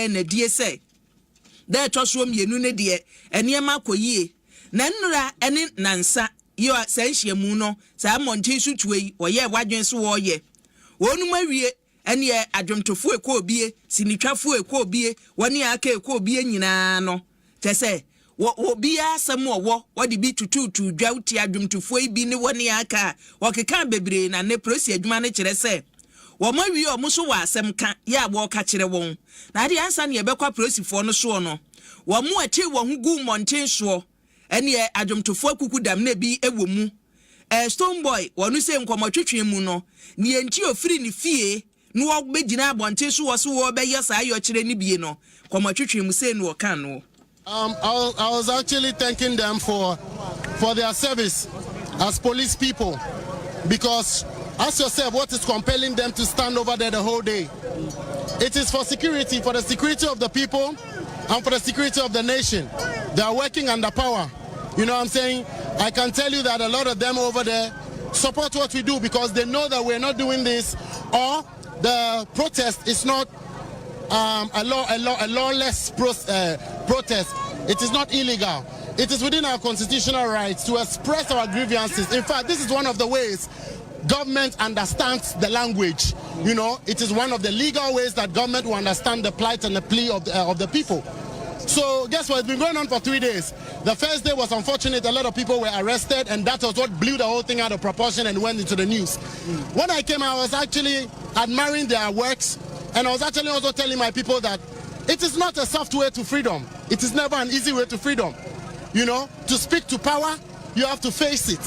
na die say da to so mienu ne de eniema koyie na nnura ene nansa yo sanhia mu no sa monte sutuei oye wadwen so wo ye wonu mawie ene adwomtofo ekọ obie sinitwafo ekọ obie woni aka ekọ obie nyina no tese obia asem wo wodi bi tututu dwauti adwomtofo ibi ne woni aka wokeka bebre na ne prosi adwuma ne kire se wo mawie o muso wa asem ka ya wo ka kire won na de ansa ne yebekwa prosifo no so no wo mu ati wo hu gu monten so ene adwomtofo akuku dam na bi ewo mu Stone Boy wonu se nkomotwetwe mu no ne enti ofiri ne fie no wo begina abonte so wo so wo be yesa ayo kire ni bie no komotwetwe mu se no kan no I was actually thanking them for their service as police people, because ask yourself what is compelling them to stand over there the whole day. It is for security, for the security of the people and for the security of the nation. They are working under power. You know what I'm saying? I can tell you that a lot of them over there support what we do because they know that we're not doing this, or the protest is not a lawless protest. It is not illegal. It is within our constitutional rights to express our grievances. In fact, this is one of the ways government understands the language. You know, it is one of the legal ways that government will understand the plight and the plea of the people. So guess what? It's been going on for 3 days. The first day was unfortunate. A lot of people were arrested, and that was what blew the whole thing out of proportion and went into the news. When I came, I was actually admiring their works, and I was actually also telling my people that it is not a soft way to freedom. It is never an easy way to freedom. You know, to speak to power, you have to face it.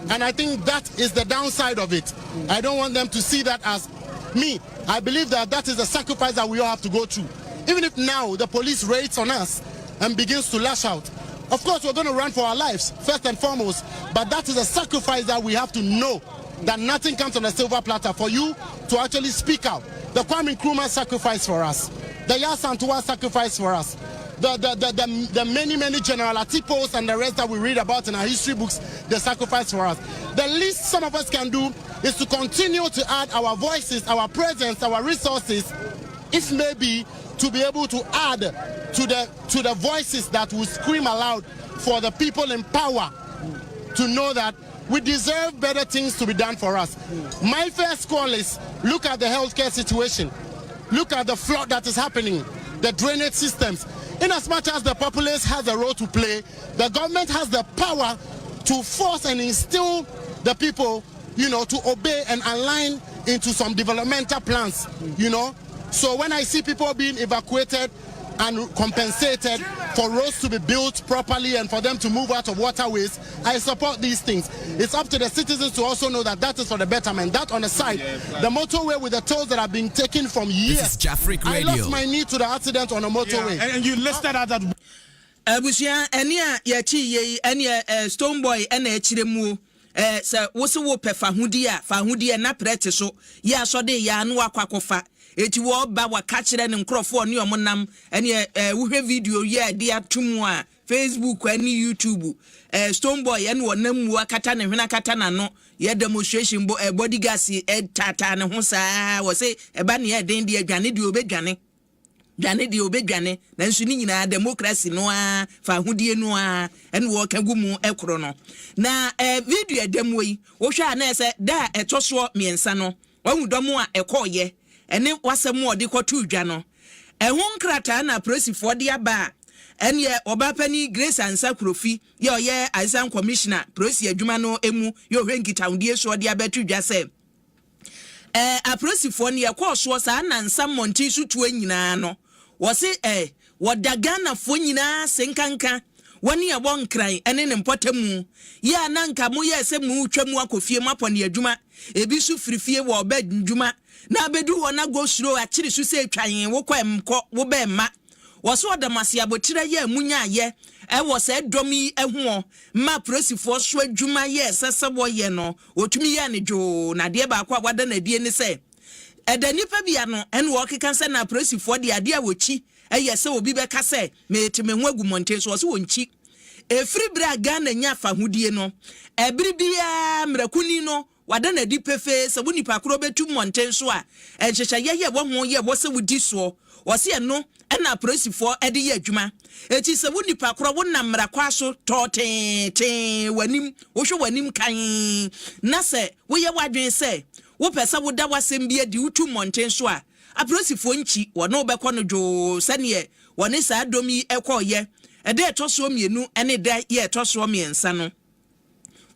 And I think that is the downside of it. I don't want them to see that as me. I believe that that is the sacrifice that we all have to go through. Even if now the police raids on us and begins to lash out, of course we're going to run for our lives, first and foremost. But that is a sacrifice that we have to know, that nothing comes on a silver platter for you to actually speak out. The Kwame Nkrumah sacrifice for us. The Yasantua sacrifice for us. The many General Atipos and the rest that we read about in our history books, the sacrifice for us. The least some of us can do is to continue to add our voices, our presence, our resources, if maybe to be able to add to the voices that will scream aloud for the people in power to know that we deserve better things to be done for us. My first call is look at the healthcare situation. Look at the flood that is happening, the drainage systems. In as much as the populace has a role to play, the government has the power to force and instill the people, you know, to obey and align into some developmental plans, you know. So when I see people being evacuated and compensated for roads to be built properly and for them to move out of waterways, I support these things. It's up to the citizens to also know that that is for the betterment. That on the side, the motorway with the tolls that are being taken from years. This is Jafric Radio. I lost my knee to the accident on a motorway. Yeah, and you listed at that. Abusia enia ya chi ye enia Stone Boy ena echire mu se wo se wo pe fahudi na prete so ya so de ya no akwakofa eti wo ba wa ka kire ne nkrofo ne omonam ene wo hwe video ye de atumu a Facebook ani YouTube Stone Boy ene wonam mu akata ne hwena kata na no ye demonstration body gas tata ne ho saa wo se eba ne ye den de adwane de obedwane dwane de obedwane na nso ni nyina democracy no a fahudie no a ene wo ka gumu ekro no na video edem yi wo hwa na ese da etoso miensa no wahu domo a ekoye ene wasem odi kwotu dwa no ehun krata na prosifo de aba ene obapani Grace Ansa Krofi ye oye Aisan Commissioner prosi adwuma no emu ye ohwenkitaundie so de abatu dwa se aprosifo ne yakwoso sa na nsam monti sutu anyina no wo se wodagana fo nyina senkanka wani abo nkran ene ne mpotamu ya nanka mo ye se mu twam akofie mapone adwuma ebi su firifie wo obadwuma na bedu wona go slow akiri su se twan wo kwemko wo be ma wo so odamase abotire ye munya ye wo se domi ehu ma prosifo so adwuma ye sesebo ye no otumi ye ne dwo na de ba kwa wada na die ni se edanipa bia no ene wo keka se na prosifo de ade a wochi eye se obi be ka se metime hu agumonte so se wonchi efri bra Ghana nya fahudie no ebri bia mrakuni no wada na di pefe se woni pa kro betu monten so a enhyehyɛ ye wo ho ye wo se wodi so wo se no ɛna apolisifoɔ ɛde yɛ adwuma eti sɛ wo nipa korɔ wo nam mrakwa so tɔtee wanim wo hwɛ wanim kan na sɛ wo yɛ wadwen sɛ wo pɛsɛ wo da wasɛm bi adi wotu mmɔnten so a apolisifoɔ nkyi wɔne wobɛkɔ no dwoo sɛneɛ wɔne saa dɔm yi ɛkɔɔyɛ ɛdɛ ɛtɔ soɔ mmienu ɛne da yɛ ɛtɔ soɔ mmiɛnsa no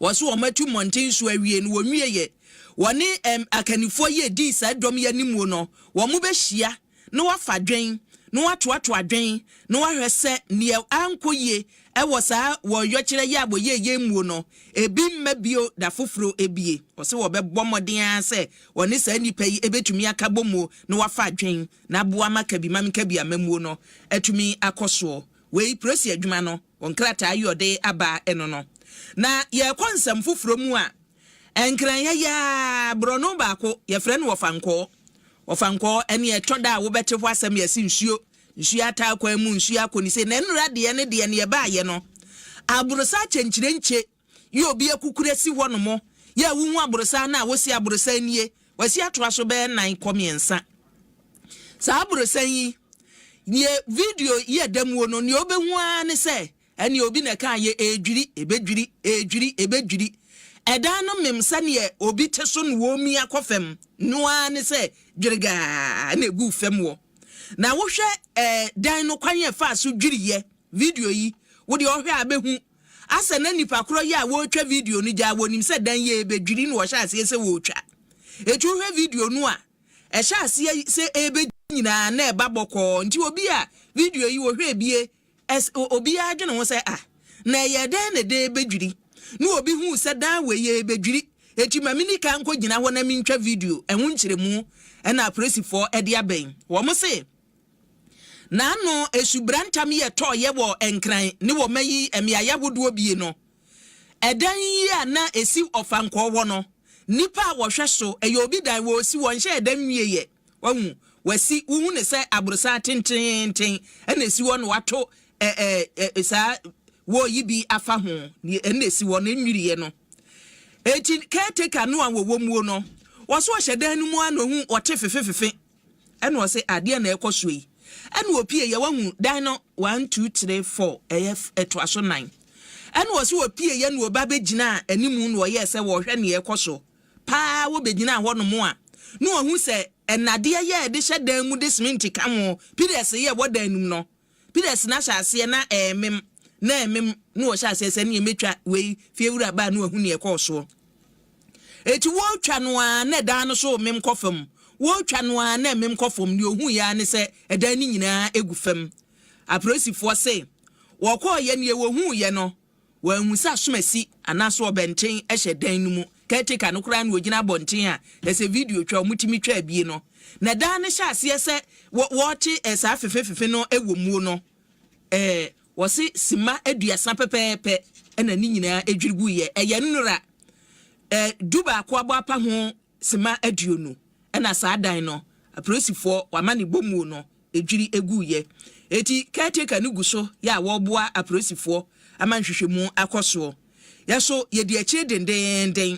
wɔso wɔmatu mmɔnten so awie no wɔnwie yɛ wɔne akanifoɔ yɛ di saa dɔm yɛ animuo no wɔn mo bɛhyia na wafa dwen na watoato adwen na wahwɛ sɛ neɛ ankɔ yie ɛwɔ saa wɔyɔkyerɛ yɛ abɔ yɛ muo no ebi mma bio da foforo ebie wɔse wɔbɛbɔ mmɔden sɛ wɔne saa nipa yi ebetumi aka bɔmuo na wafa adwen na aboa maka bi mam ka bi amamuo no atumi akɔsoɔ wei presi adwuma no wɔn krataa yɛ ɔde aba ɛno no na yɛkɔ nsɛm foforo mu a enkran ya brono baako yɛfrɛ no wɔfankɔ ɛne ɛtɔ da a wobɛte ho asɛm yɛsi nsuo ata akwa mu nsuo akɔni sɛ na nnura deɛ ne yɛbaayɛ no aborosa kyɛnkyerɛnkyɛ yɛ obi akukura si hɔ no mo yɛ wuhu aborosa na wosi aborosa nie wasi atoa so bɛɛ 9 kɔmiɛnsa saa aborosa yi nie video yɛ damuo no ne obehu a ne sɛ ɛne obi na ka yɛ ebedwiri ɛdan no memsa ne obi te so no womi akɔfam noa ne sɛ dwiriga na egu fam wo na wo hwɛ dan no kwan yɛ fa so dwiriye video yi wo de ɔhwɛ abehu asa na nipa koro yɛ a wo twa video no gya wonim sɛ dan yɛ ebedwiri no wo hwɛ ase sɛ wo twa etu hwɛ video no a ɛhwɛ ase sɛ ebedwiri nyina na ɛba bɔkɔ nti obi a video yi wo hwɛ bie obi a dwene ho sɛ na yɛ dan na de ebedwiri no obi hu sɛ dan we ye bedwiri eti mamini kan ko gina hɔ na mintwa video ɛho nkyeremu ɛna apolisifoɔ ɛde abɛn wɔ mo se na no esubrantam yɛ tɔ yɛ wɔ enkran ne wɔ mayi emiaya hodoɔ bie no ɛdan yi a na esi ɔfankɔ wɔ no nipa a wɔhwɛ so ɛyɛ obi dan wɔ osi wɔn hyɛ ɛdan wie yɛ wɔhu wasi uhu ne sɛ aborosa tententen ɛna esi wɔ no wato saa wo yi bi afa ho ne esi wɔ ne nwiriye no eti caretaker no a wo muo no wɔso ɔhyɛdan no mu a no hu ɔte fefefefe ɛna ɔse adeɛ na ɛkɔ so yi ɛna opie yɛ wahu dan no 1 2 3 4 ɛyɛ ɛto aso 9 ɛna wɔso opie yɛ no oba begina animu no ɔyɛ sɛ wɔhwɛ ne ɛkɔ so paa wo begina hɔ no mu a no ɔhu sɛ ɛnadeɛ yɛ de hyɛ dan mu de cement ka ho pires yɛ wɔ dan num no pires na hyɛ ase na ɛmem na emem no wɔhyɛ ase sɛ ne emetwa wei fiewura ba no ahu ne ɛkɔ so eti wo twa no a na dan no so mem kɔfam wo twa no a na mem kɔfam ne ohu ya ne sɛ ɛdan ni nyinaa egu fam apolisifoɔ sɛ wɔkɔ yɛ ne wohu yɛ no wɔahu sɛ asomasi anaso ɔbɛnten ɛhyɛ dan no mu kɛteka no kora no ogina bɔnten a ɛsɛ video twa mutimi twa bie no na dan ne hyɛ ase sɛ wɔte saa fefefefe no ɛwɔ mu no wɔsi sima aduasa pɛpɛɛpɛ ɛna ne nyinaa edwirigu yɛ ɛyɛ nnura duba akɔ abɔ apa ho sima aduonu ɛna saa dan no apolisifoɔ wama ne bomuo no edwiri egu yɛ eti caretaker ne gu so yɛ a wɔboa apolisifoɔ ama nhwehwɛmu akɔsoɔ yɛso yɛde akyire dendenden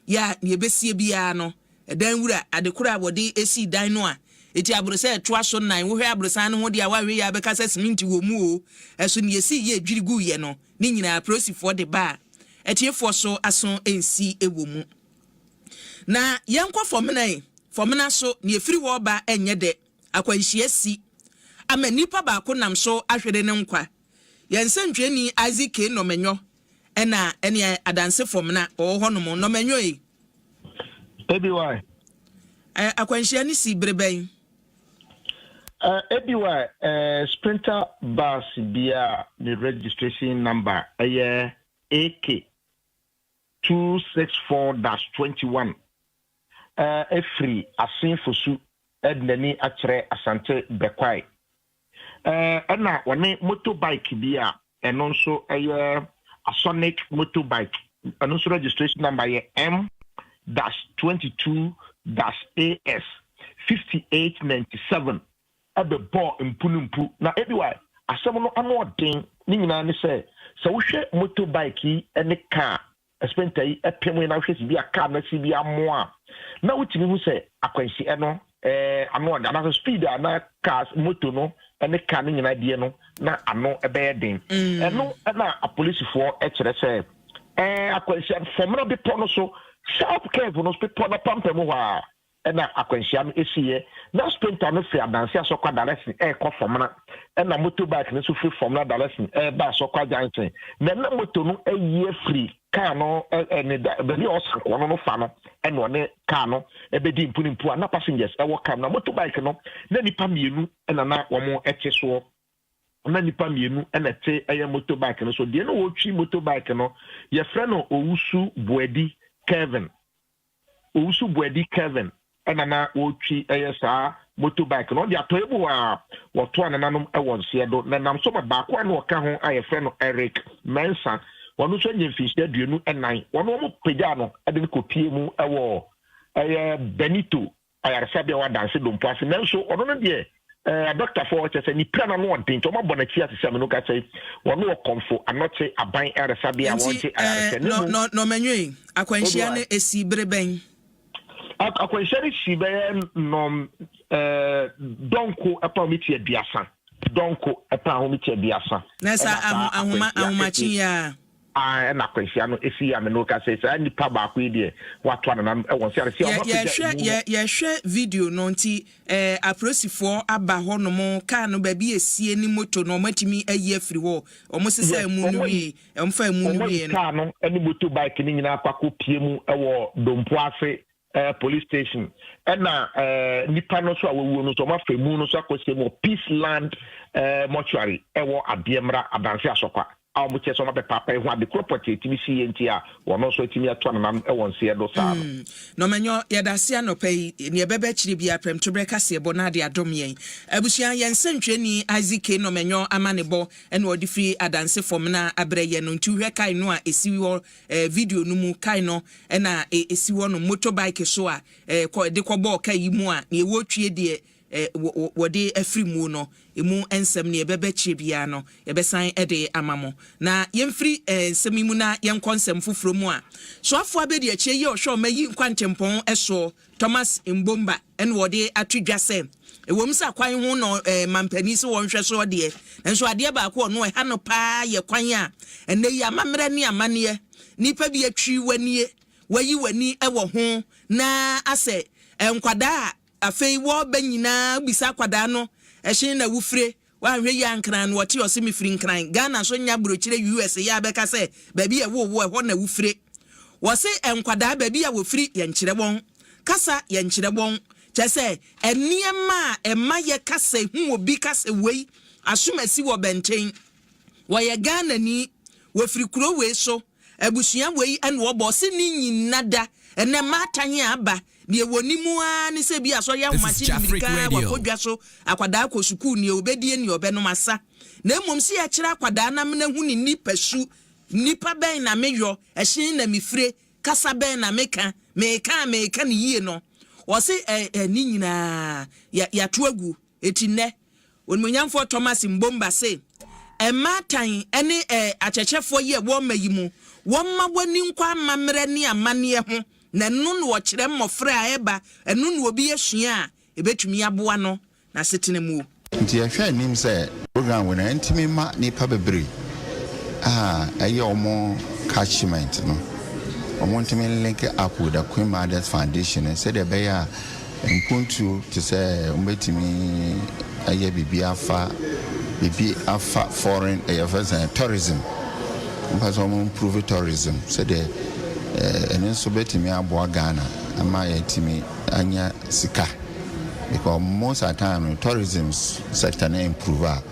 yɛ ne yɛbɛsie biara no ɛdan wura adekora a wɔde esi dan no a eti aborosa ɛto aso 9 wo hwɛ aborosa no ho de a wahwɛ yɛ abɛka sɛ cement wɔ mu o ɛso ne yɛsi yɛ edwiri gu yɛ no ne nyinaa apolisifoɔ de ba ɛtiefoɔ so aso ensi ɛwɔ mu na yɛnkɔ fɔmena so ne efiri hɔ ba ɛnyɛ dɛ akwanhyia si ama nipa baako nam so ahwere ne nkwa yɛnsɛntwɛni Isaac Nomenyo ɛna ɛne adanse fɔmena ɔwɔ hɔ nom Nomenyo yi ABY akwanhyia ne si berebɛn ABY Sprinter bus bia the registration number AK 264-21 free asenfosu ednani akyerɛ asante bekwai ɛna wɔne motorbike bia ɛno nso Sonic motorbike ɛno nso registration number M-22-AS 5897 ɛbɛbɔ mpunumpu na ABY asɛm no ano ɔden ne nyinaa ne sɛ wohwɛ motorbike yi ne car Sprinter yi epemu na hwɛ si bi aka na si bi amoa na wotimi hu sɛ akwansi no ano ɔda na speed na cars moto no ɛne car no nyina deɛ no na ano ɛbɛyɛ den ɛno ɛna apolisifoɔ ɛkyerɛ sɛ akwanhyia fɔmena bepɔ no so sharp curve no bepɔ no pampam hɔ a ɛna akwanhyia no ɛsiiɛ na sprinter no firi adanse asɔkwa direction ɛrekɔ fɔmena ɛna motorbike no nso firi fɔmena direction ɛreba asɔkwa junction na moto no ayi afiri car no ɛne baabi a ɔsankoɔ no no fa no ɛna ɔne car no ɛbɛdi mpunimpu a na passengers ɛwɔ car na motorbike no na nipa mmienu ɛna na wɔn ɛte soɔ na nipa mmienu ɛna te ɛyɛ motorbike no so deɛ no wɔtwi motorbike no yɛfrɛ no Owusu Buedi Kevin ɛna na wɔtwi ɛyɛ saa motorbike no de atɔ ebu a wɔto anananom ɛwɔ nseɛ do na nam so ma baako a na wɔka ho a yɛfrɛ no Eric Mensa wɔn nso nyɛ mfihyia 29 wɔn pagya no ɛde no kɔpie mu ɛwɔ ɛyɛ Benito ayaresabea wa danse dompo ase nanso ɔno no deɛ doctor for kyɛ sɛ nipa na no ɔden nti ɔmo abɔ n'akyi ase sɛ no ka sɛ wɔn wɔ kɔnfo anɔte aban ayaresabea wɔnte ayaresa no menwe akwanhyia no esi berebɛn akwanhyia no si bɛyɛ nom donko ɛpa mi tie biasa na sa ahomakyi ya na akwanhyia no esi ya me no ka sɛ sɛ nipa baako yi deɛ wato ananam ɛwɔ nsi aresi yɛhwɛ video no nti aprosifoɔ aba hɔ no mo car no baabi esie ni moto no ɔmatimi ayi afiri hɔ ɔmo sesa mu no wie ɔmfa mu no wie no car no ɛne moto bike ni nyina akɔ pie mu ɛwɔ dompo ase police station ɛna nipa no so a wɔwuo no so ɔmafa mu no so akɔsie mu Peace Land mortuary ɛwɔ Adeɛmra adanse asɔkwa a ɔmo kyɛ sɛ ɔma bɛpapa ho ade kropɔte etimi si yɛnti a wɔno so etimi ato anam ɛwɔ nseɛ do saa no menyo yɛdase anɔpa yi ne ɛbɛbɛ kyiri bia prɛm to brɛ kaseɛ bɔ na ade adom yɛn abusua yɛn sɛntwɛni Isaac no menyo amanebɔ ɛna ɔde firi adanse fam na abrɛ yɛn no nti hwɛ kai no a esi wɔ video no mu kai no ɛna esi wɔ no motorbike so a de kɔbɔ kai yi mu a ne ɛwɔ twie deɛ wode afiri mu no emu ensem ne ebebe chebia no ebesan ede amamo na yemfiri ensem mu na yenkonsem foforo mu a so afo abedi achi ye ohwe mayi kwantempon eso Thomas Mbomba en wode atudwase ewom sa kwan ho no mampani se wonhwe so de enso ade ba ko no ha no pa ye kwan a ene yi amamre ne amane nipa bi atwi wanie wayi wani ewo ho na ase enkwada afei wo banyina bisa kwada no ehyin na wufre wa hwe ya nkran no wote ose mefiri nkran Ghana so nya brochire US ya beka se baabi e wo ho na wufre wo se enkwada baabi a wofiri ye nkyere bon kasa ye nkyere bon kyese eniema ema ye kasa hu obi kasa wei asomasi wo benten wo ye Ghana ni wofiri kuro wei so abusua wei ene wo bo se ni nyinada ene matanye aba ne wonimu a ne se bia so ya homachi mirika wakodwa so akwada ko sukuu ne obedie ne obenom asa na emom se ya kira akwada na mena hu ni nipasu nipa ben na meyo ehyin na mifire kasa ben na meka ne yie no wo se ni nyina ya toagu etine onmunyamfo Thomas Mbomba se ematan ene achechefo ye wo mayimu wo ma wani nkwa amamre ne amane ho na nunu wo kire mmofra a eba nunu obi yesua a ebetumi aboa no na setene mu nti ahwa nim se program we na ntimi ma nipa bebre aye omo catchment no omo ntimi link up with the Queen Mothers Foundation said be ya mpuntu to say ombetimi aye bibi afa foreign tourism because omo improve tourism said and so betimi aboa Ghana ama yetimi anya sika because most of the time tourism sector na improve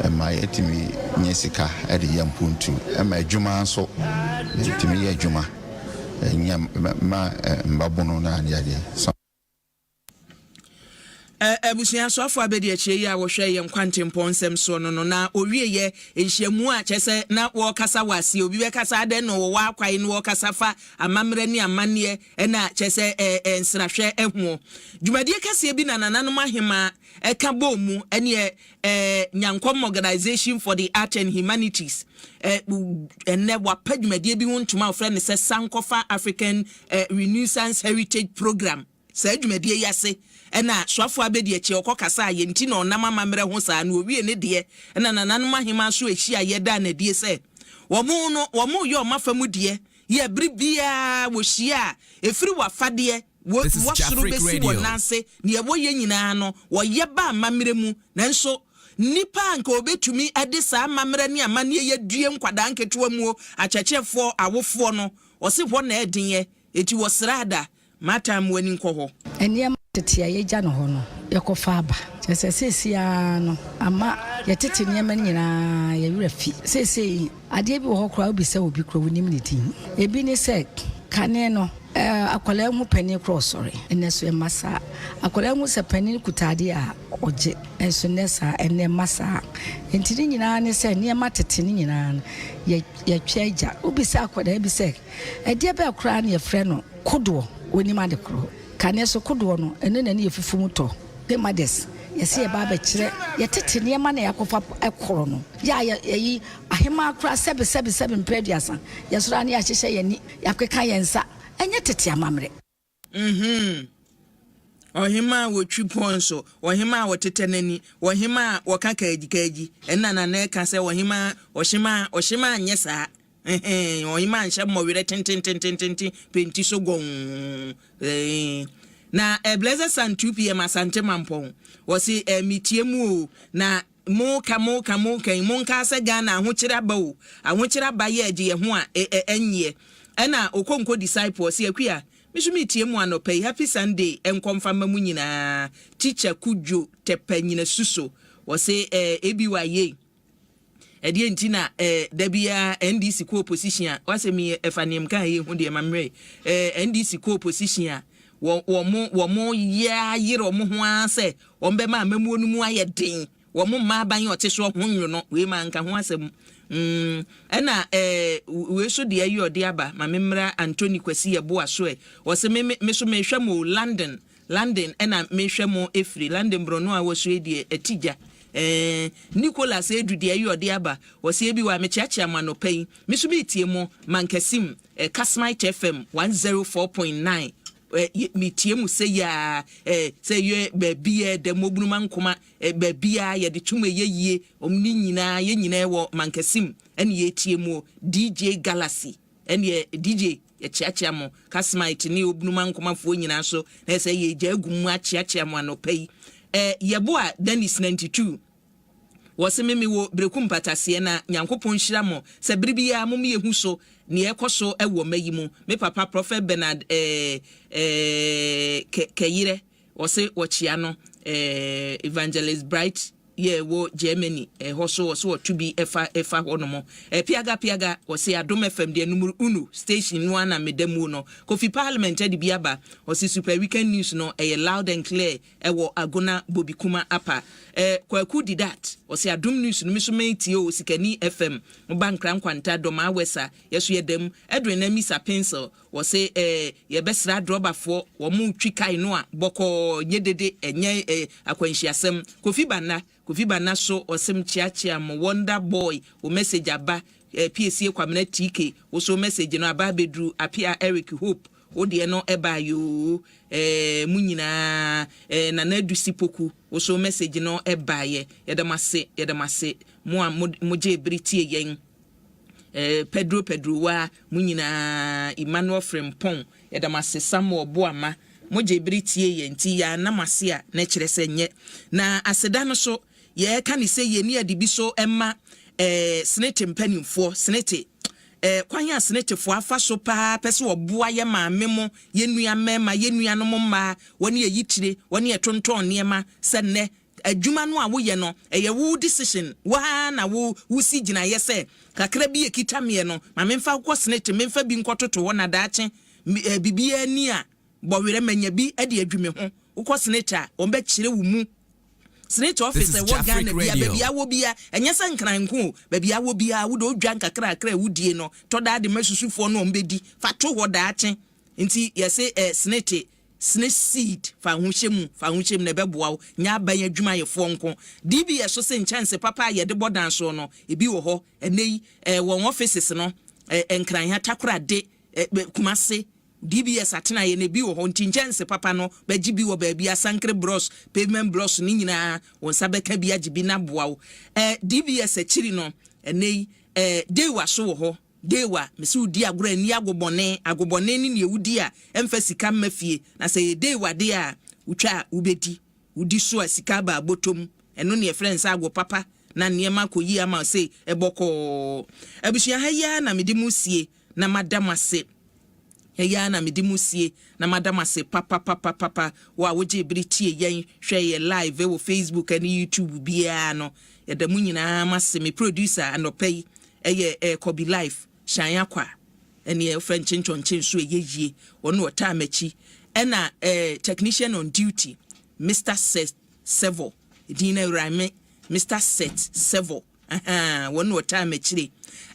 ama yetimi nya sika e de yampuntu ama adwuma so yetimi ya adwuma nya ma mbabono na ade abusuan so afọ abedi achie ya wo hwe ye nkwantempon nsem so no na owie ye enhyiamu a kyese na wo kasa wase obi be kasa ade no wo akwai no wo kasa fa amamre ni amane na kyese ensrahwe ehu dwumadie kase bi na nananom ahema eka bomu ene Nyankom Organization for the Art and Humanities ene wa padwumadie bi hontuma ofre ne se Sankofa African Renaissance Heritage Program sa dwumadie yase ɛna soafo abedi achi okokasa ye nti na onam amamre ho saa na owie ne de ɛna nananom ahema so ehia ye da na die sɛ wɔmo yɛ ɔmafamu de ye bribia wo hia efiri wafade wɔsoro besi wɔ nanse ne ɛwɔ ye nyinaa no wɔyɛ ba amamre mu nanso nipa anka obetumi ade saa amamre ne amane ye due nkwada nketewa mu akyekyefoɔ awofo no wɔse hɔ na ɛdenye eti wɔsrada matam wani nkɔ hɔ eniam tete ayegya no hɔ no yɛkɔfa aba kyerɛ sesia no ama yɛtete niam nyinaa yɛwura fi sesei adeɛ bi wɔ hɔ kora obi sɛ obi kora wonim ne din ebi ne sɛ kane no akwala mu pani crossore eneso e masa akwala mu se pani kutade a oje enso nesa ene masa entini nyina ne se ne matete ne nyina ye twagya obi se akwala bi se ede be akra ne yefre no kodo oni ma de kro kane so kodo no ene na ne yefufu mu to de mades yesi e ba ba kire yetete ne ma na yakofa ekoro no ya yi ahema akra sebe mpeduasa yesura ne ya hyehye ye ni yakeka yensa enye tete amamre ohima wo twi ponso ohima wo tete nani ohima wo kaka agikaji enna na na ka se ohima oshima anye saa ohima nche mowire tintin penti so gon na blazer san 2 pm asante mampon wo si mitiemu na moka monka se Ghana ahokyira ba o ahokyira ba ye age ye ho a enye ena okonko disciples yakua misumi tie mu anopai happy Sunday enkomfama mu nyina teacher Kujo tepanyina suso wo se ebiwaye edi entina dabia NDC ko opposition a wo se mi efanem kan ye hu de mamre NDC ko opposition a wo mo ya yire mo ho ase wo mbe ma mamu onu mu aye den wo mo ma ban o te so ho nwono we ma nka ho asem ena we so de ayi ode aba ma memra Anthony Kwasi yebo aso wo se me so me hwa mo London ena me hwa mo Efri London brono a wo so de atija Nicholas edu de ayi ode aba wo se ebi wa me chiachia ma no pai me so be tie mo Mankasim Kasmite FM 104.9 mi tie mu se ya se ye bebia de mobunuma nkoma bebia ye de twuma yeyie omni nyina ye nyina wo Mankasim ene ye tie mu DJ Galaxy ene ye DJ ye chiachia mo Kasmite ni obunuma nkoma fo nyina so na se ye jagum achiachia mo anopai yebo a Dennis 92 wose meme wo brekum patase na nyankopon hyira mo se bribia mo me hu so ne ekoso ewo mayi mu me papa Prophet Bernard kayire wose wochia no Evangelist Bright ye wo Germany hoso wose to be efa honomo piaga wose Adom FM de numero 1 station no na medemu no Kofi Parliament de biaba wose Super Weekend News no loud and clear ewo Agona Bobikuma apa kwaku di that wose Adom News no miso menti o Sikani FM mo bankran kwanta doma wesa yeso yedem Edwin na Misa Pencil wose ye besra drobafo wo mu twikai no a boko nyedede enye akwanhyiasem Kofi Bana so osem chiachia mo Wonder Boy o message aba PSA kwamena TK wo so message no aba bedru apia Eric Hope wo de no eba yo munyina na nadu sipoku wo so message no eba ye yedamase mo moje britie yen Pedro wa munyina Emmanuel Frempong yedamase Samuel Boama moje britie ye nti ya namase a na kire senye na aseda no so ye ka ni se ye ni adi bi so emma senate mpanimfo senate kwanya senate fo afa so pa pese oboa ye maame mo ye nua mema ye nua no mma woni ye yitire woni ye tonton niema se ne adwuma no a wo ye no ye wo decision wa na wo si gina ye se kakra bi ekita me no ma memfa ko senate memfa bi nkototo wo na daache bibia ni a bowere manya bi ade adwume ho wo senate a o be kire wo mu senate office wo Ghana bia bia wo bia enye se nkranko bia wo bia wo do dwan kakra wudie no to da de masusufo no mbedi fato ho daache nti yese senate seed fa hohyem na beboa nya ban adwuma ye fo nko DBS so se chance papa ye de bodan so no ebi wo ho enei won offices no enkran ha takora de Kumase DBS atena ye ne bi wo ho ntinjense papa no beji bi wo ba bia sankre bros pavement bros ni nyina won sabeka bi agibi na boa wo DBS achiri no enei dewa so wo ho dewa mesi udi agora ni agobone ni ne udi a emfa sika mafie na se dewa de a utwa ubedi udi so a sika ba botom eno ne friends ago papa na niema koyi ama say eboko abusua haya na medimusie na madamase ya na medimusie na madamase papa wa woje britie yen hwe live wo Facebook and YouTube bia no yeda munyina mase me producer anopay Kobe Life Shanya kwa ene French nchonche so yeye ono ota machi ena technician on duty Mr. Set Sevo Dina Rame Mr. Set Sevo ono ota machi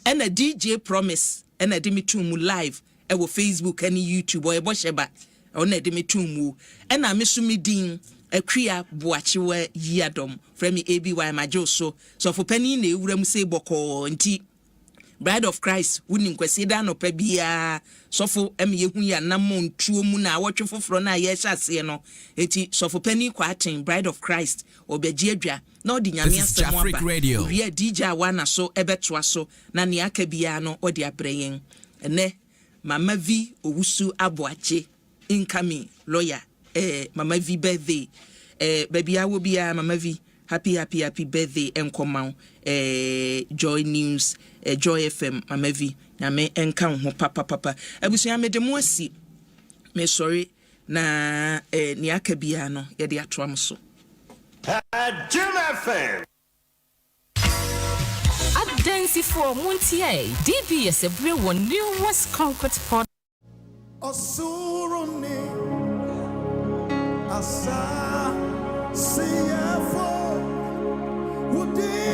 ena DJ Promise ena dimitum live ewo Facebook and YouTube o ebosheba ona dimitum ena mesumidin akria boachiwe yadom fremi ABY majoso so for penny na ewura mu say boko nti Bride of Christ wuni nkwasida no pa bia sofo yehu ya nammo ntuo mu na awotwe foforo na ye hyase no eti sofo pani kwa aten Bride of Christ obeji adwa na odi nyame asemo aba wi DJ wana so ebetoa so na ne aka bia no odi abreyen ene Mama V owusu aboache incoming lawyer Mama V birthday baby awo bia Mama V happy birthday enkomau Joy News Joy FM Mama V na me enka ho papa abusua me de mo asi me sorry na ni aka bia no ye de atoam so Jim FM Adansi for Montier DBS every one new West Concord Port Osuruni Asa CFO Woody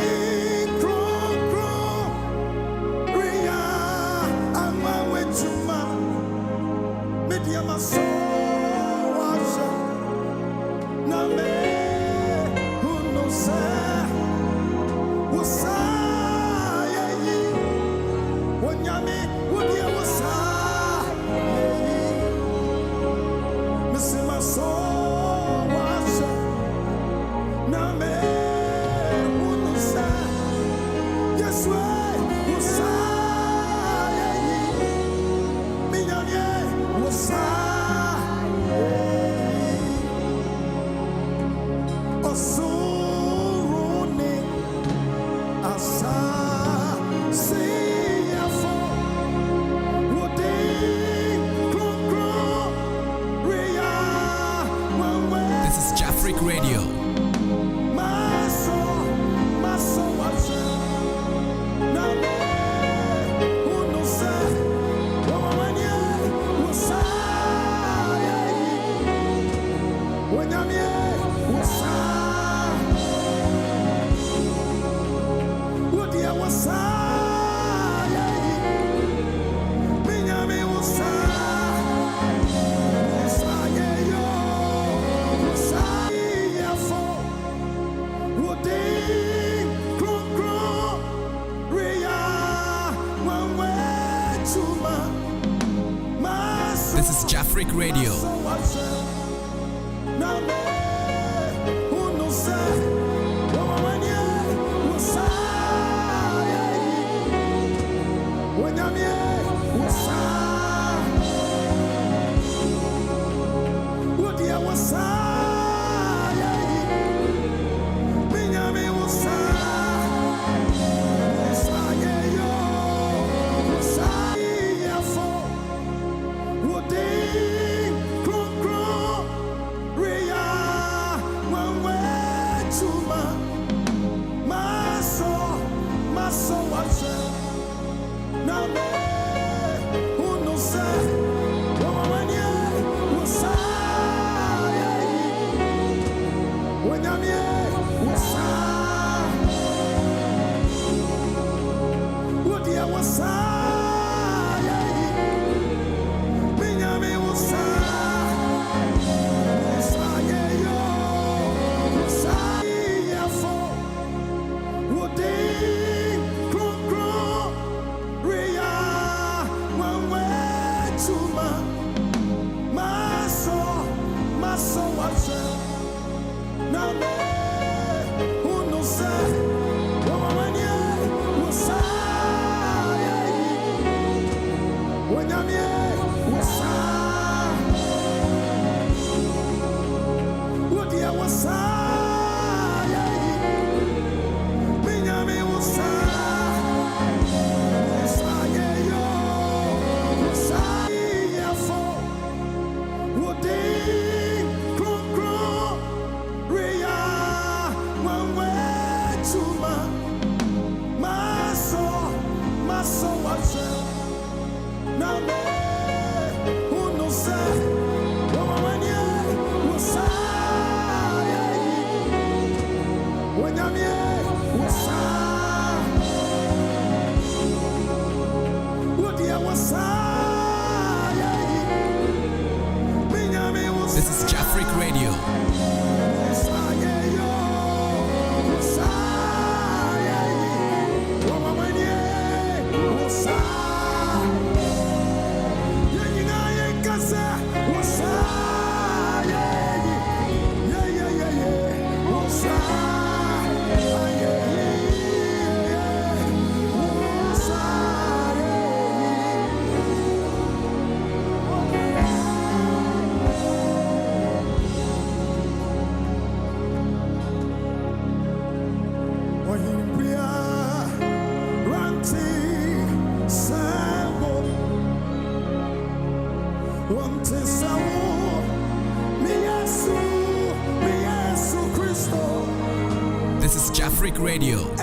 my soul was na me who knows was I when yami would you was I my soul was na me who knows yes way was I me yami was I Radio. My soul was now who knows when I'm here what dear was This is Jafric Radio. Africa Radio.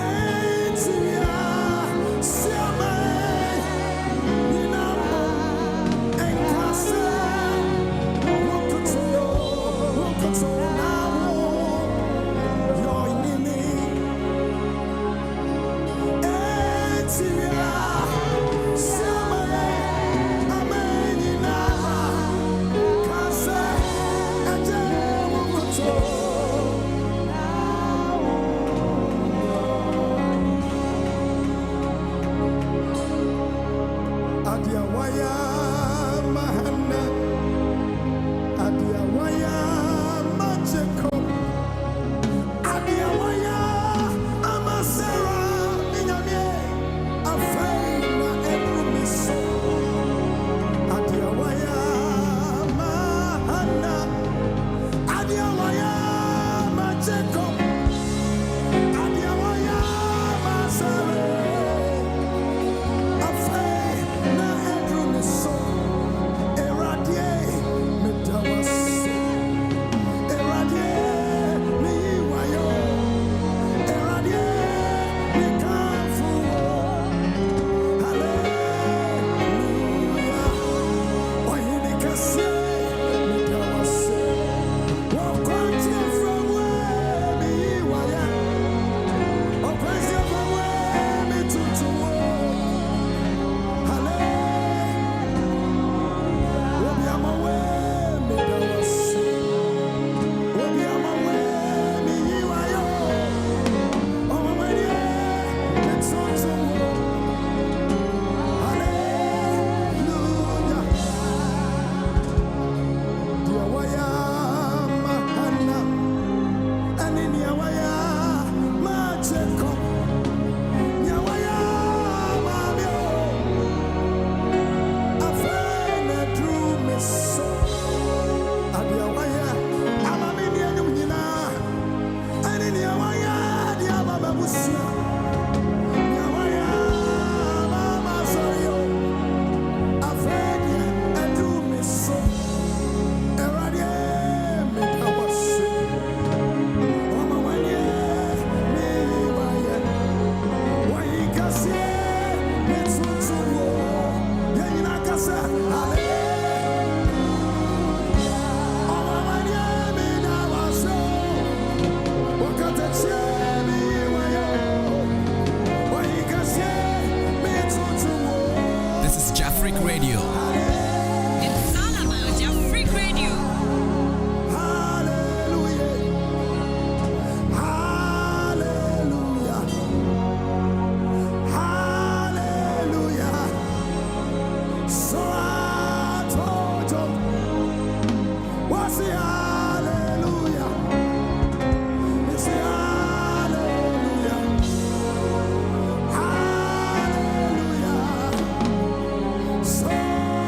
So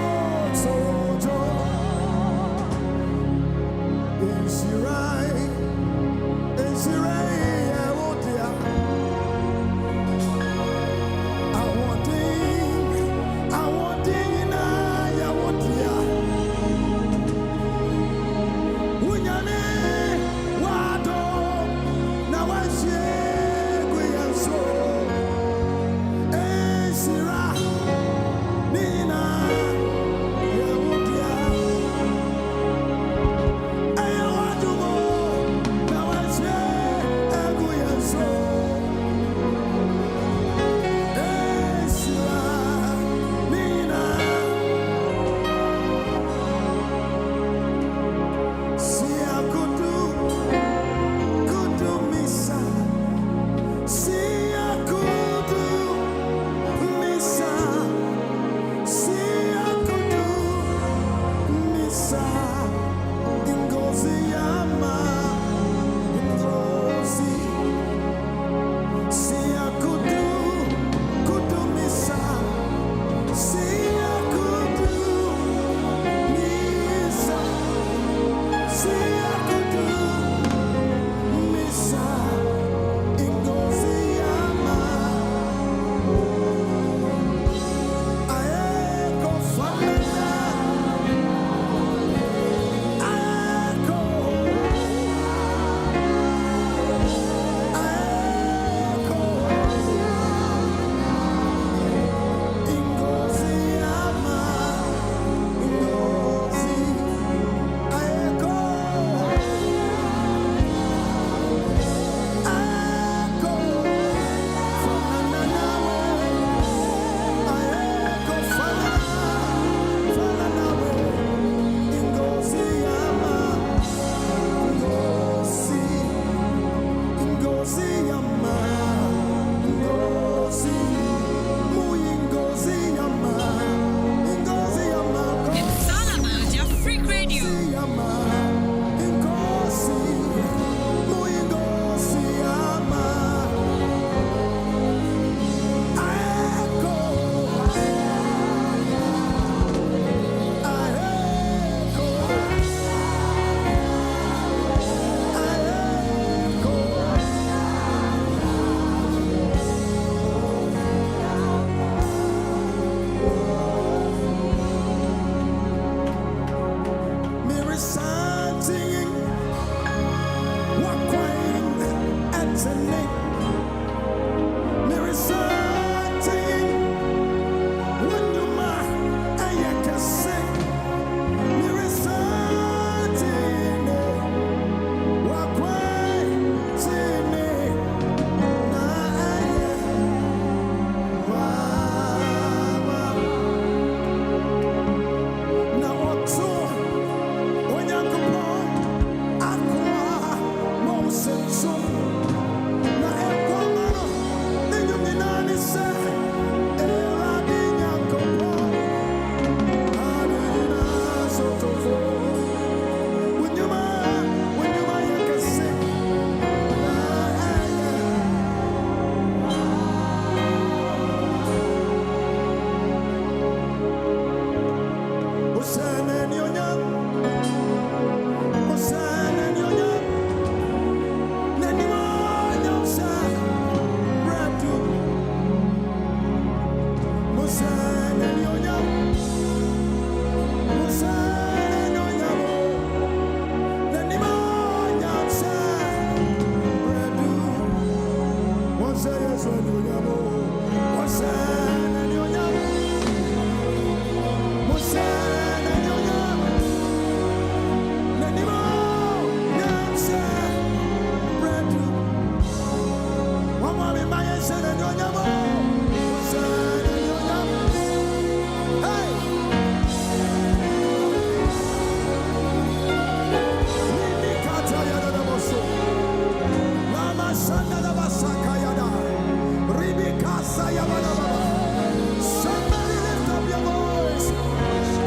Somebody lift up your voice.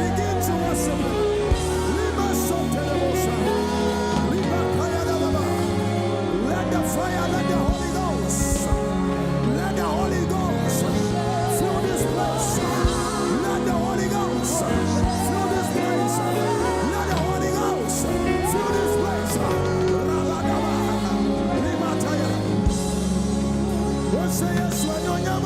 Begin to worship him. Lima Sotelebosa. Lima Kayadababa. Let the fire, let the Holy Ghost. Let the Holy Ghost fill this place. Let the Holy Ghost fill this place. Let the Holy Ghost fill this place. Rabadaba. Lima Taya. Say yes, when you're young.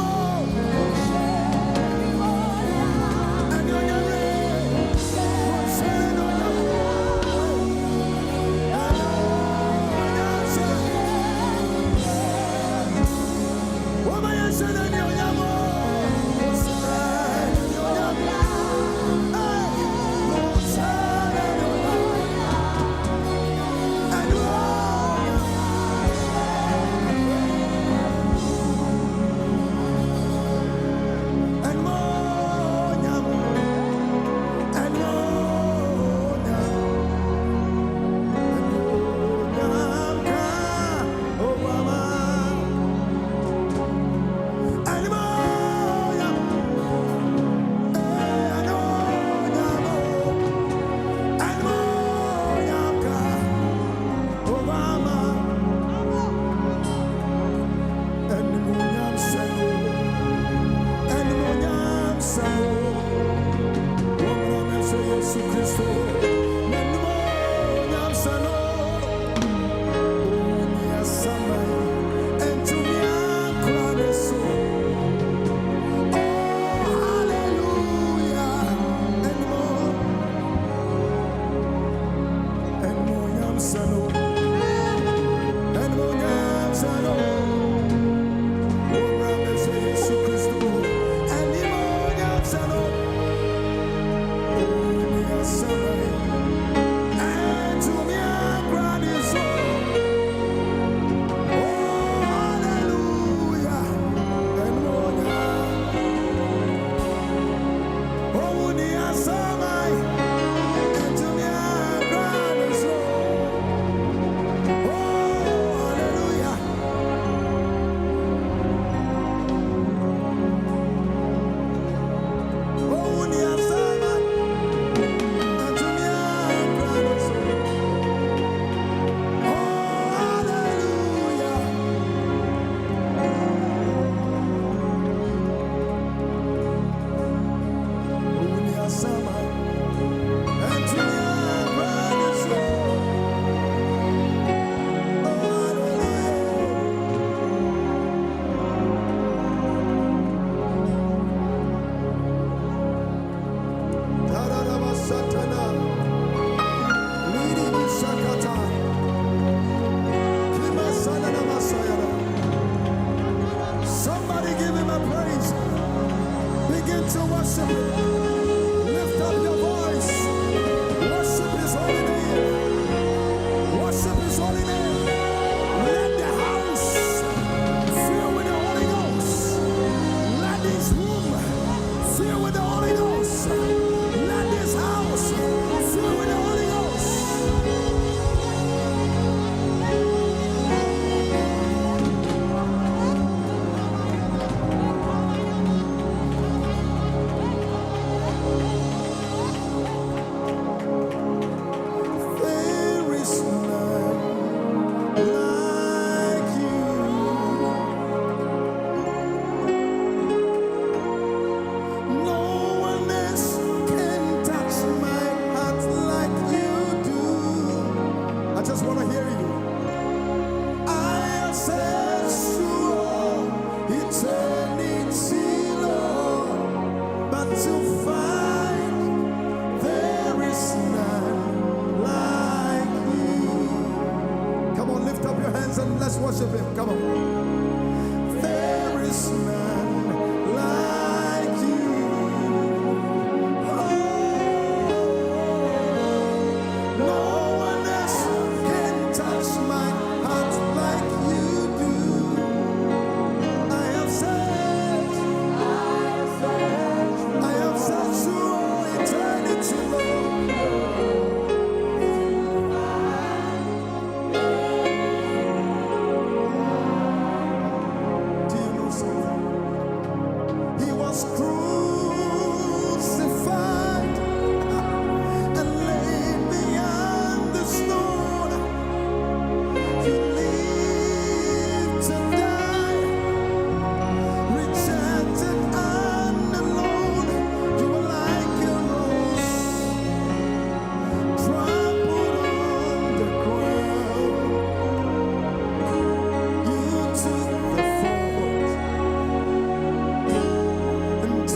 was crucified and laid beyond the stone. You lived to die, rejected and alone. You were like a rose trampled on the ground. You took the fault and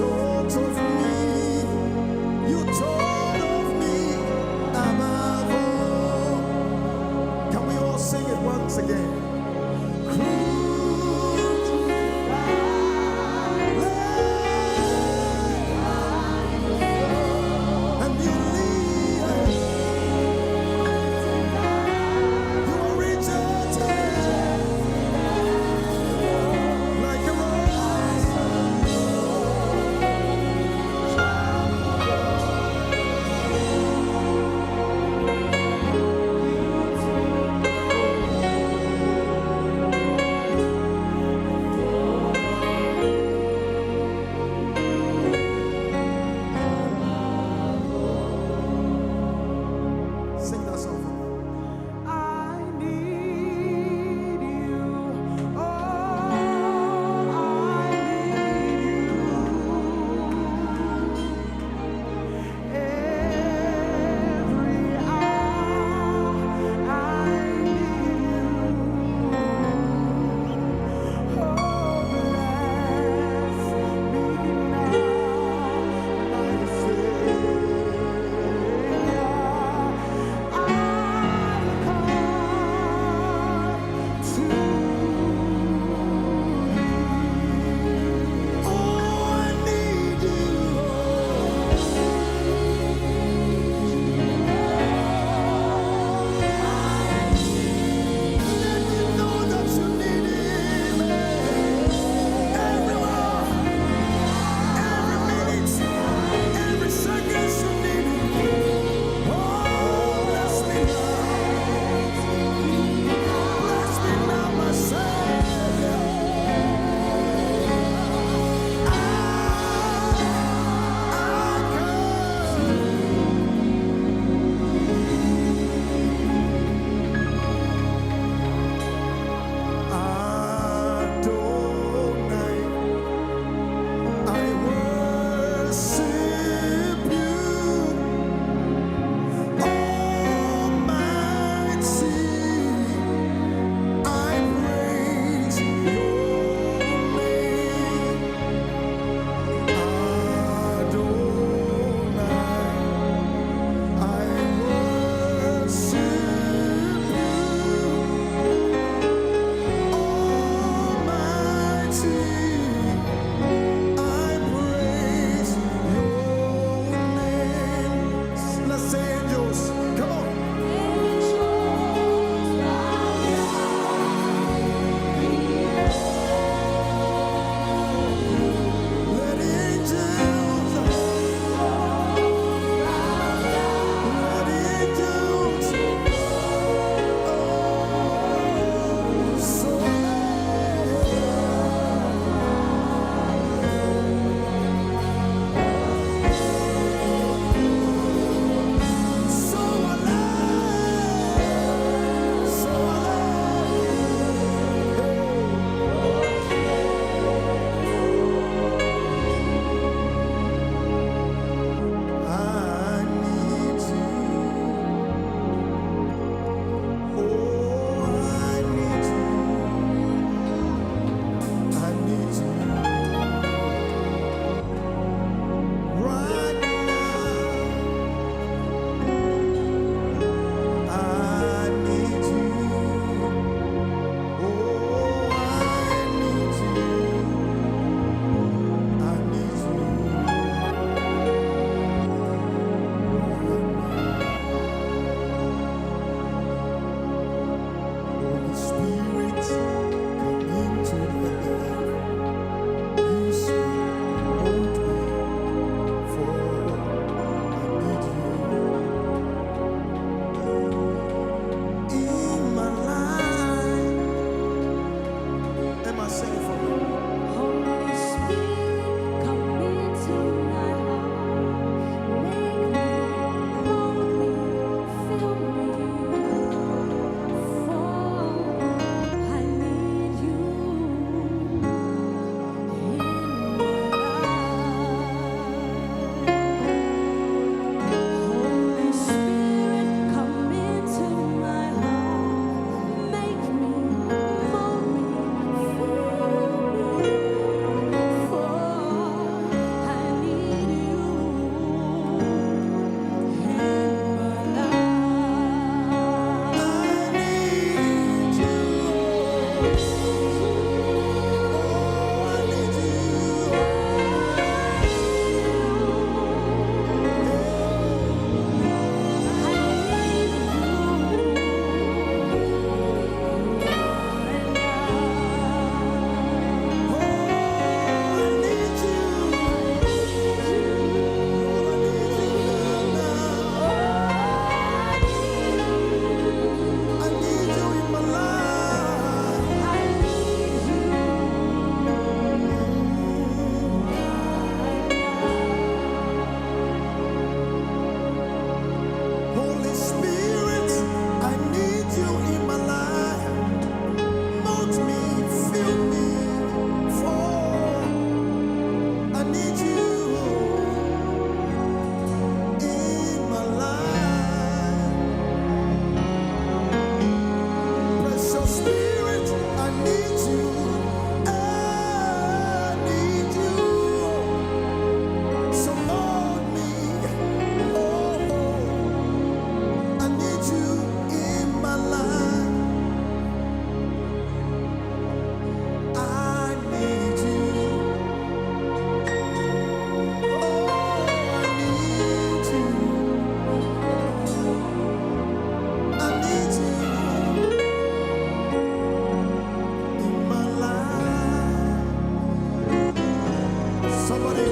Somebody,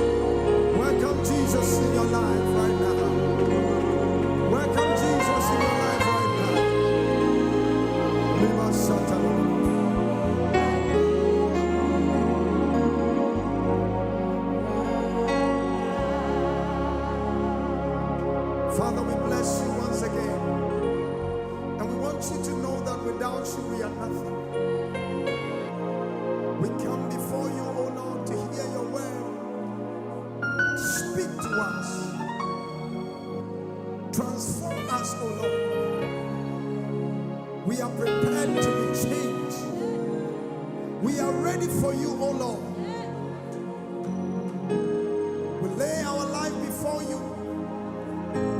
welcome Jesus in your life right now. Welcome Jesus in your life right now. Lima Satan. Father, we bless you once again. And we want you to know that without you we are nothing. We come before you, O Lord, to hear your word. Speak to us. Transform us, O Lord. We are prepared to be changed. We are ready for you, O Lord. We lay our life before you.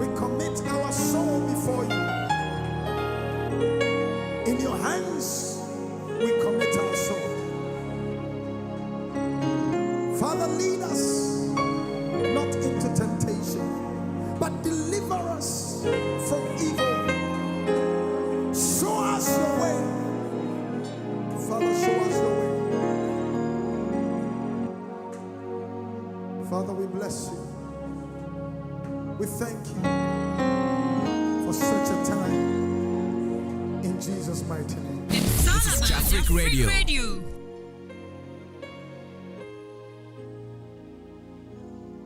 We commit our soul before you. In your hands, we commit our soul. Father, lead us not into temptation, but deliver us from evil. Show us your way. Father, show us your way. Father, we bless you. We thank you for such a time. In Jesus' mighty name. This is Jafric Radio.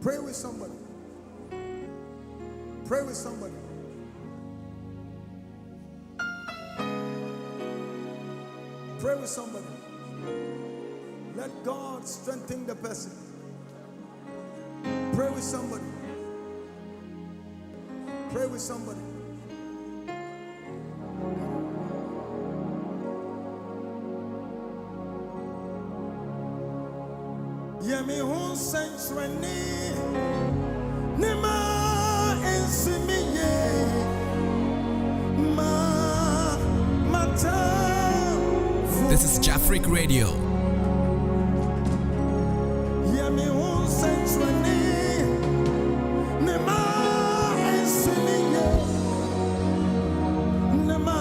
Pray with somebody. Pray with somebody. Pray with somebody. Let God strengthen the person. Pray with somebody. Pray with somebody. Yemi hun sensuani Nima ensimiye Ma mata. This is Jafric Radio. Yemi hun sensuani Nima ensimiye Nima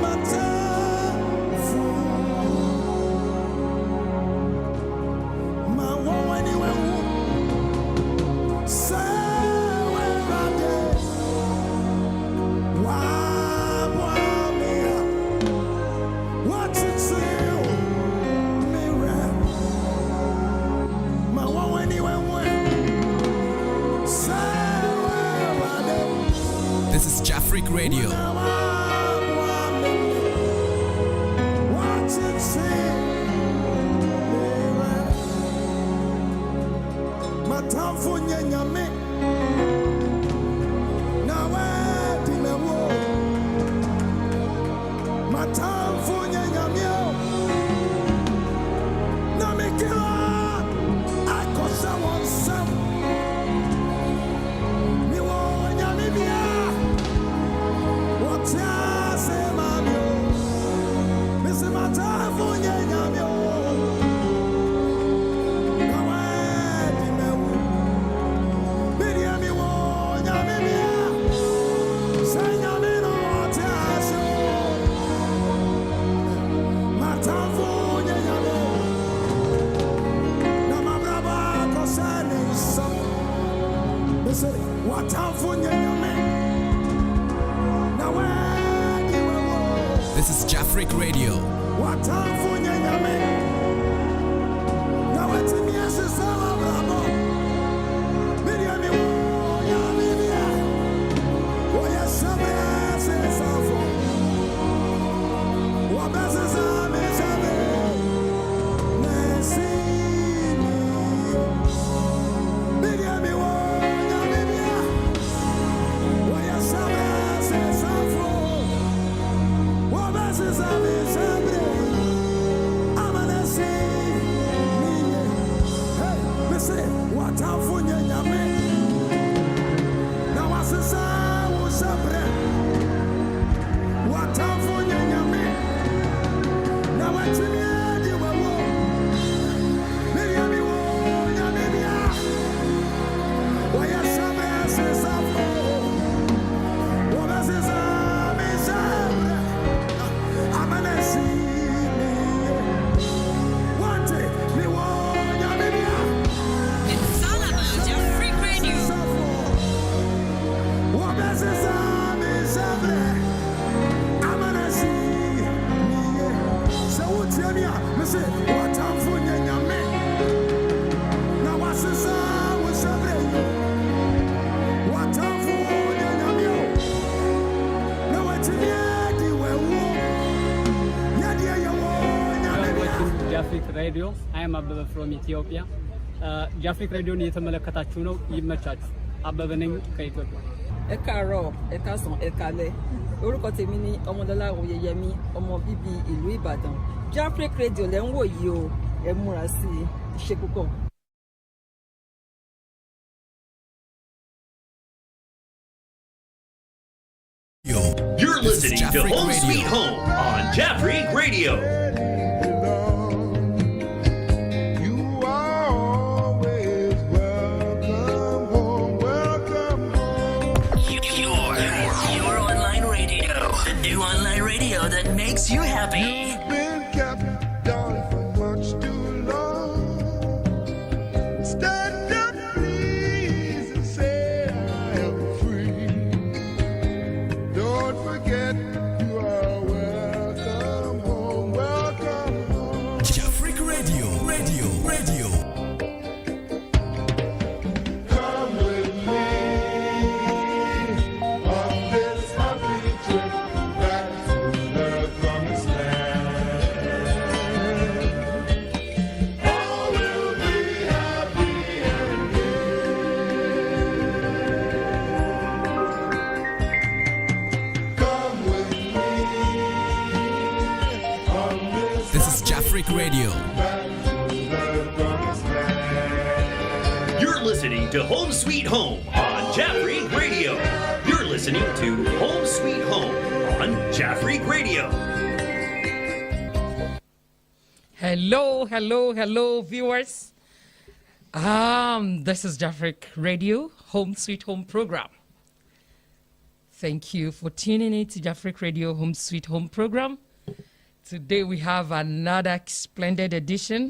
mata. Ma woman anywhere. Say where I did. What you say? Me rap. Ma woman anywhere. Say where I did. This is Jafric Radio. What you say? Matamfu nyame na wadi mewo matamfu nyame na mekira akosa wonsam mi wo nyame bia wotia se mamio misi matamfu nyame This is Jafric Radio. Radio. I am Abba from Ethiopia. Jafric Radio ni የተመለከታችሁ ነው ይመቻችሁ አበበ ነኝ ከኢትዮጵያ Ekaro ekason ekale orúkọ tèmi ni Ọmọlọ́lá Oyeyemi ọmọ bíbí ìlú Ìbàdàn Jafric Radio lẹ ń wò yìí o ẹ múra sí i ṣe púpọ̀. You're listening to Home Sweet Home on Jafric Radio. That makes you happy. You've been kept down for much too long. Stand up, please, and say I am free. Don't forget you are welcome home, welcome home. Jafric Radio. Come with me on this happy trip back to the promised land. All will be happy and come with me on This is Jafric Radio. back to the promised land. You're listening to Home Sweet Home on Jafric Radio. You're listening to Home Sweet Home on Jafric Radio. Hello, viewers. This is Jafric Radio, Home Sweet Home program. Thank you for tuning in to Jafric Radio, Home Sweet Home program. Today we have another splendid edition,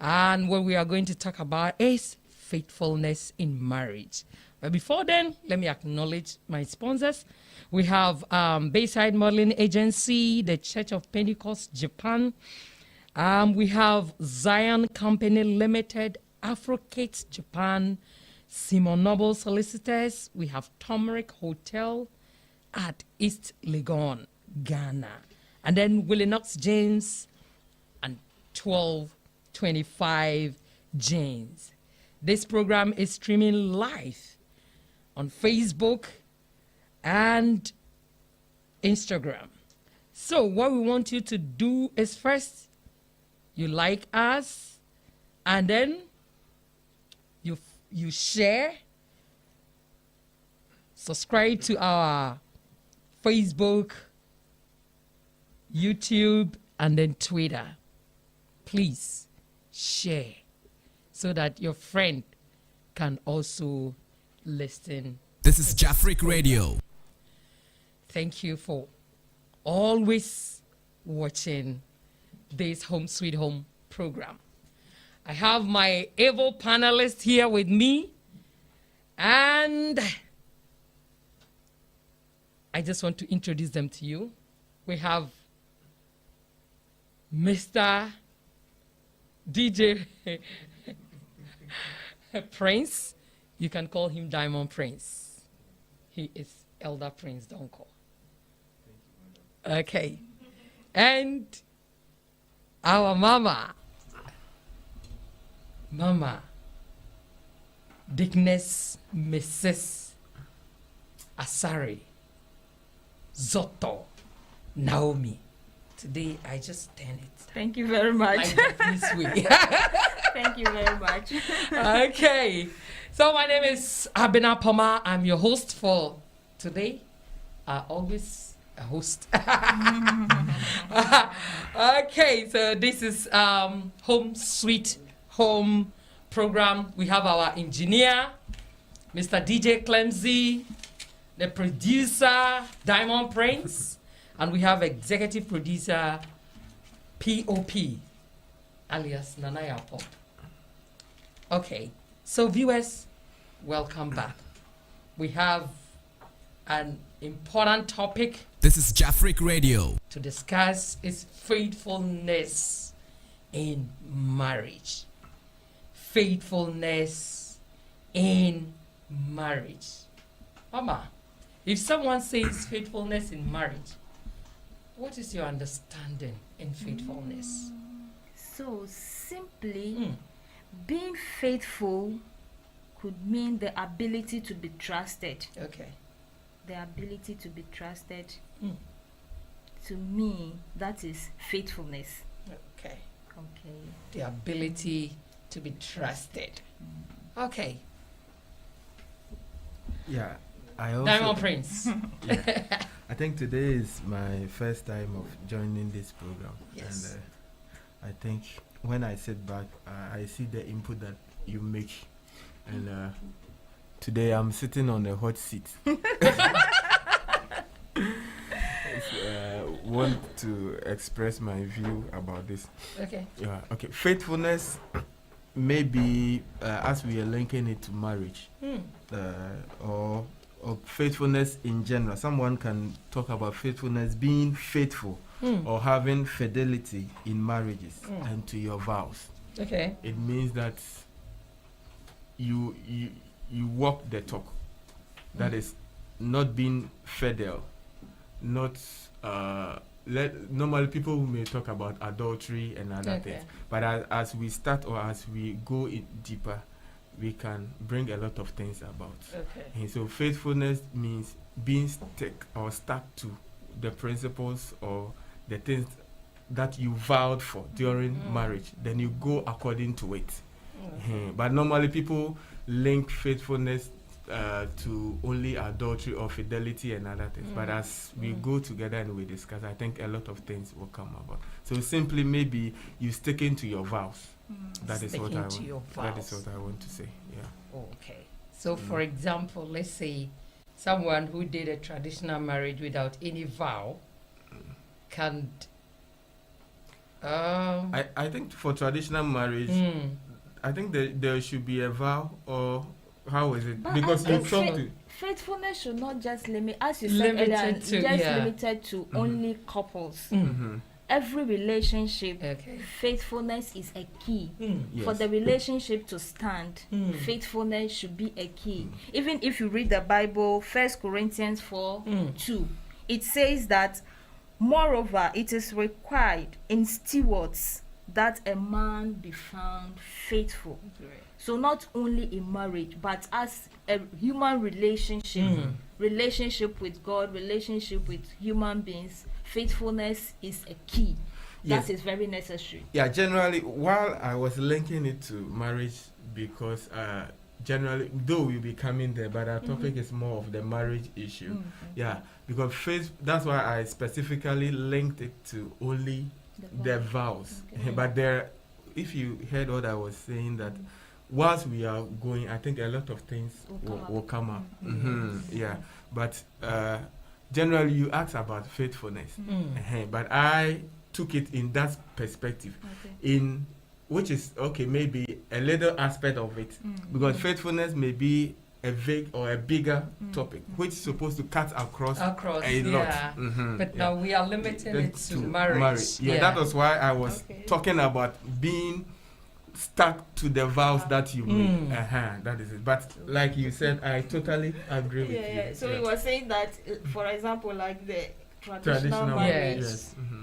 and what we are going to talk about is faithfulness in marriage. But before then, let me acknowledge my sponsors. We have Bayside Modeling Agency, the Church of Pentecost, Japan. We have Zion Company Limited, Afrocates, Japan. Simon Noble Solicitors. We have Turmeric Hotel at East Legon, Ghana. And then Willie Knox James and 1225 James. This program is streaming live on Facebook and Instagram. So what we want you to do is first, you like us, and then you share, subscribe to our Facebook, YouTube, and then Twitter. Please share so that your friend can also listen. This is Jafric Radio. Thank you for always watching this Home Sweet Home program. I have my able panelists here with me, and I just want to introduce them to you. We have Mr. DJ Prince. You can call him Diamond Prince. He is Elder Prince Donko. Okay. And our Mama, Dickness Mrs. Asari Zotto Naomi. Today I just turned it. Thank you very much. Like this way. Thank you very much. Okay. So my name is Abena Poma. I'm your host for today. Always a host. Okay, so this is Home Sweet Home program. We have our engineer, Mr. DJ Clemsy, the producer, Diamond Prince, and we have executive producer, POP, alias Nanaya Pop. Okay, so viewers, welcome back. We have an important topic. This is Jafric Radio. To discuss is faithfulness in marriage. Faithfulness in marriage. Mama, if someone says faithfulness in marriage, what is your understanding in faithfulness? So simply, being faithful could mean the ability to be trusted. Okay. The ability to be trusted. To me, that is faithfulness. Okay. Okay. The ability to be trusted. Okay. Yeah, I also. Diamond Prince. Yeah, I think today is my first time of joining this program. Yes. And I think when I sit back, I see the input that you make. And today I'm sitting on a hot seat. Want to express my view about this. Okay. Yeah. Okay. Faithfulness, maybe as we are linking it to marriage, or faithfulness in general. Someone can talk about faithfulness, being faithful, or having fidelity in marriages and to your vows. Okay. It means that you walk the talk. That is not being fidel, not normally people may talk about adultery and other things, but as we start or as we go in deeper, we can bring a lot of things about. And so faithfulness means being stuck to the principles or the things that you vowed for during marriage. Then you go according to it. But normally people link faithfulness to only adultery or fidelity and other things. But as we go together and we discuss, I think a lot of things will come about. So simply maybe you sticking to your vows. That is what I want. That is what I want to say. Yeah. Okay. So for example, let's say someone who did a traditional marriage without any vow can. I think for traditional marriage, I think there should be a vow, or how is it? But because you talk to faithfulness should not just limit, as you said earlier, limited to only couples. Every relationship, faithfulness is a key. For the relationship to stand, faithfulness should be a key. Even if you read the Bible, 1 Corinthians 4:2, it says that, moreover, it is required in stewards that a man be found faithful. So not only in marriage, but as a human relationship with God, relationship with human beings, faithfulness is a key. That is very necessary. Yeah, generally, while I was linking it to marriage, because generally, though we'll be coming there, but our topic is more of the marriage issue. Yeah, because faith, that's why I specifically linked it to only the vows. But there, if you heard what I was saying, that whilst we are going, I think a lot of things will come up. Yeah, but generally you ask about faithfulness, but I took it in that perspective, in which is maybe a little aspect of it, because faithfulness may be a vague or a bigger topic, which is supposed to cut across a lot. But now we are limiting it to marriage. Yeah, that was why I was talking about being stuck to the vows that you make. That is it. But like you said, I totally agree with you. So he was saying that, for example, like the traditional marriage,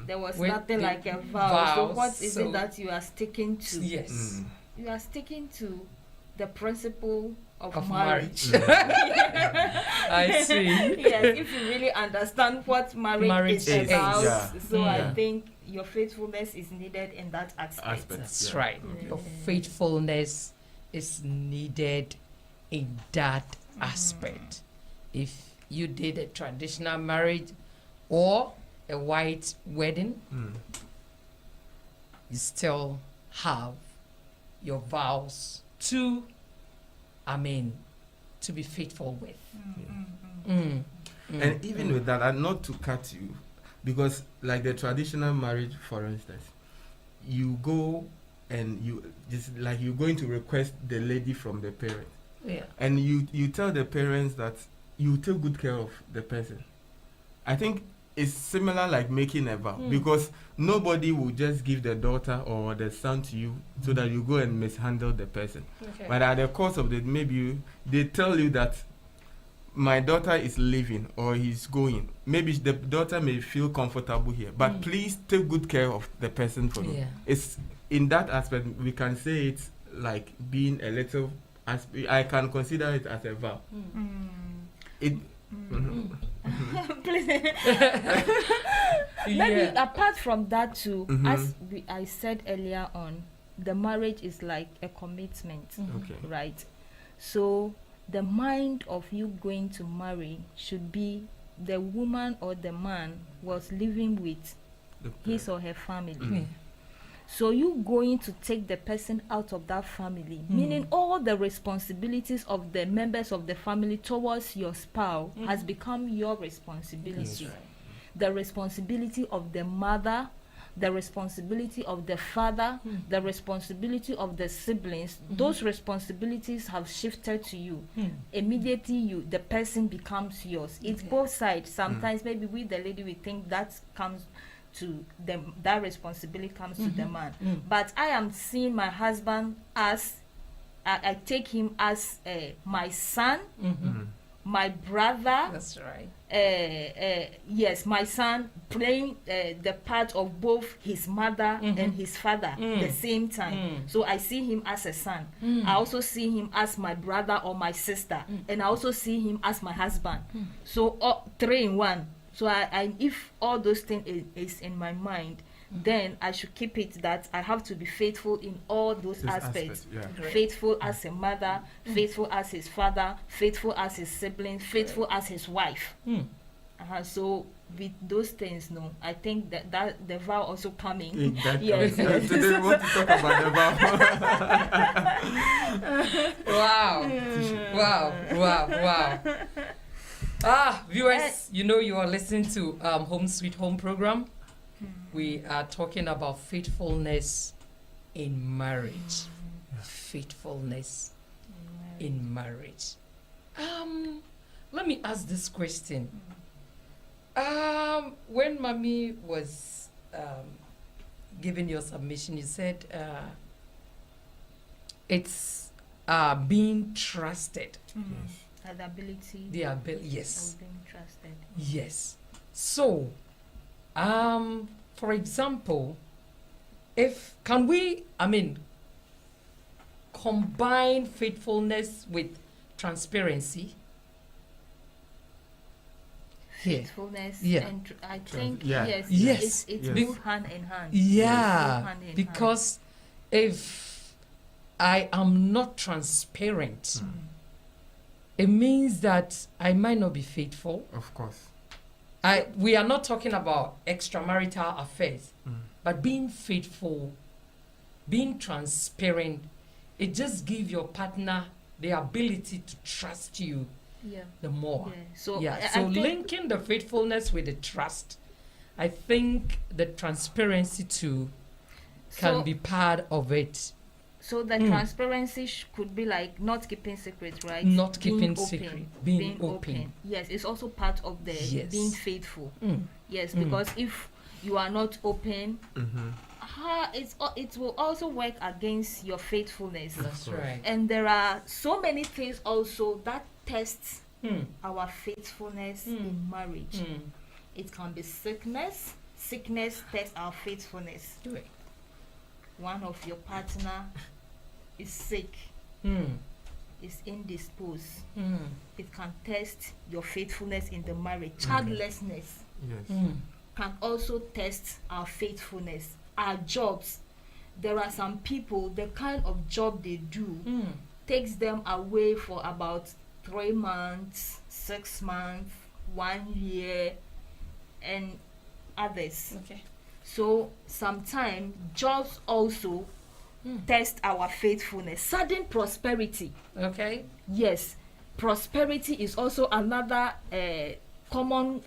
there was nothing like a vow. So what is it that you are sticking to? Yes. You are sticking to the principle of marriage. I see. Yes, if you really understand what marriage is about. So I think your faithfulness is needed in that aspect. That's right. Your faithfulness is needed in that aspect. If you did a traditional marriage or a white wedding, you still have your vows to be faithful with. And even with that, and not to cut you, because like the traditional marriage, for instance, you go and you're going to request the lady from the parent, and you tell the parents that you take good care of the person. I think it's similar like making a vow, because nobody will just give the daughter or the son to you so that you go and mishandle the person. But at the course of it, maybe they tell you that my daughter is leaving or he's going. Maybe the daughter may feel comfortable here, but please take good care of the person for me. in that aspect, we can say it's like being a little. I can consider it as a vow. It. Please. Maybe apart from that too, as I said earlier on, the marriage is like a commitment, right? So the mind of you going to marry should be the woman or the man was living with his or her family. So you going to take the person out of that family, meaning all the responsibilities of the members of the family towards your spouse has become your responsibility. Right. The responsibility of the mother, the responsibility of the father, the responsibility of the siblings, those responsibilities have shifted to you. Immediately the person becomes yours. It's both sides. Sometimes maybe we, the lady, we think that comes to them, that responsibility comes to the man. But I am seeing my husband as, I take him as my son, my brother. That's right. Yes, my son playing the part of both his mother and his father the same time. So I see him as a son. I also see him as my brother or my sister, and I also see him as my husband. So 3 in 1. So I if all those things is in my mind, then I should keep it that I have to be faithful in all those aspects. Faithful as a mother, faithful as his father, faithful as his sibling, faithful as his wife. So with those things, no, I think that the vow also coming. Yes. Today we want to talk about the vow. Wow. Viewers, you are listening to Home Sweet Home program. We are talking about faithfulness in marriage. Faithfulness in marriage. Let me ask this question. When Mommy was giving your submission, you said it's being trusted. The ability. Yes. Of being trusted. Yes. So, for example, can we combine faithfulness with transparency? Faithfulness and I think yes. It's both hand in hand. Because if I am not transparent, it means that I might not be faithful. Of course. We are not talking about extramarital affairs, but being faithful, being transparent, it just gives your partner the ability to trust you the more. So linking the faithfulness with the trust, I think the transparency too can be part of it. So the transparency could be like not keeping secrets, right? Not keeping secret, being open. Yes, it's also part of the being faithful. Yes, because if you are not open, it will also work against your faithfulness. That's right. And there are so many things also that test our faithfulness in marriage. It can be sickness. Sickness tests our faithfulness. One of your partner is sick, is indisposed. It can test your faithfulness in the marriage. Childlessness can also test our faithfulness. Our jobs, there are some people, the kind of job they do takes them away for about 3 months, 6 months, 1 year, and others. So sometimes jobs also test our faithfulness. Sudden prosperity. Yes, prosperity is also another common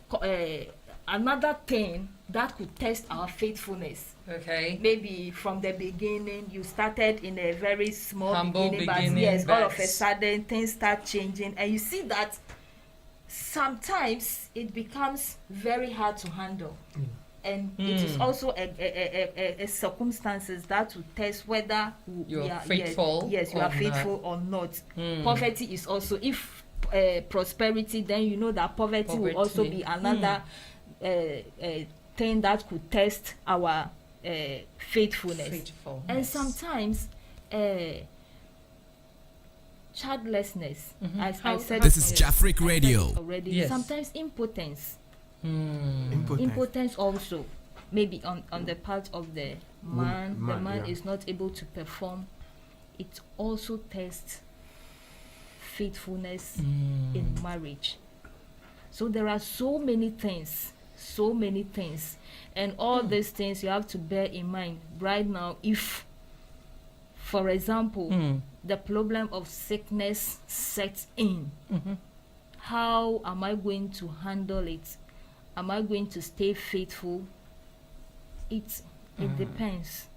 another thing that could test our faithfulness. Maybe from the beginning you started in a very small beginning, but all of a sudden things start changing, and you see that sometimes it becomes very hard to handle. And it is also a circumstances that will test whether you are faithful. Yes, you are faithful or not. Poverty is also, if prosperity, then you know that poverty will also be another thing that could test our faithfulness. And sometimes childlessness. I said this is Jafric Radio already. Yes. Sometimes impotence. Impotence also, maybe on the part of the man. The man is not able to perform. It also tests faithfulness in marriage. So there are so many things, and all these things you have to bear in mind right now. If, for example, the problem of sickness sets in, how am I going to handle it? Am I going to stay faithful? It depends.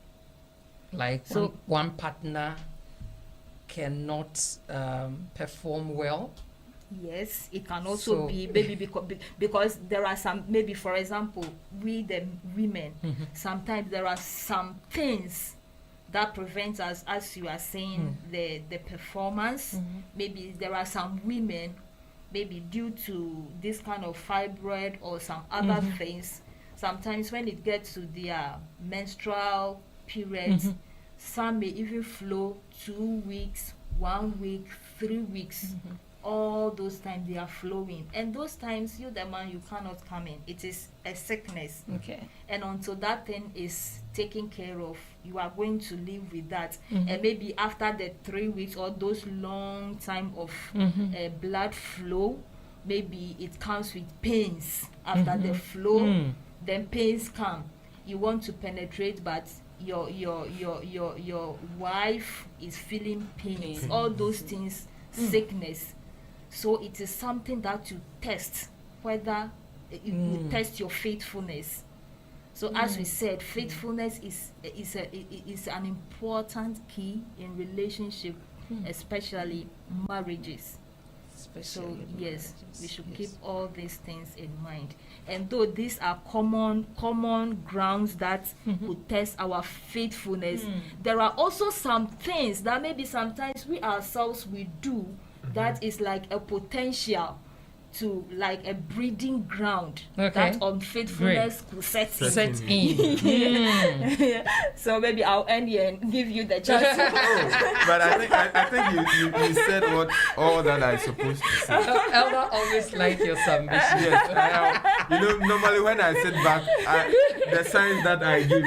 Like So- one partner cannot perform well. Yes, it can also So- be maybe because there are some, maybe for example, we the women, sometimes there are some things that prevent us, as you are saying, the performance. Maybe there are some women, maybe due to this kind of fibroid or some other things, sometimes when it gets to their menstrual periods, some may even flow 2 weeks, 1 week, 3 weeks. All those times they are flowing, and those times you the man, you cannot come in. It is a sickness. Okay. And until that thing is taken care of, you are going to live with that. And maybe after the 3 weeks or those long time of blood flow, maybe it comes with pains. After the flow, then pains come. You want to penetrate, but your wife is feeling pains. All those things, sickness. So it is something that you test, whether you test your faithfulness. So as we said, faithfulness is an important key in relationship, especially marriages. So yes, we should keep all these things in mind. And though these are common grounds that would test our faithfulness, there are also some things that maybe sometimes we ourselves we do that is like a potential to like a breeding ground that unfaithfulness could set in. So maybe I'll end here and give you the chance. But I think you said all that I supposed to say. Elder always like your submission. Yes, normally when I sit back, the signs that I give.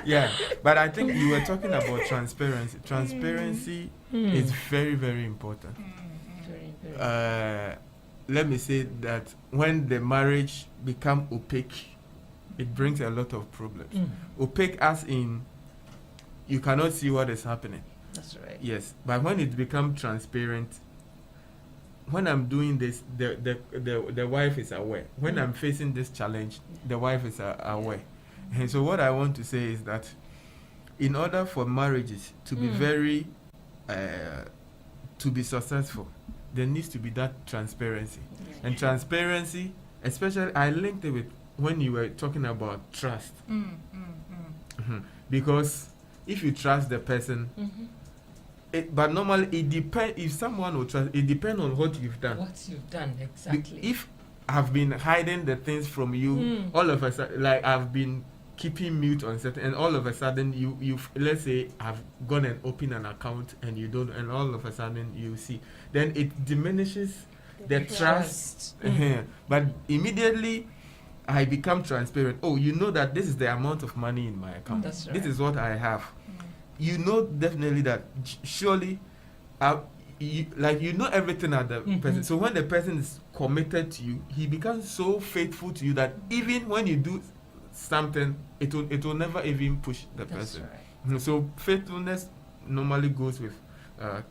Yeah, but I think you were talking about transparency. Transparency is very, very important. Let me say that when the marriage become opaque, it brings a lot of problems. Opaque as in you cannot see what is happening. That's right. Yes, but when it becomes transparent, when I'm doing this, the wife is aware. When I'm facing this challenge, the wife is aware. And so what I want to say is that in order for marriages to be very to be successful, there needs to be that transparency. And transparency, especially I linked it with when you were talking about trust. Because if you trust the person, but normally it depends. If someone will trust, it depends on what you've done. What you've done, exactly. If I've been hiding the things from you, all of a sudden, like I've been keeping mute on certain, and all of a sudden you've let's say I've gone and opened an account and you don't, and all of a sudden you see, then it diminishes the trust. But immediately I become transparent. Oh, you know that this is the amount of money in my account. That's right. This is what I have. You know definitely that surely you know everything at the person. So when the person is committed to you, he becomes so faithful to you that even when you do something, it will never even push the person. Right. So faithfulness normally goes with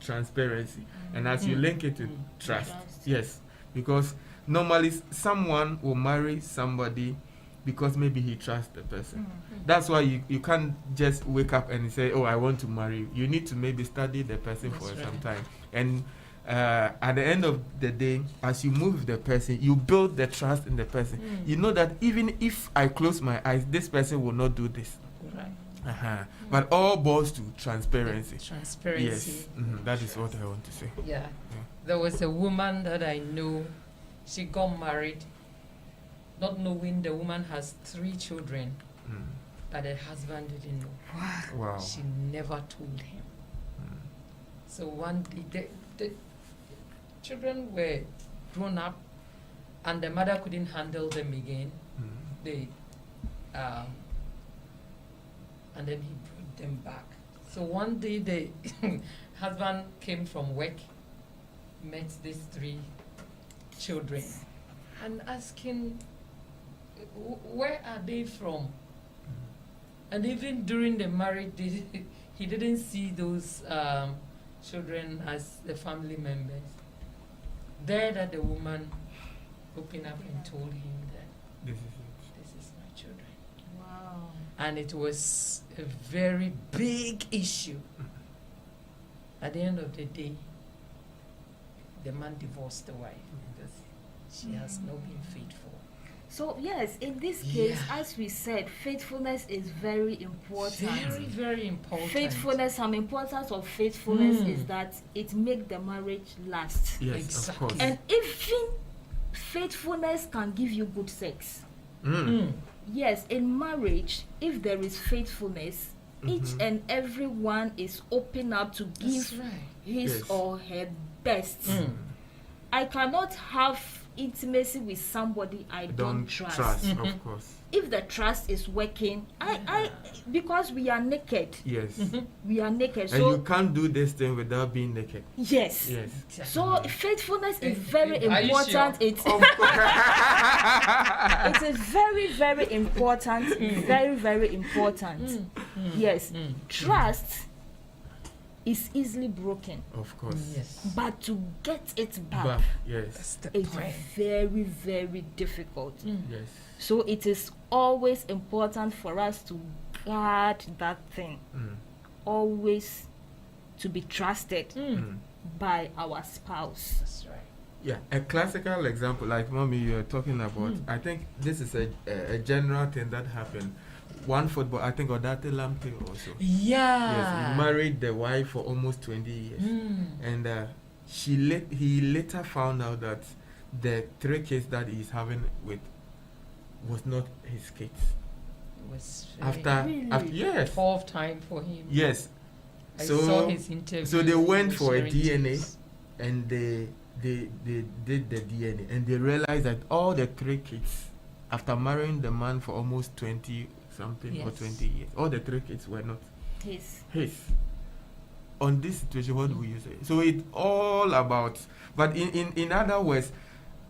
transparency, and as you link it to trust, yes, because normally someone will marry somebody because maybe he trusts the person. That's why you can't just wake up and say, oh, I want to marry you. You need to maybe study the person for some time, and at the end of the day, as you move with the person, you build the trust in the person. You know that even if I close my eyes, this person will not do this. Right. But all boils to transparency. Transparency. Yes, that is what I want to say. Yeah. There was a woman that I know. She got married, not knowing the woman has 3 children. but the husband didn't know. Wow. She never told him. So one day, the children were grown up, and the mother couldn't handle them again. They, and then he brought them back. So one day, the husband came from work, met these 3 children, and asking, where are they from? And even during the marriage, he didn't see those children as the family members. There that the woman opened up and told him that this is my children. Wow. And it was a very big issue. At the end of the day, the man divorced the wife because she has not been faithful. So yes, in this case, as we said, faithfulness is very important. Very, very important. Faithfulness, some importance of faithfulness is that it makes the marriage last. Yes, exactly. of course. And even faithfulness can give you good sex. Yes, in marriage, if there is faithfulness, each and every one is open up to give his or her best. I cannot have intimacy with somebody I don't trust. Of course. If the trust is working, I because we are naked. Yes. We are naked. And So you can't do this thing without being naked. yes. Yes. So faithfulness is very Are you important. sure? It's it is very, very important. Very, very important. Yes. Trust is easily broken. Of course. Yes. But to get it back, But yes. it's very, very difficult. Yes. So it is always important for us to guard that thing. Always to be trusted by our spouse. That's right. Yeah, a classical example, like mommy, you're talking about. I think this is a general thing that happened. One football, I think Odate Lamte also. Yeah. Yes, he married the wife for almost 20 years, and he later found out that the 3 kids that he's having with was not his kids. It was After yes, 12 time for him. yes. I So saw his interview. so they went for a sharing DNA, tips. and they did the DNA, and they realized that all the 3 kids, after marrying the man for almost 20 something or Yes. 20 years, all the 3 kids were not his. On this situation, what do you say? So it's all about, but in other words,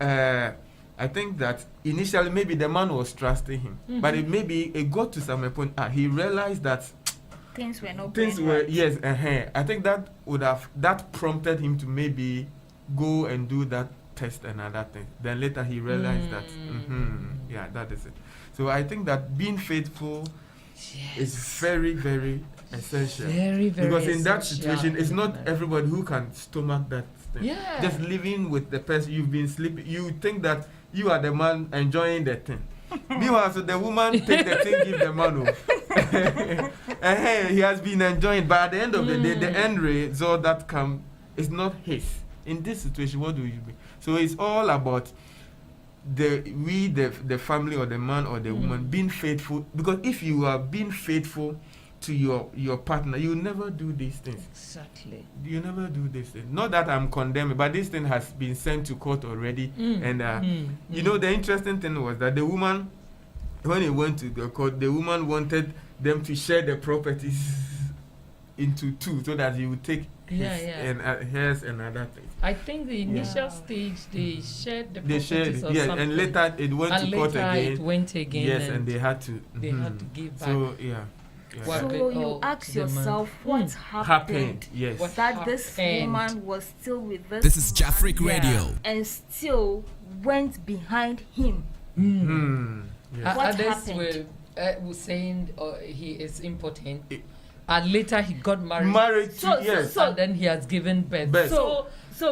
I think that initially maybe the man was trusting him, but it got to some point. He realized that Things were not things going were right. yes. I think that prompted him to maybe go and do that test and other things. Then later he realized that yeah, that is it. So I think that being faithful is very, very essential. Very, very because in that essential. situation, it's not everybody who can stomach that thing. Yeah. Just living with the person you've been sleeping, you think that you are the man enjoying the thing. Meanwhile, so the woman take the thing, give the man home. And hey, he has been enjoying, but at the end of the day, the end result that comes is not his. In this situation, what do you do? So it's all about the family or the man or the woman being faithful. Because if you are being faithful to your partner, you never do these things. Exactly. You never do this thing. Not that I'm condemning, but this thing has been sent to court already. And you know, the interesting thing was that the woman, when it went to the court, the woman wanted them to share the properties into 2 so that he would take hers and other things. I think the initial stage they shared the They properties shared, or yes, something. and later it went And to court later again. it went again. Yes, and they had to. They had to give back. So yeah. What So they you owe ask the man. yourself what happened, yes. What that this happened? woman was still with This is Jafric Radio. and still went behind him. Yes. What Others happened? were saying he is impotent. And later he got married. Married to, So- yes. so- And then he has given birth. Birth. So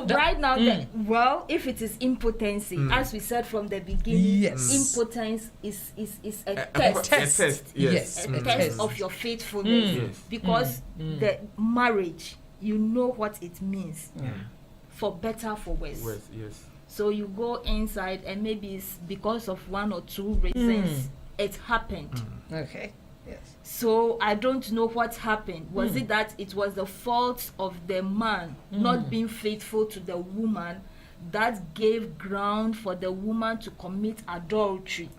That- right now, well, if it is impotency, as we said from the beginning, impotence is a test. A test, yes. A test of your faithfulness. Yes. Because the marriage, you know what it means. For better, for worse. Yes. So you go inside and maybe it's because of 1 or 2 reasons it happened. Okay. So I don't know what happened. Was it that it was the fault of the man not being faithful to the woman that gave ground for the woman to commit adultery?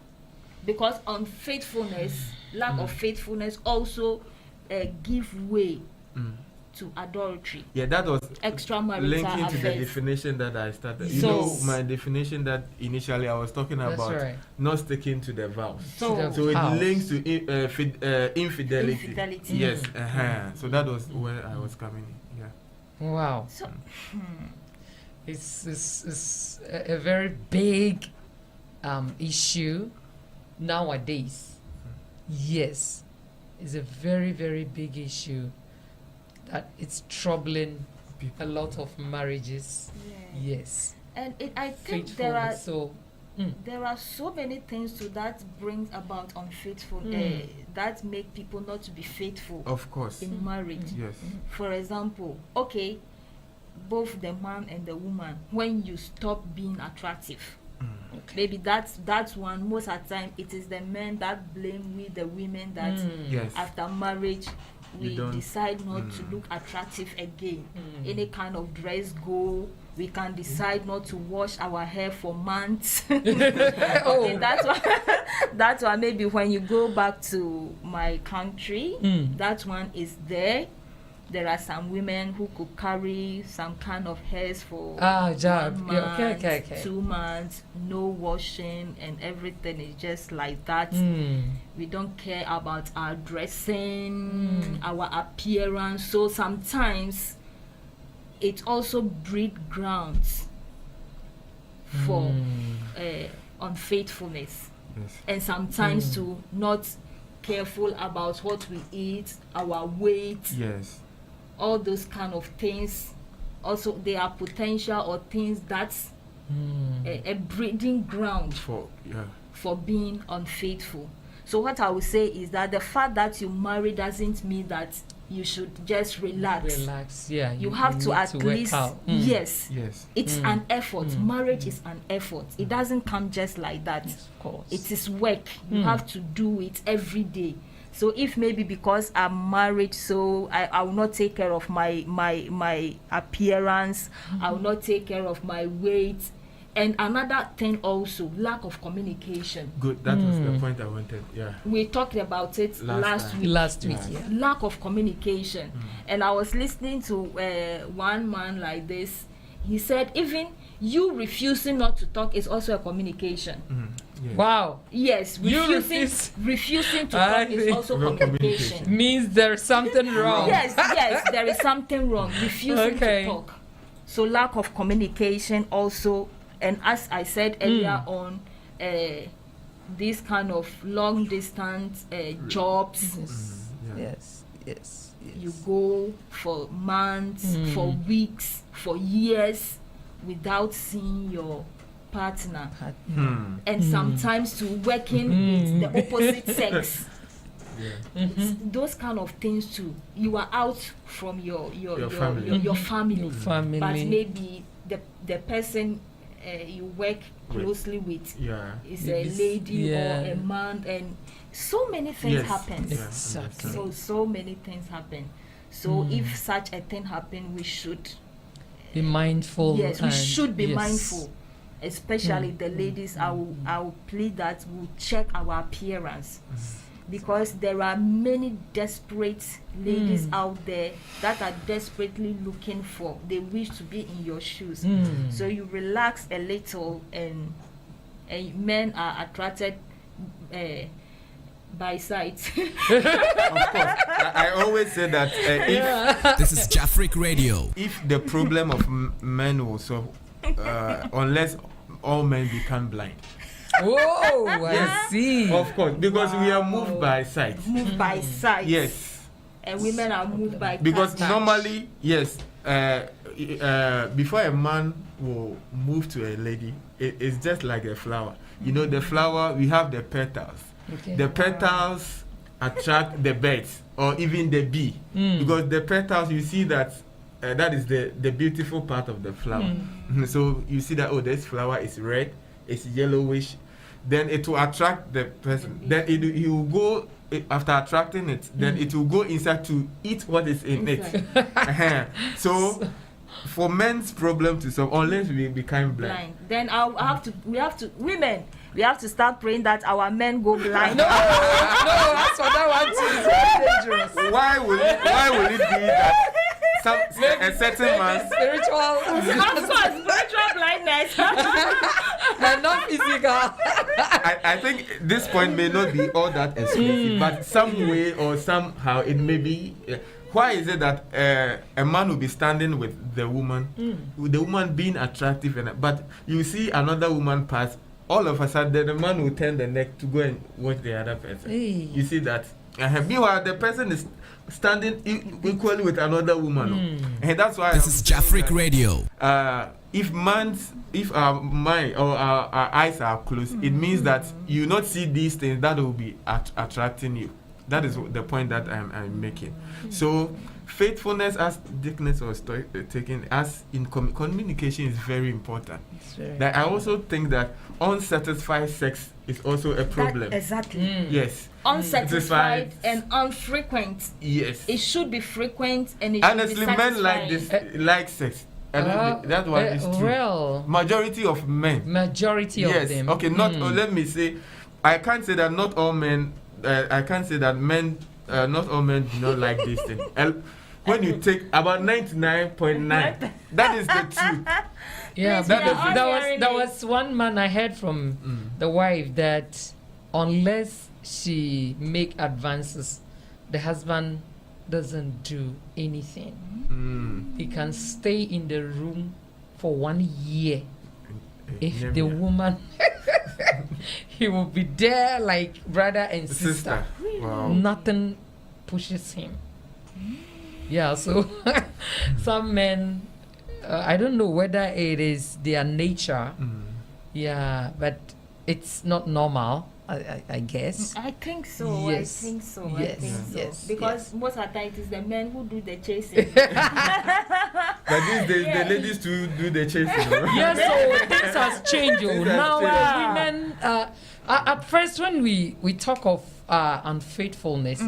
Because unfaithfulness, lack of faithfulness also give way to adultery. Yeah, that was extramarital linking affairs. to the definition that I started. You know, my definition that initially I was talking about not sticking to the vows. So it links to infidelity. Yes. So that was where I was coming in. Yeah. Wow. So, it's a very big issue nowadays. Yes, it's a very, very big issue that it's troubling a lot of marriages. Yes. And I think there are so many things to that brings about unfaithful that make people not to be faithful. Of course. In marriage. Yes. For example, okay, both the man and the woman, when you stop being attractive, maybe that's one. Most of the time it is the men that blame we the women that after marriage we decide not to look attractive again. Any kind of dress go, we can decide not to wash our hair for months. Okay, that's why maybe when you go back to my country, that one is there. There are some women who could carry some kind of hairs for 1 month, 2 months, no washing, and everything is just like that. We don't care about our dressing, our appearance. So sometimes it also breeds grounds for unfaithfulness. And sometimes to not careful about what we eat, our weight. Yes. All those kind of things. Also, they are potential or things that's a breeding ground for being unfaithful. So what I would say is that the fact that you marry doesn't mean that you should just relax. Yeah. You have to at least yes. It's an effort. Marriage is an effort. It doesn't come just like that. Yes, of course. It is work. You have to do it every day. So if maybe because I'm married, so I will not take care of my appearance, I will not take care of my weight. And another thing also, lack of communication. Good, that was the point I wanted. Yeah. We talked about it last week. Yeah. Lack of communication. And I was listening to one man like this. He said even you refusing not to talk is also a communication. Yes. Wow. Yes, refusing to talk is also communication. Means there's something wrong. Yes, there is something wrong. Refusing to talk. So lack of communication also, and as I said earlier on, this kind of long distance jobs. Yes. You go for months, for weeks, for years without seeing your partner, and sometimes to working with the opposite sex. Those kind of things too. You are out from your family, but maybe the person you work closely with is a lady or a man, and so many things happen. Exactly. So many things happen. So if such a thing happen, we should be mindful. Yes, we should be mindful. Especially the ladies, I will plead that we'll check our appearance, because there are many desperate ladies out there that are desperately looking for. They wish to be in your shoes. So you relax a little, and men are attracted by sight. Of course, I always say that if this is Jafric Radio, if the problem of men will solve, unless all men become blind. Oh, I see. Of course, because we are moved by sight. Moved by sight. Yes. And women are moved by because touch. Normally, yes, before a man will move to a lady, it's just like a flower. You know, the flower, we have the petals. Okay. The petals attract the birds or even the bee, because the petals, you see that that is the beautiful part of the flower. So you see that, this flower is red, it's yellowish, then it will attract the person. Then he will go after attracting it, then it will go inside to eat what is in it. So for men's problem to solve, unless we become blind. Then women, we have to start praying that our men go blind. No, that's what that one is very dangerous. Why will it be that a certain man spiritual blindness and not physical? I think this point may not be all that explicit, but some way or somehow it may be. Why is it that a man will be standing with the woman, with the woman being attractive, but you see another woman pass, all of a sudden the man will turn the neck to go and watch the other person. You see that? Meanwhile, the person is standing equally with another woman. And that's why this is Jafric Radio. If our mind or our eyes are closed, it means that you not see these things that will be attracting you. That is the point that I'm making. So faithfulness, as Dickness was taking, as in communication is very important. That I also think that unsatisfied sex is also a problem. Exactly. Yes. Unsatisfied and unfrequent. Yes. It should be frequent and it honestly, should be men like this, like sex. And that one is true. Well, majority of men. Majority of them. Okay, not. Let me say, I can't say that not all men. I can't say that men. Not all men do not like this thing. When you take about 99.9, that is the truth. Yeah, that was one man I heard from the wife that unless she make advances, the husband doesn't do anything. He can stay in the room for 1 year. If the woman, he will be there like brother and sister. Wow. Nothing pushes him. Yeah, so some men, I don't know whether it is their nature. Yeah, but it's not normal. I guess. I think so. Yes. I think so. Yes. I think so. Yes. Because most of the time it is the men who do the chasing. But these days the ladies do the chasing. Yes, so things has changed. Now women, at first when we talk of unfaithfulness,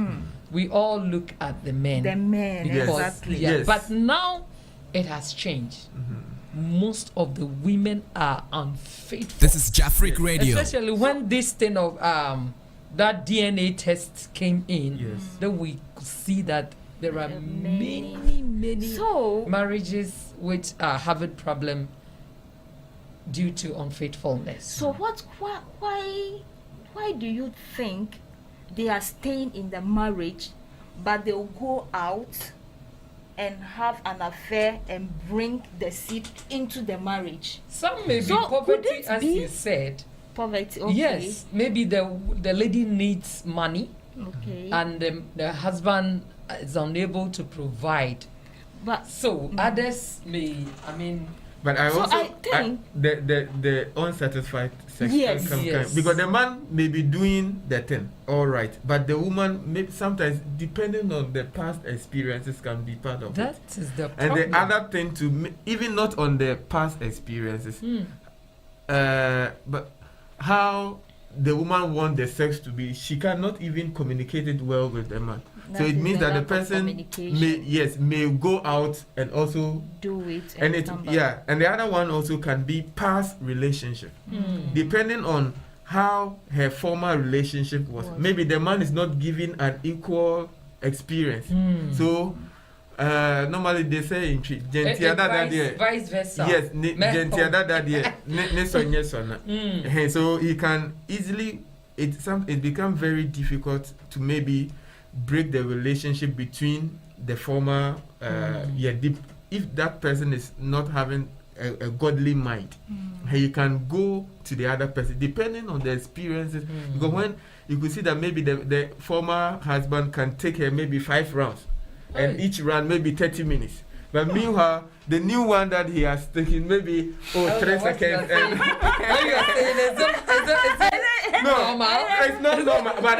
we all look at the men. The men, exactly. Yeah, yes. But now it has changed. Most of the women are unfaithful. This is Jafric Radio. Especially when this thing of that DNA test came in, then we could see that there are many marriages which are having problem due to unfaithfulness. So why do you think they are staying in the marriage, but they'll go out and have an affair and bring the seed into the marriage? Some may be poverty, as you said. Poverty, okay. Yes, maybe the lady needs money, and the husband is unable to provide. But others may, But I think the unsatisfied sex because the man may be doing the thing all right, but the woman maybe sometimes, depending on the past experiences, can be part of that. That is the problem. And the other thing to even not on the past experiences, but how the woman wants the sex to be, she cannot even communicate it well with the man. So it means that the person may go out and also do it, and the other one also can be past relationship, depending on how her former relationship was. Maybe the man is not giving an equal experience. So normally they say in vice versa. Yes, so he can easily. It becomes very difficult to maybe break the relationship between the former if that person is not having a godly mind. You can go to the other person depending on the experiences, because when you could see that maybe the former husband can take her maybe 5 rounds and each round maybe 30 minutes, but meanwhile the new one that he has taken maybe 3 seconds and it's not normal. But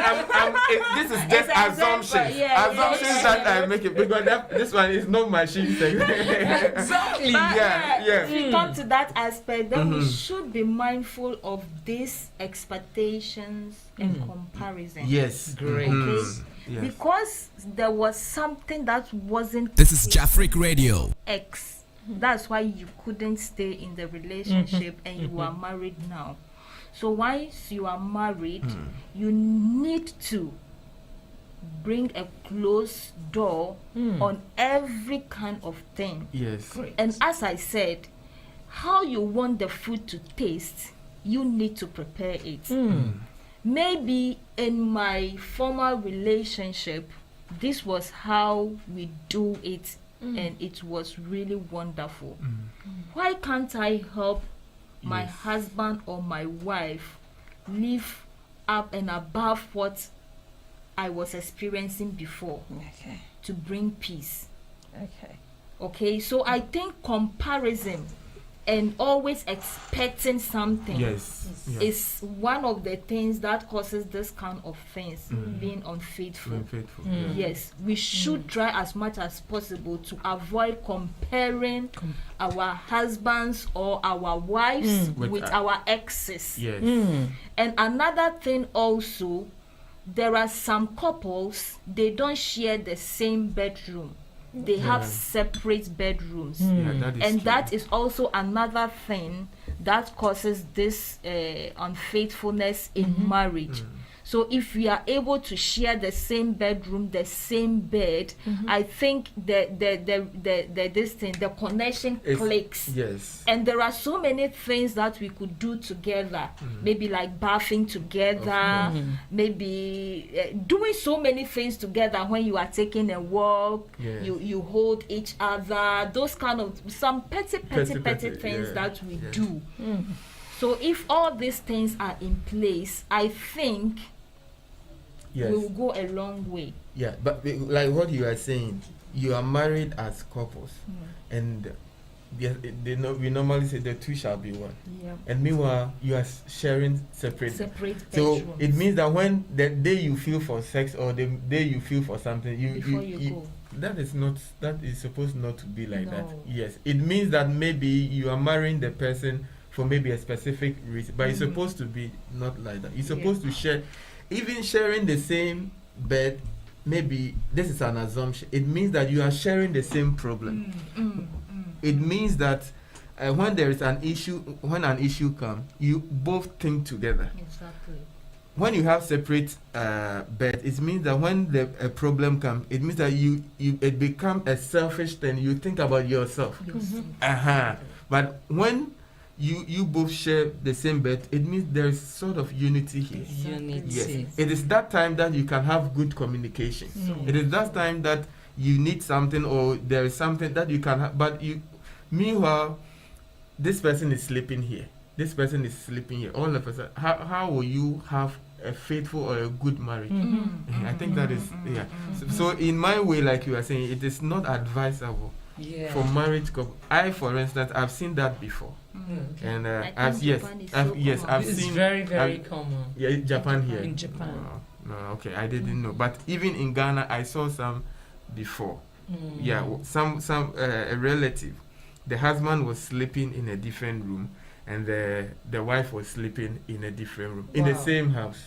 this is just assumptions. Assumptions that I make it because this one is not machine thing. Exactly. If we come to that aspect, then we should be mindful of these expectations and comparison. Yes, great. Okay? Yes. Because there was something that wasn't. This is Jafric Radio. That's why you couldn't stay in the relationship and you are married now. So once you are married, you need to bring a closed door on every kind of thing. Yes. Great. And as I said, how you want the food to taste, you need to prepare it. Maybe in my former relationship, this was how we do it, and it was really wonderful. Why can't I help my husband or my wife live up and above what I was experiencing before to bring peace? Okay, so I think comparison and always expecting something is one of the things that causes this kind of things, being unfaithful. Yes, we should try as much as possible to avoid comparing our husbands or our wives with our exes. And another thing also, there are some couples, they don't share the same bedroom. They have separate bedrooms. That is also another thing that causes this unfaithfulness in marriage. So if we are able to share the same bedroom, the same bed, I think the connection clicks. And there are so many things that we could do together. Maybe like bathing together, maybe doing so many things together. When you are taking a walk, you hold each other. Those kind of some petty things that we do. So if all these things are in place, I think we will go a long way. Yeah, but like what you are saying, you are married as couples, and we normally say the two shall be one. And meanwhile, you are sharing separate. So it means that when the day you feel for sex or the day you feel for something, you go. That is supposed not to be like that. Yes, it means that maybe you are marrying the person for maybe a specific reason, but it's supposed to be not like that. You're supposed to share. Even sharing the same bed, maybe this is an assumption. It means that you are sharing the same problem. It means that when there is an issue, when an issue comes, you both think together. Exactly. When you have separate bed, it means that when a problem comes, it means that it becomes a selfish thing. You think about yourself. But when you both share the same bed, it means there is sort of unity here. Yes. It is that time that you can have good communication. It is that time that you need something or there is something that you can have, but meanwhile, this person is sleeping here. This person is sleeping here. All of a sudden, how will you have a faithful or a good marriage? I think that is, So in my way, like you are saying, it is not advisable for marriage couple. For instance, I've seen that before. And I've seen very, very common. Yeah, Japan here. In Japan. No, okay, I didn't know. But even in Ghana, I saw some before. Some a relative. The husband was sleeping in a different room, and the wife was sleeping in a different room in the same house.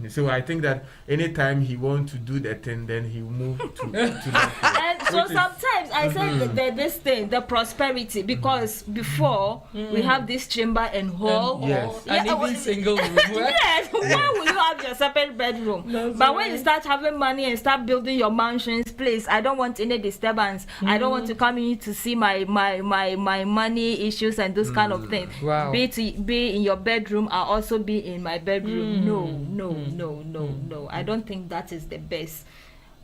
So I think that anytime he wants to do that thing, then he will move to that place. And so sometimes I said this thing, the prosperity, because before we have this chamber and hall. And even single room. Why will you have your separate bedroom? But when you start having money and start building your mansions, please, I don't want any disturbance. I don't want to come in to see my money issues and those kind of things. Be in your bedroom, I'll also be in my bedroom. No. I don't think that is the best.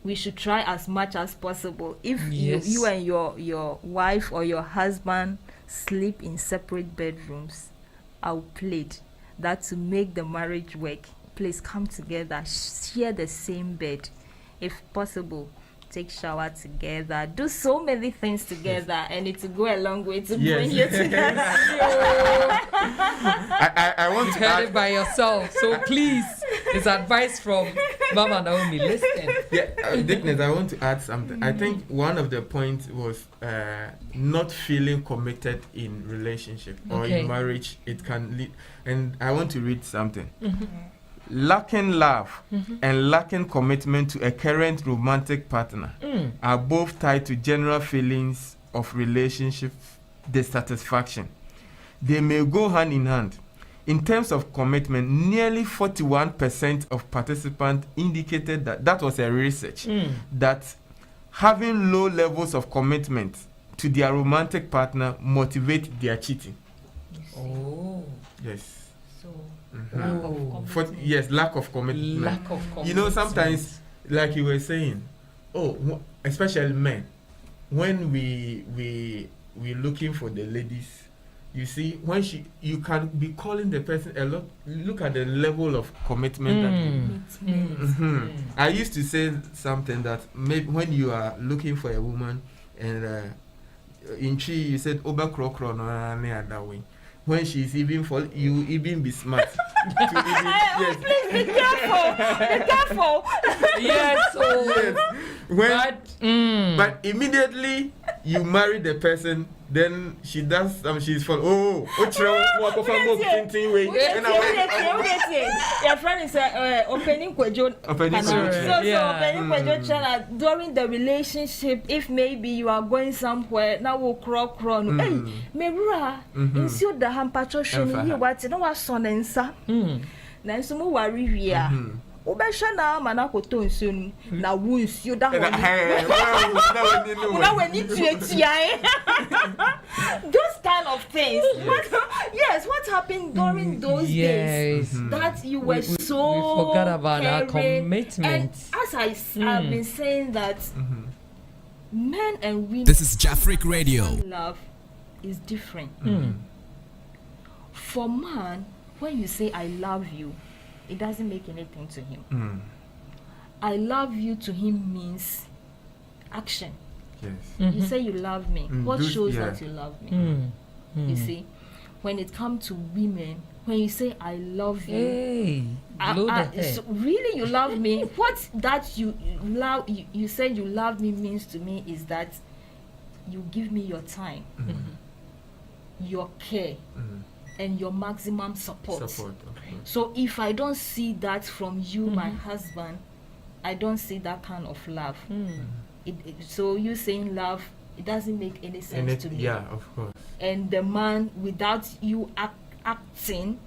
We should try as much as possible. If you and your wife or your husband sleep in separate bedrooms, I'll plead that to make the marriage work, please come together, share the same bed, if possible, take shower together, do so many things together, and it will go a long way to bring you together. I want to heard it by yourself, so please, it's advice from Mama Naomi. Listen. Yeah, Dickness, I want to add something. I think one of the points was not feeling committed in relationship or in marriage. It can lead, and I want to read something. Lacking love and lacking commitment to a current romantic partner are both tied to general feelings of relationship dissatisfaction. They may go hand in hand. In terms of commitment, nearly 41% of participants indicated that was a research, that having low levels of commitment to their romantic partner motivate their cheating. Oh. Yes. So, lack of commitment. Lack of commitment. Lack of commitment. You know, sometimes, like you were saying, especially men, when we're looking for the ladies, you see, when you can be calling the person a lot. Look at the level of commitment. I used to say something that maybe when you are looking for a woman and in Chi you said Oba Krokro no that way. When she's even fall, you even be smart. Yes. Please be careful. Be careful. Yes. Yes. But immediately you marry the person, then she does she's fall. Your friend is opening Kwejo. So during the relationship, if maybe you are going somewhere, now we'll croak. Hey, Mebra, insure the hampacho show me what no was son and sa. Then some worry here. Ubeshana manakoto nsun na wunsu da ho when it those kind of things. What happened during those days that you were so we forgot about our commitment. And as I've been saying that men and women, this is Jafric Radio, love is different. For man, when you say I love you, it doesn't make anything to him. I love you to him means action. Yes. You say you love me. What shows that you love me? You see, when it comes to women, when you say I love you, so really you love me. What that you love, you say you love me means to me is that you give me your time, your care, and your maximum support. So if I don't see that from you, my husband, I don't see that kind of love. So you saying love, it doesn't make any sense to me. Yeah, of course. And the man, without you acting,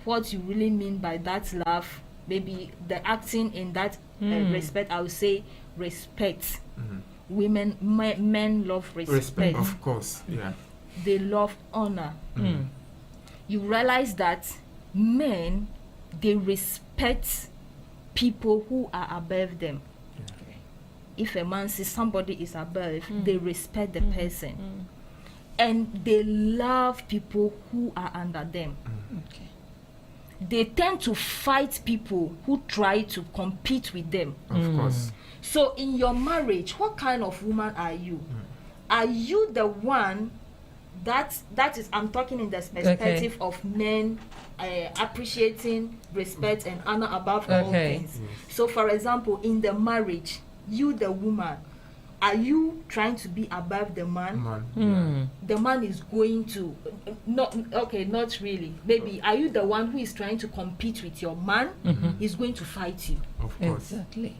what you really mean by that love, maybe the acting in that respect, I would say respect. Men love respect. Of course, yeah. They love honor. You realize that men, they respect people who are above them. If a man sees somebody is above, they respect the person. And they love people who are under them. They tend to fight people who try to compete with them. Of course. So in your marriage, what kind of woman are you? Are you the one that is, I'm talking in the perspective of men appreciating respect and honor above all things. So for example, in the marriage, you the woman, are you trying to be above the man? The man is going to not really. Maybe are you the one who is trying to compete with your man? He's going to fight you. Of course. Exactly.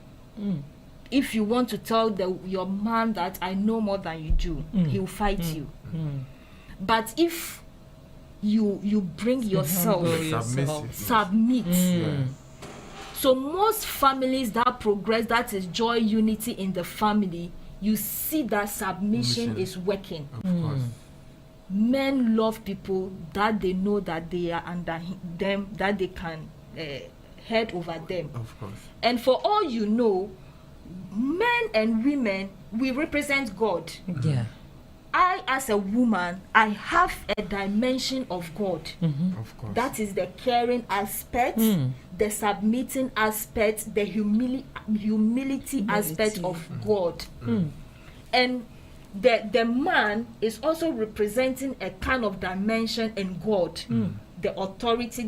If you want to tell your man that I know more than you do, he'll fight you. But if you bring yourself, submit. So most families that progress, that is joy, unity in the family, you see that submission is working. Of course. Men love people that they know that they are under them, that they can head over them. Of course. And for all you know, men and women, we represent God. Yeah. as a woman, I have a dimension of God. Of course. That is the caring aspect, the submitting aspect, the humility aspect of God. And the man is also representing a kind of dimension in God. The authority,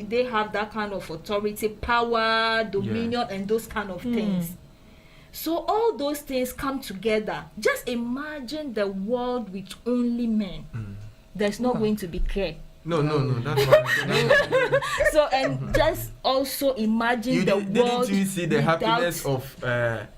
they have that kind of authority, power, dominion, and those kind of things. So all those things come together. Just imagine the world with only men. There's not going to be care. No, that's why. So, and just also imagine the world. Didn't you see the happiness of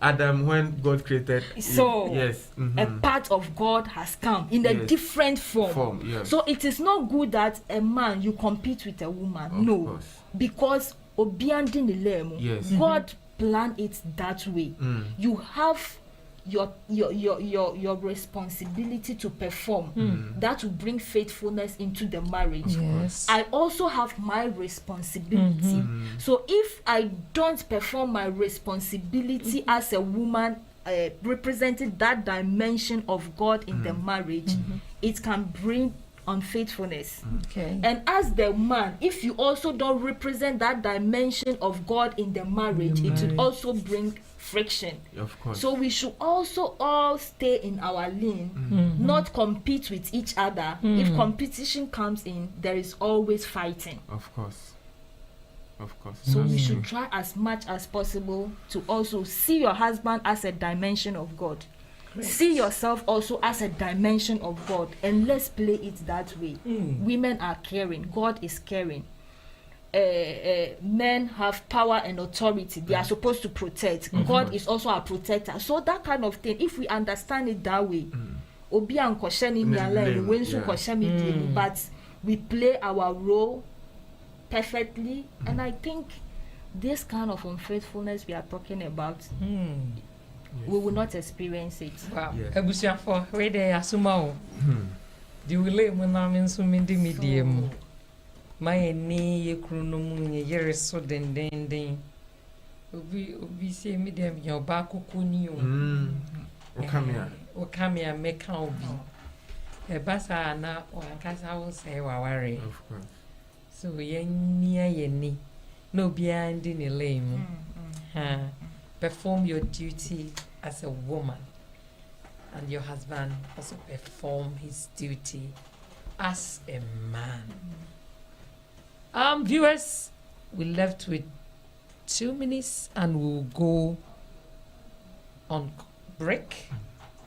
Adam when God created? So, yes, a part of God has come in a different form. Yes. So it is not good that a man you compete with a woman. Of course. Because yes. God planned it that way. You have your responsibility to perform. That will bring faithfulness into the marriage. Yes. I also have my responsibility. So if I don't perform my responsibility as a woman, representing that dimension of God in the marriage, it can bring unfaithfulness. And as the man, if you also don't represent that dimension of God in the marriage, it will also bring friction. Of course. So we should also all stay in our lane, not compete with each other. If competition comes in, there is always fighting. Of course. So we should try as much as possible to also see your husband as a dimension of God. See yourself also as a dimension of God, and let's play it that way. Women are caring, God is caring. Men have power and authority, they are supposed to protect. God is also a protector. So that kind of thing, if we understand it that way, but we play our role perfectly, and I think this kind of unfaithfulness we are talking about, we will not experience it. Wow. For where they are sumo. The will when I'm in so many medium. My knee, chronom, year so then. We say medium your back kunio. Okamia make how be. A bassa na or casa will say, worry. Of course. So ye no behind in a lame. Perform your duty as a woman, and your husband also perform his duty as a man. Viewers, we left with 2 minutes and we'll go on break.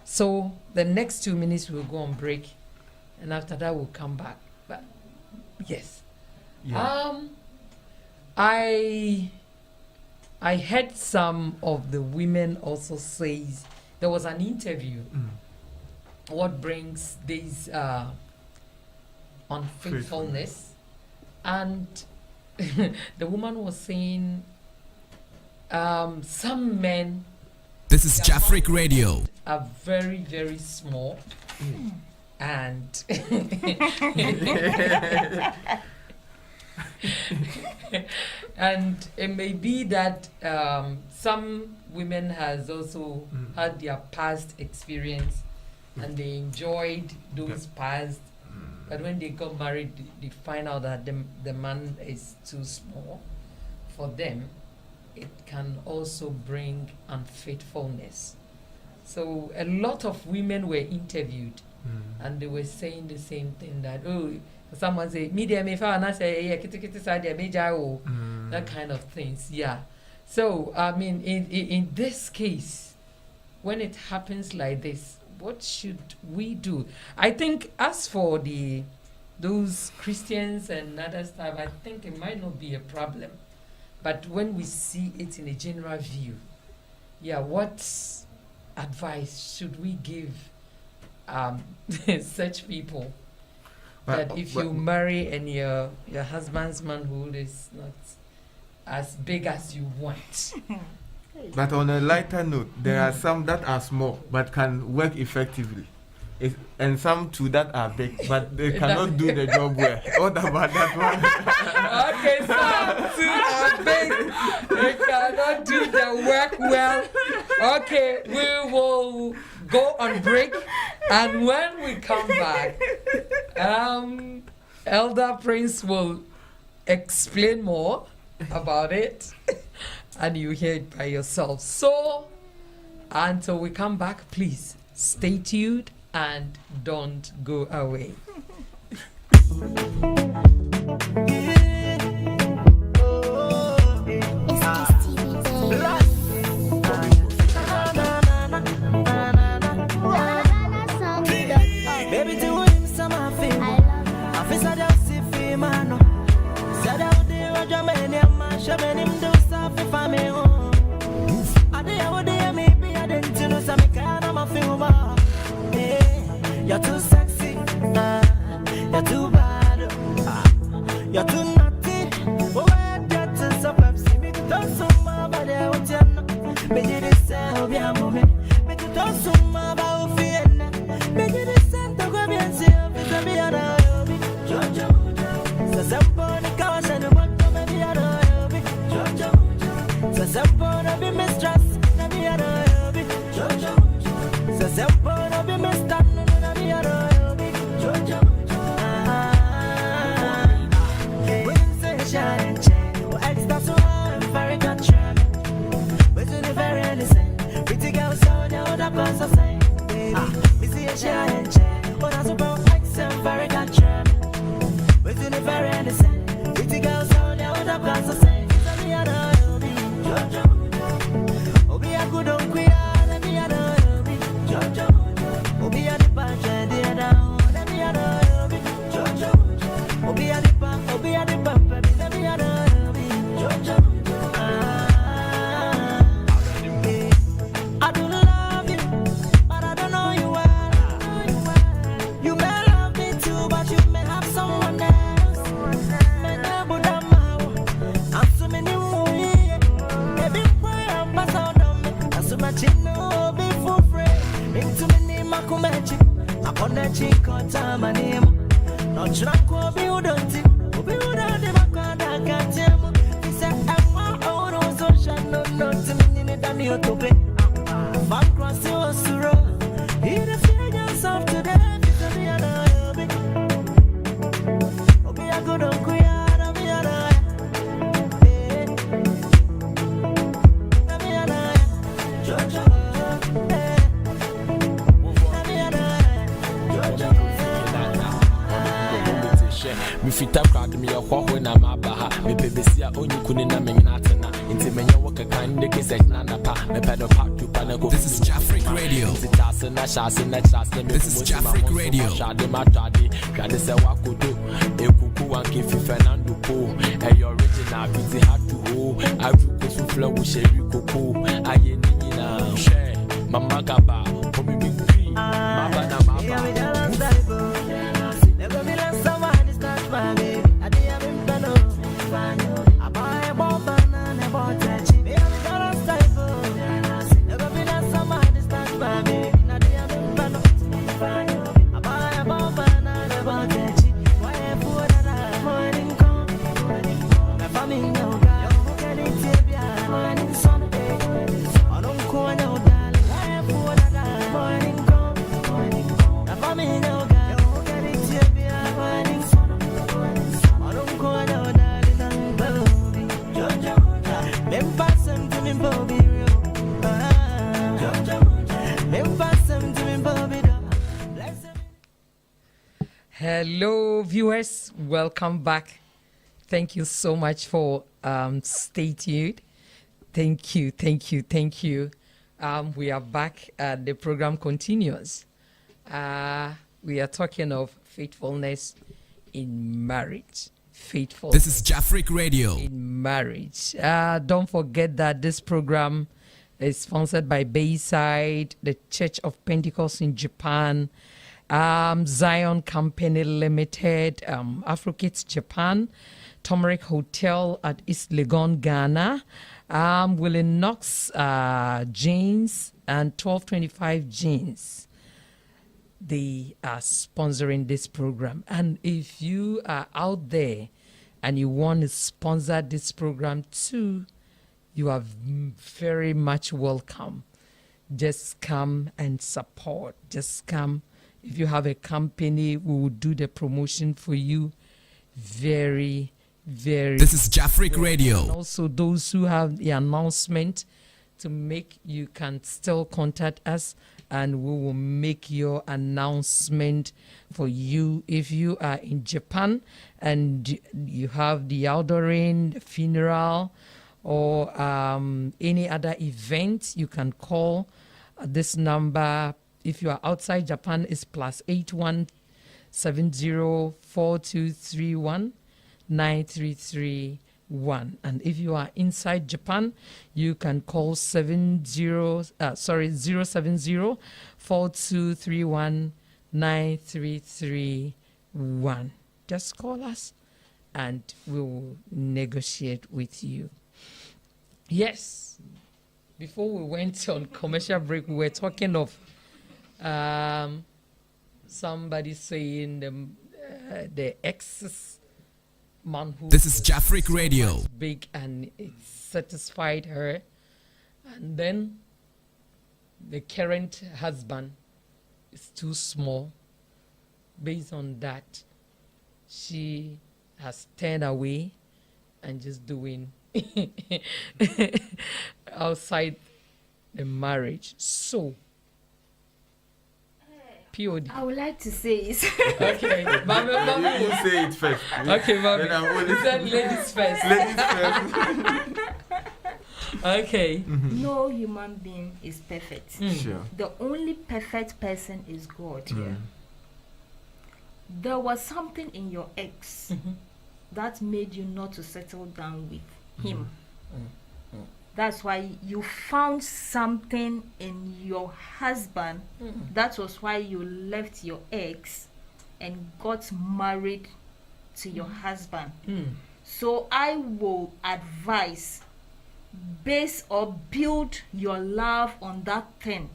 So the next 2 minutes we'll go on break, and after that we'll come back. But yes, I heard some of the women also says there was an interview. What brings this unfaithfulness? And the woman was saying some men. This is Jafric Radio. Are very, very small. And and it may be that some women has also had their past experience and they enjoyed those past, but when they got married they find out that the man is too small for them. It can also bring unfaithfulness. So a lot of women were interviewed and they were saying the same thing, that someone say media me fa na say kitty side that kind of things. So I mean in this case, when it happens like this, what should we do? I think as for those Christians and other stuff, I think it might not be a problem. But when we see it in a general view, what advice should we give such people? That if you marry and your husband's manhood is not as big as you want. But on a lighter note, there are some that are small but can work effectively. And some too that are big, but they cannot do the job well. What about that one? Okay, some too are big, they cannot do the work well. Okay, we will go on break. And when we come back, Elder Prince will explain more about it, and you hear it by yourself. So, until we come back, please stay tuned and don't go away. Baby, to win some of him. I feel so just see him, man. Said out there, I jam in your man, shoving him do stuff if I'm in home. I did what they maybe I didn't know some kind of my film. You're too sexy, you're too bad, you're too naughty. Oh, I get to some Pepsi, make it all so much, but I want you to make it this be a moment. Make it all so much, but I feel make it this to go bien si it's be a hobby. So simple, the cause and the bottom of the hobby. So simple, to be mistress, to be a hobby. So simple, to be mistress. This is Jafric Radio. This is Jafric Radio. Mama Gaba, Hello, viewers. Welcome back. Thank you so much for stay tuned. Thank you. We are back and the program continues. We are talking of faithfulness in marriage. This is Jafric Radio. In marriage. Don't forget that this program is sponsored by Bayside, the Church of Pentecost in Japan, Zion Company Limited, Afrokids Japan, Turmeric Hotel at East Legon, Ghana, Willie Knox Jeans, and 1225 Jeans. They are sponsoring this program. And if you are out there and you want to sponsor this program too, you are very much welcome. Just come and support. Just come If you have a company, we will do the promotion for you very, very. This is Jafric Radio. And also, those who have the announcement to make, you can still contact us and we will make your announcement for you. If you are in Japan and you have the outdooring, the funeral, or any other event, you can call this number. If you are outside Japan, it's +81 704231 9331. And if you are inside Japan, you can call 070 4231 9331. Just call us and we will negotiate with you. Yes, before we went on commercial break, we were talking of somebody saying the ex man who. This is Jafric Radio. Big and it satisfied her, and then the current husband is too small. Based on that, she has turned away and just doing outside the marriage. So POD. I would like to say it. Okay, Mama will say it first. Okay, Mama. Then ladies first. Ladies first. Okay. No human being is perfect. Sure. The only perfect person is God. There was something in your ex that made you not to settle down with him. That's why you found something in your husband. That was why you left your ex and got married to your husband. So I will advise, base or build your love on that thing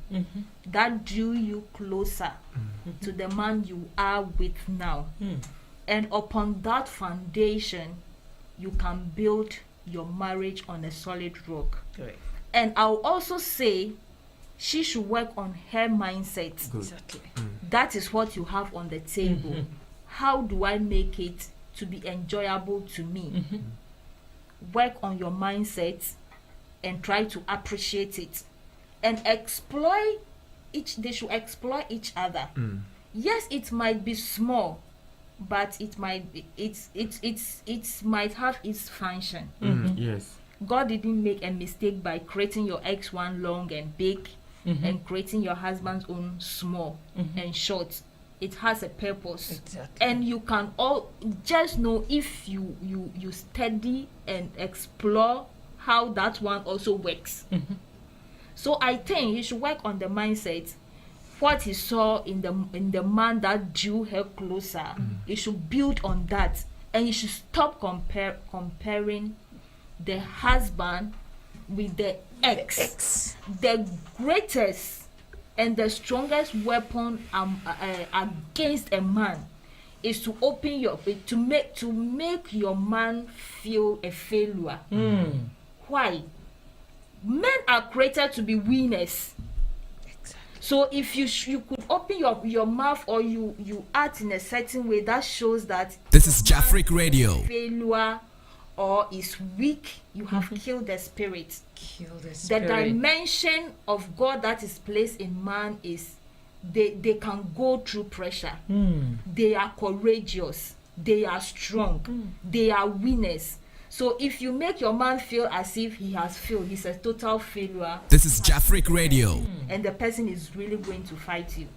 that drew you closer to the man you are with now. And upon that foundation, you can build your marriage on a solid rock. Correct. And I'll also say she should work on her mindset. Exactly. That is what you have on the table. How do I make it to be enjoyable to me? Work on your mindset and try to appreciate it and exploit each. They should exploit each other. Yes, it might be small, but it might be, it might have its function. Yes. God didn't make a mistake by creating your ex one long and big and creating your husband's own small and short. It has a purpose. Exactly. And you can all just know if you study and explore how that one also works. So I think he should work on the mindset. What he saw in the man that drew her closer, he should build on that, and he should stop comparing the husband with the ex. The greatest and the strongest weapon against a man is to open to make your man feel a failure. Why? Men are created to be winners. So if you could open your mouth or you act in a certain way that shows that this is Jafric Radio. Failure or is weak, you have killed the spirit. The dimension of God that is placed in man is they can go through pressure. They are courageous. They are strong. They are winners. So if you make your man feel as if he has failed, he's a total failure. This is Jafric Radio. And the person is really going to fight you.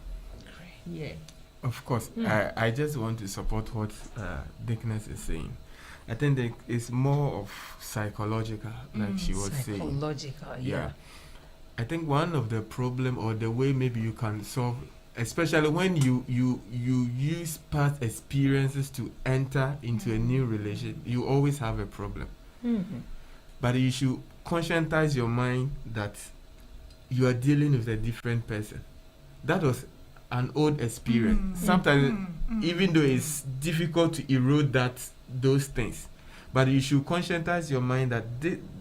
Yeah. Of course. I just want to support what Dickness is saying. I think it's more of psychological, like she was saying. Psychological, yeah. I think one of the problem or the way maybe you can solve, especially when you use past experiences to enter into a new relationship, you always have a problem. But you should conscientize your mind that you are dealing with a different person. That was an old experience. Sometimes, even though it's difficult to erode those things, but you should conscientize your mind that,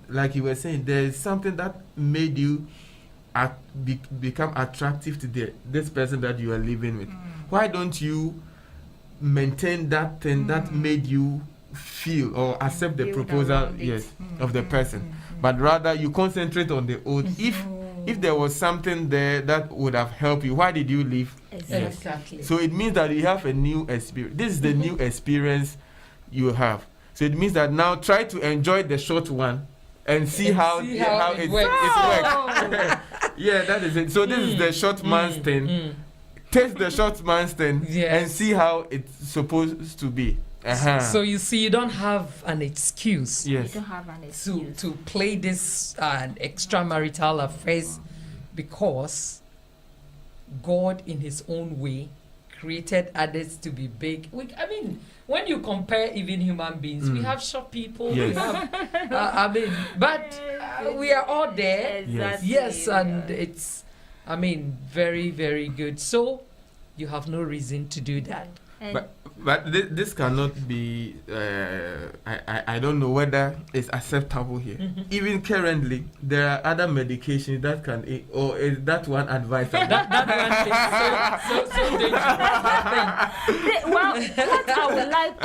like you were saying, there is something that made you become attractive to this person that you are living with. why don't you maintain that thing that made you feel or accept the proposal of the person, but rather you concentrate on the old. If there was something there that would have helped you, why did you leave? Exactly. So it means that you have a new experience. This is the new experience you have. So it means that now try to enjoy the short one and see how it works. Yeah, that is it. So this is the short man's thing. Taste the short man's thing and see how it's supposed to be. So you see, you don't have an excuse. Yes. You don't have an excuse to play this extramarital affairs, because God, in His own way, created others to be big. I mean, when you compare even human beings, we have short people. Yes. We have, but we are all there. Exactly. Yes, and it's, very, very good. So you have no reason to do that. But this cannot be. I don't know whether it's acceptable here. Even currently, there are other medications that can, or is that one advice? that one is so dangerous. Well, what I would like,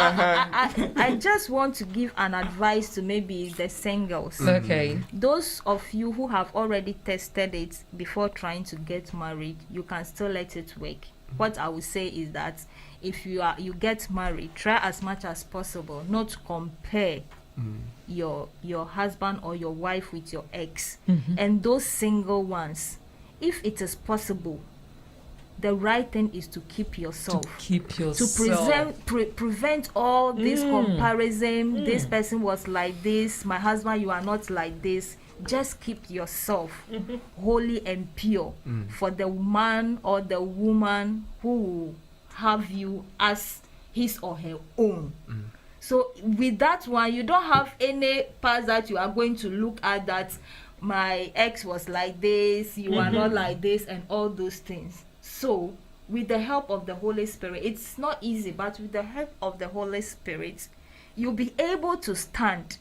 I just want to give an advice to maybe the singles. Okay. Those of you who have already tested it before trying to get married, you can still let it work. What I would say is that if you get married, try as much as possible not to compare your husband or your wife with your ex. And those single ones, if it is possible, the right thing is to keep yourself. To prevent all this comparison. This person was like this, my husband, you are not like this. Just keep yourself holy and pure for the man or the woman who will have you as his or her own. So with that one, you don't have any parts that you are going to look at that my ex was like this, you are not like this, and all those things. So with the help of the Holy Spirit, it's not easy, but with the help of the Holy Spirit, you'll be able to stand.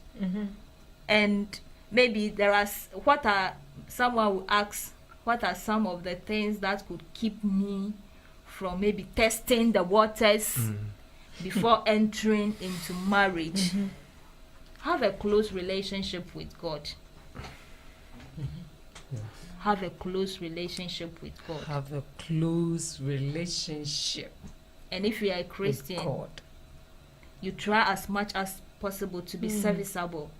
And maybe someone will ask, what are some of the things that could keep me from maybe testing the waters before entering into marriage? Have a close relationship with God. Have a close relationship with God. Have a close relationship. And if you are a Christian, with God, you try as much as possible to be serviceable,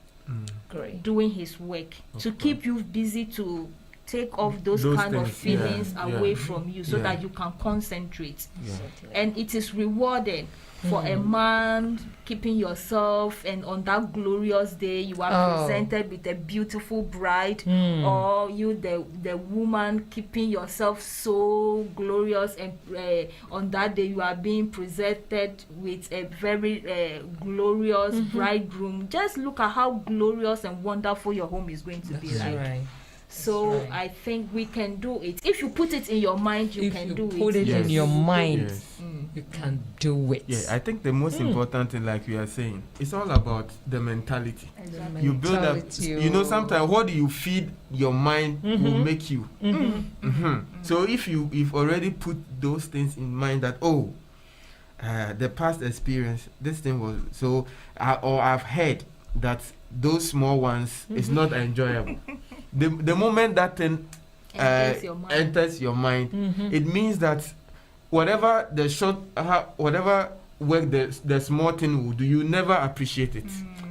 great, doing His work, to keep you busy, to take off those kind of feelings away from you, so that you can concentrate. And it is rewarding for a man keeping yourself, and on that glorious day you are presented with a beautiful bride, or you the woman keeping yourself so glorious, and on that day you are being presented with a very glorious bridegroom. Just look at how glorious and wonderful your home is going to be like. Right. So I think we can do it. If you put it in your mind, you can do it. If you put it in your mind, you can do it. Yeah, I think the most important thing, like we are saying, it's all about the mentality. You build up. Sometimes what you feed your mind will make you. So if you've already put those things in mind that the past experience, this thing was so, or I've heard that those small ones is not enjoyable. The moment that thing enters your mind, it means that whatever work the small thing will do, you never appreciate it,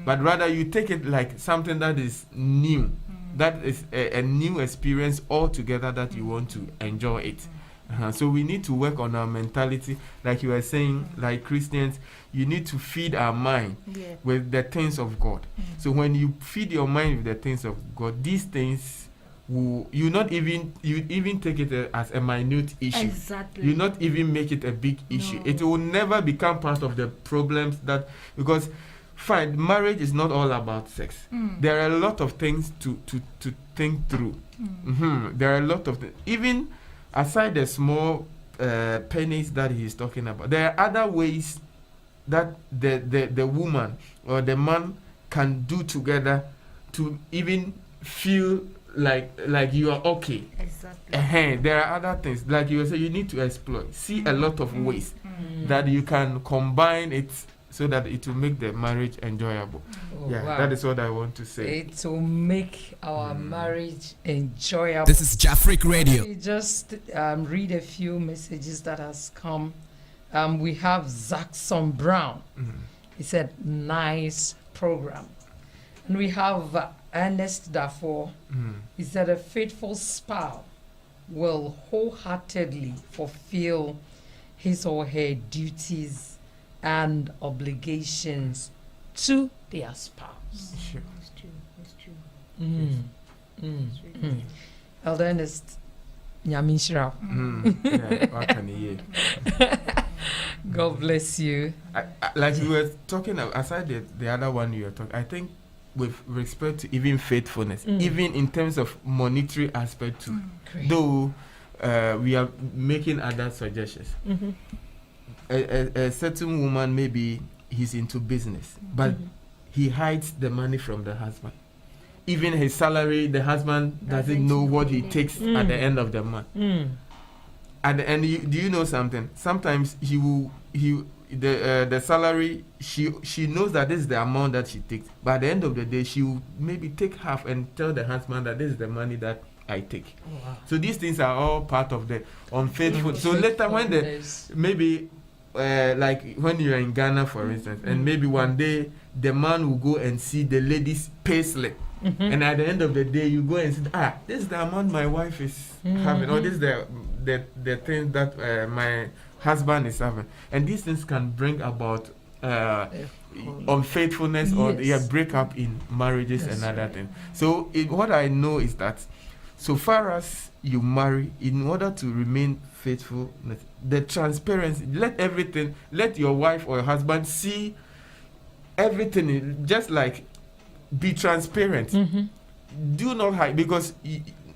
but rather you take it like something that is new, that is a new experience altogether, that you want to enjoy it. So we need to work on our mentality, like you were saying, like Christians, you need to feed our mind with the things of God. So when you feed your mind with the things of God, these things will you even take it as a minute issue. Exactly. You not even make it a big issue. No. It will never become part of the problems because fine, marriage is not all about sex. There are a lot of things to think through. There are a lot of things. Even aside the small pennies that he's talking about, there are other ways that the woman or the man can do together to even feel like you are okay. Exactly. There are other things like you say you need to explore. See a lot of ways that you can combine it so that it will make the marriage enjoyable. Wow. That is what I want to say. It will make our marriage enjoyable. This is Jafric Radio. Let me just read a few messages that has come. We have Zaxon Brown. He said, nice program. And we have Ernest Dafoe. He said, a faithful spouse will wholeheartedly fulfill his or her duties and obligations to their spouse. Sure. It's true. Elder Ernest, Nyamishra. God bless you. Like we were talking, aside the other one you were talking, I think with respect to even faithfulness, even in terms of monetary aspect too, though we are making other suggestions. A certain woman, maybe he's into business, but he hides the money from the husband. Even his salary, the husband doesn't know what he takes at the end of the month. And do you know something? Sometimes the salary, she knows that this is the amount that she takes, but at the end of the day she will maybe take half and tell the husband that this is the money that I take. Wow. So these things are all part of the unfaithful. So later when maybe like when you're in Ghana, for instance, and maybe one day the man will go and see the lady's payslip. And at the end of the day, you go and say, this is the amount my wife is having, or this is the thing that my husband is having. And these things can bring about unfaithfulness or breakup in marriages and other things. So what I know is that so far as you marry, in order to remain faithful, the transparency, let your wife or your husband see everything, just like be transparent. Do not hide, because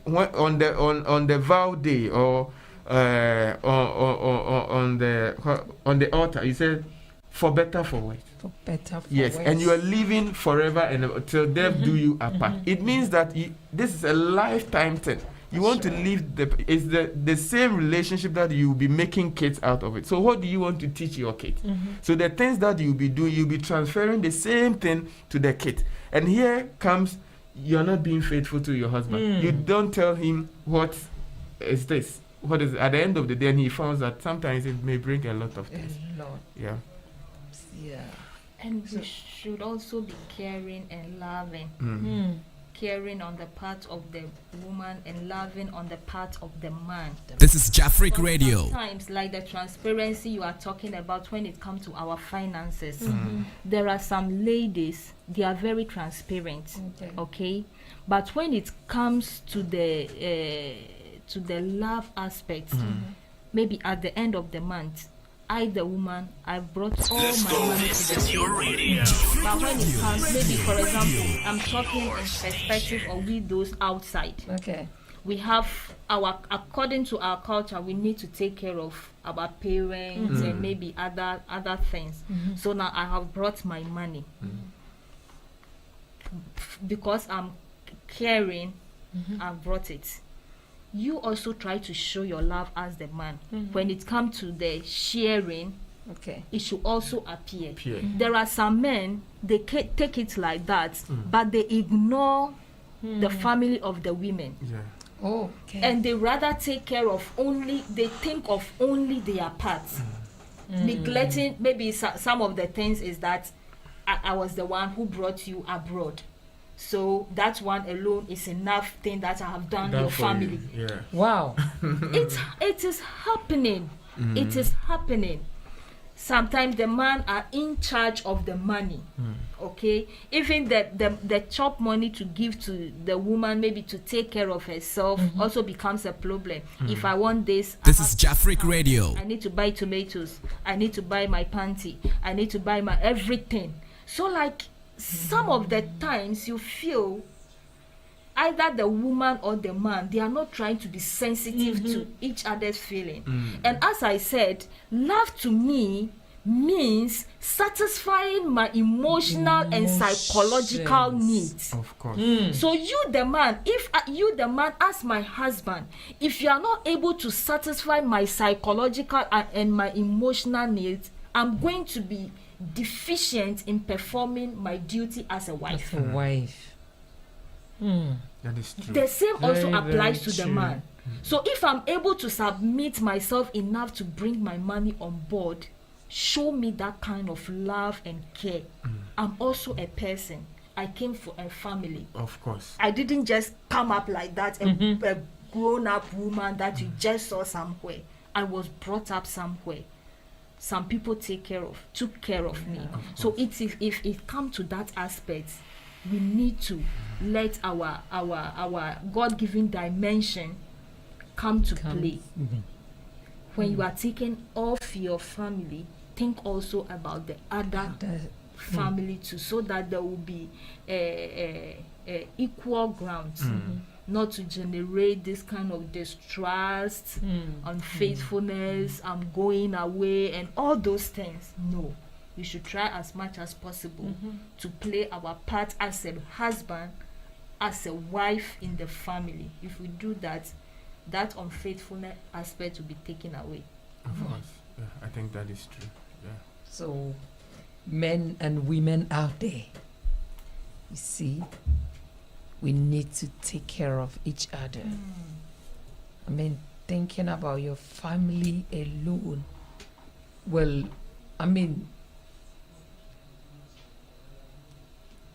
on the vow day or on the altar, you said for better, for worse. For better, for yes, worse. And you are living forever and till death do you apart. It means that this is a lifetime thing. You want to live it's the same relationship that you will be making kids out of it. So what do you want to teach your kids? So the things that you'll be doing, you'll be transferring the same thing to the kid. And here comes, you're not being faithful to your husband. You don't tell him what is this. What is it? At the end of the day, and he finds that sometimes it may bring a lot of things. Yeah. And we should also be caring and loving. Caring on the part of the woman and loving on the part of the man. This is Jafric Radio. Sometimes, like the transparency you are talking about when it comes to our finances, there are some ladies, they are very transparent, okay? But when it comes to the love aspect, maybe at the end of the month, I, the woman, I brought all my money to the table. But when it comes, maybe for example, I'm talking in perspective of we those outside. Okay. We have according to our culture, we need to take care of our parents and maybe other things. So now I have brought my money because I'm caring. I've brought it. You also try to show your love as the man. When it comes to the sharing, it should also appear. There are some men, they take it like that, but they ignore the family of the women. And they rather take care of they think of only their parts. Neglecting maybe some of the things is that I was the one who brought you abroad. So that one alone is enough thing that I have done your family. Wow. It is happening. It is happening. Sometimes the man are in charge of the money. Okay, even the chop money to give to the woman, maybe to take care of herself, also becomes a problem. If I want this is Jafric Radio. I need to buy tomatoes, I need to buy my panty, I need to buy my everything. So like some of the times you feel either the woman or the man, they are not trying to be sensitive to each other's feeling. And as I said, love to me means satisfying my emotional and psychological needs. Of course. So you the man, if you the man as my husband, if you are not able to satisfy my psychological and my emotional needs, I'm going to be deficient in performing my duty as a wife. As a wife. That is true. The same also applies to the true. man. So if I'm able to submit myself enough to bring my money on board, show me that kind of love and care. I'm also a person. I came for a family. Of course. I didn't just come up like that, a grown-up woman that you just saw somewhere. I was brought up somewhere. Some people took care of me. So if it comes to that aspect, we need to let our God-given dimension come to play. When you are taking off your family, think also about the other family too, so that there will be a equal ground, not to generate this kind of distrust, unfaithfulness, I'm going away, and all those things. No, we should try as much as possible to play our part as a husband, as a wife in the family. If we do that, that unfaithfulness aspect will be taken away. Of course. Yeah, I think that is true. Yeah. So, men and women out there, you see, we need to take care of each other. I mean, thinking about your family alone, well, I mean,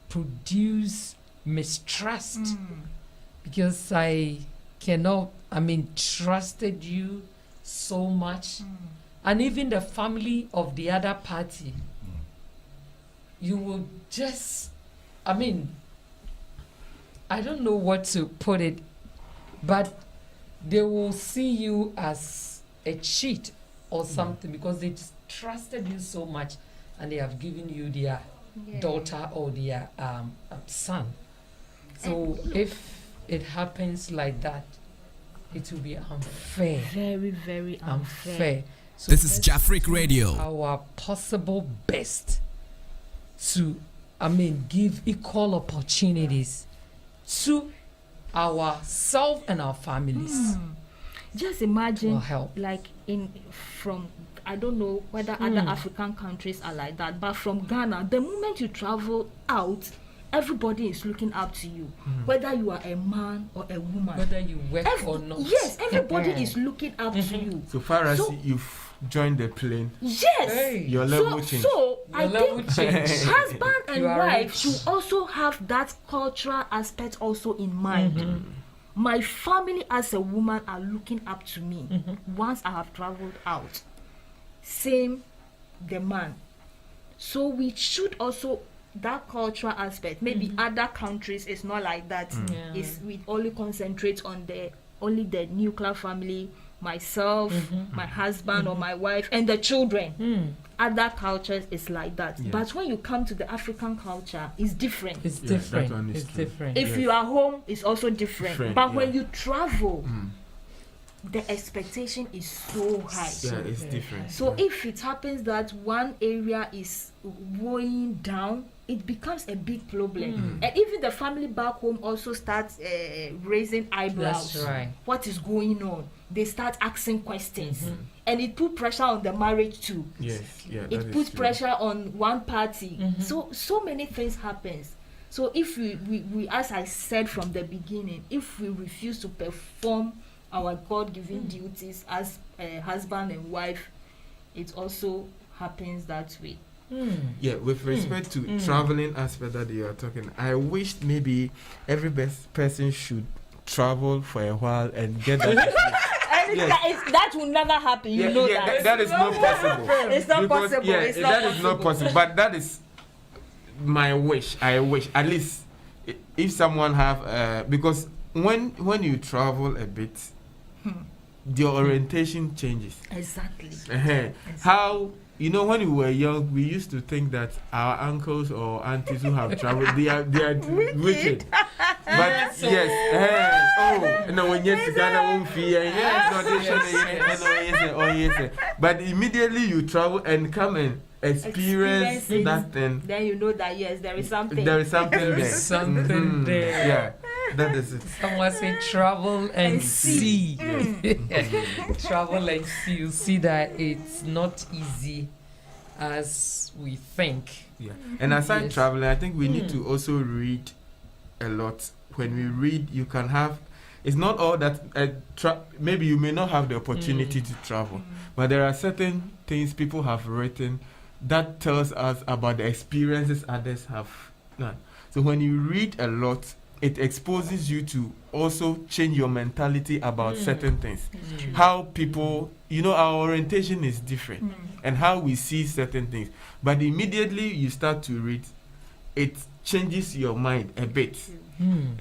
produce mistrust, because I trusted you so much, and even the family of the other party, you will just, I don't know what to put it, but they will see you as a cheat or something, because they just trusted you so much, and they have given you their daughter or their son. So if it happens like that, it will be unfair. Very, very unfair. So this is Jafric Radio. Our possible best to, give equal opportunities to ourselves and our families. Just imagine, help. like from I don't know whether other African countries are like that, but from Ghana, the moment you travel out, everybody is looking up to you, whether you are a man or a woman, whether you work or not. Yes, everybody is looking up to you. So far as you've joined the plane, yes, your level change. So I think husband and wife should also have that cultural aspect also in mind. My family as a woman are looking up to me once I have traveled out. Same the man. So we should also, that cultural aspect, maybe other countries is not like that. It's we only concentrate on the nuclear family, myself, my husband or my wife, and the children. Other cultures is like that. But when you come to the African culture, it's different. It's different. It's different. If you are home, it's also different. But when you travel, the expectation is so high. Yeah, it's different. So if it happens that one area is going down, it becomes a big problem. And even the family back home also starts raising eyebrows. That's right. What is going on? They start asking questions. And it puts pressure on the marriage too. Yes, yeah. It puts pressure on one party. So many things happens. So if we, as I said from the beginning, if we refuse to perform our God-given duties as a husband and wife, it also happens that way. Yeah, with respect to traveling aspect that you are talking, I wish maybe every person should travel for a while and get that. That will never happen. You know that. That is not possible. It's not possible. Yeah, it's not that possible. is not possible. But that is my wish. I wish at least if someone have because when you travel a bit, your orientation changes. Exactly. How, when we were young, we used to think that our uncles or aunties who have traveled, they are wicked. But yes, no, when yes, Ghana won't fear, yes, but immediately you travel and come and experience that thing. Then you know that yes, there is something. There is something there. Something there. Yeah, that is it. Someone say travel and see. Travel and see. You see that it's not easy as we think. Yeah, and aside traveling, I think we need to also read a lot. When we read, you can have. It's not all that. Maybe you may not have the opportunity to travel, but there are certain things people have written that tells us about the experiences others have done. So when you read a lot, it exposes you to also change your mentality about certain things. How people, our orientation is different and how we see certain things. But immediately you start to read, it changes your mind a bit.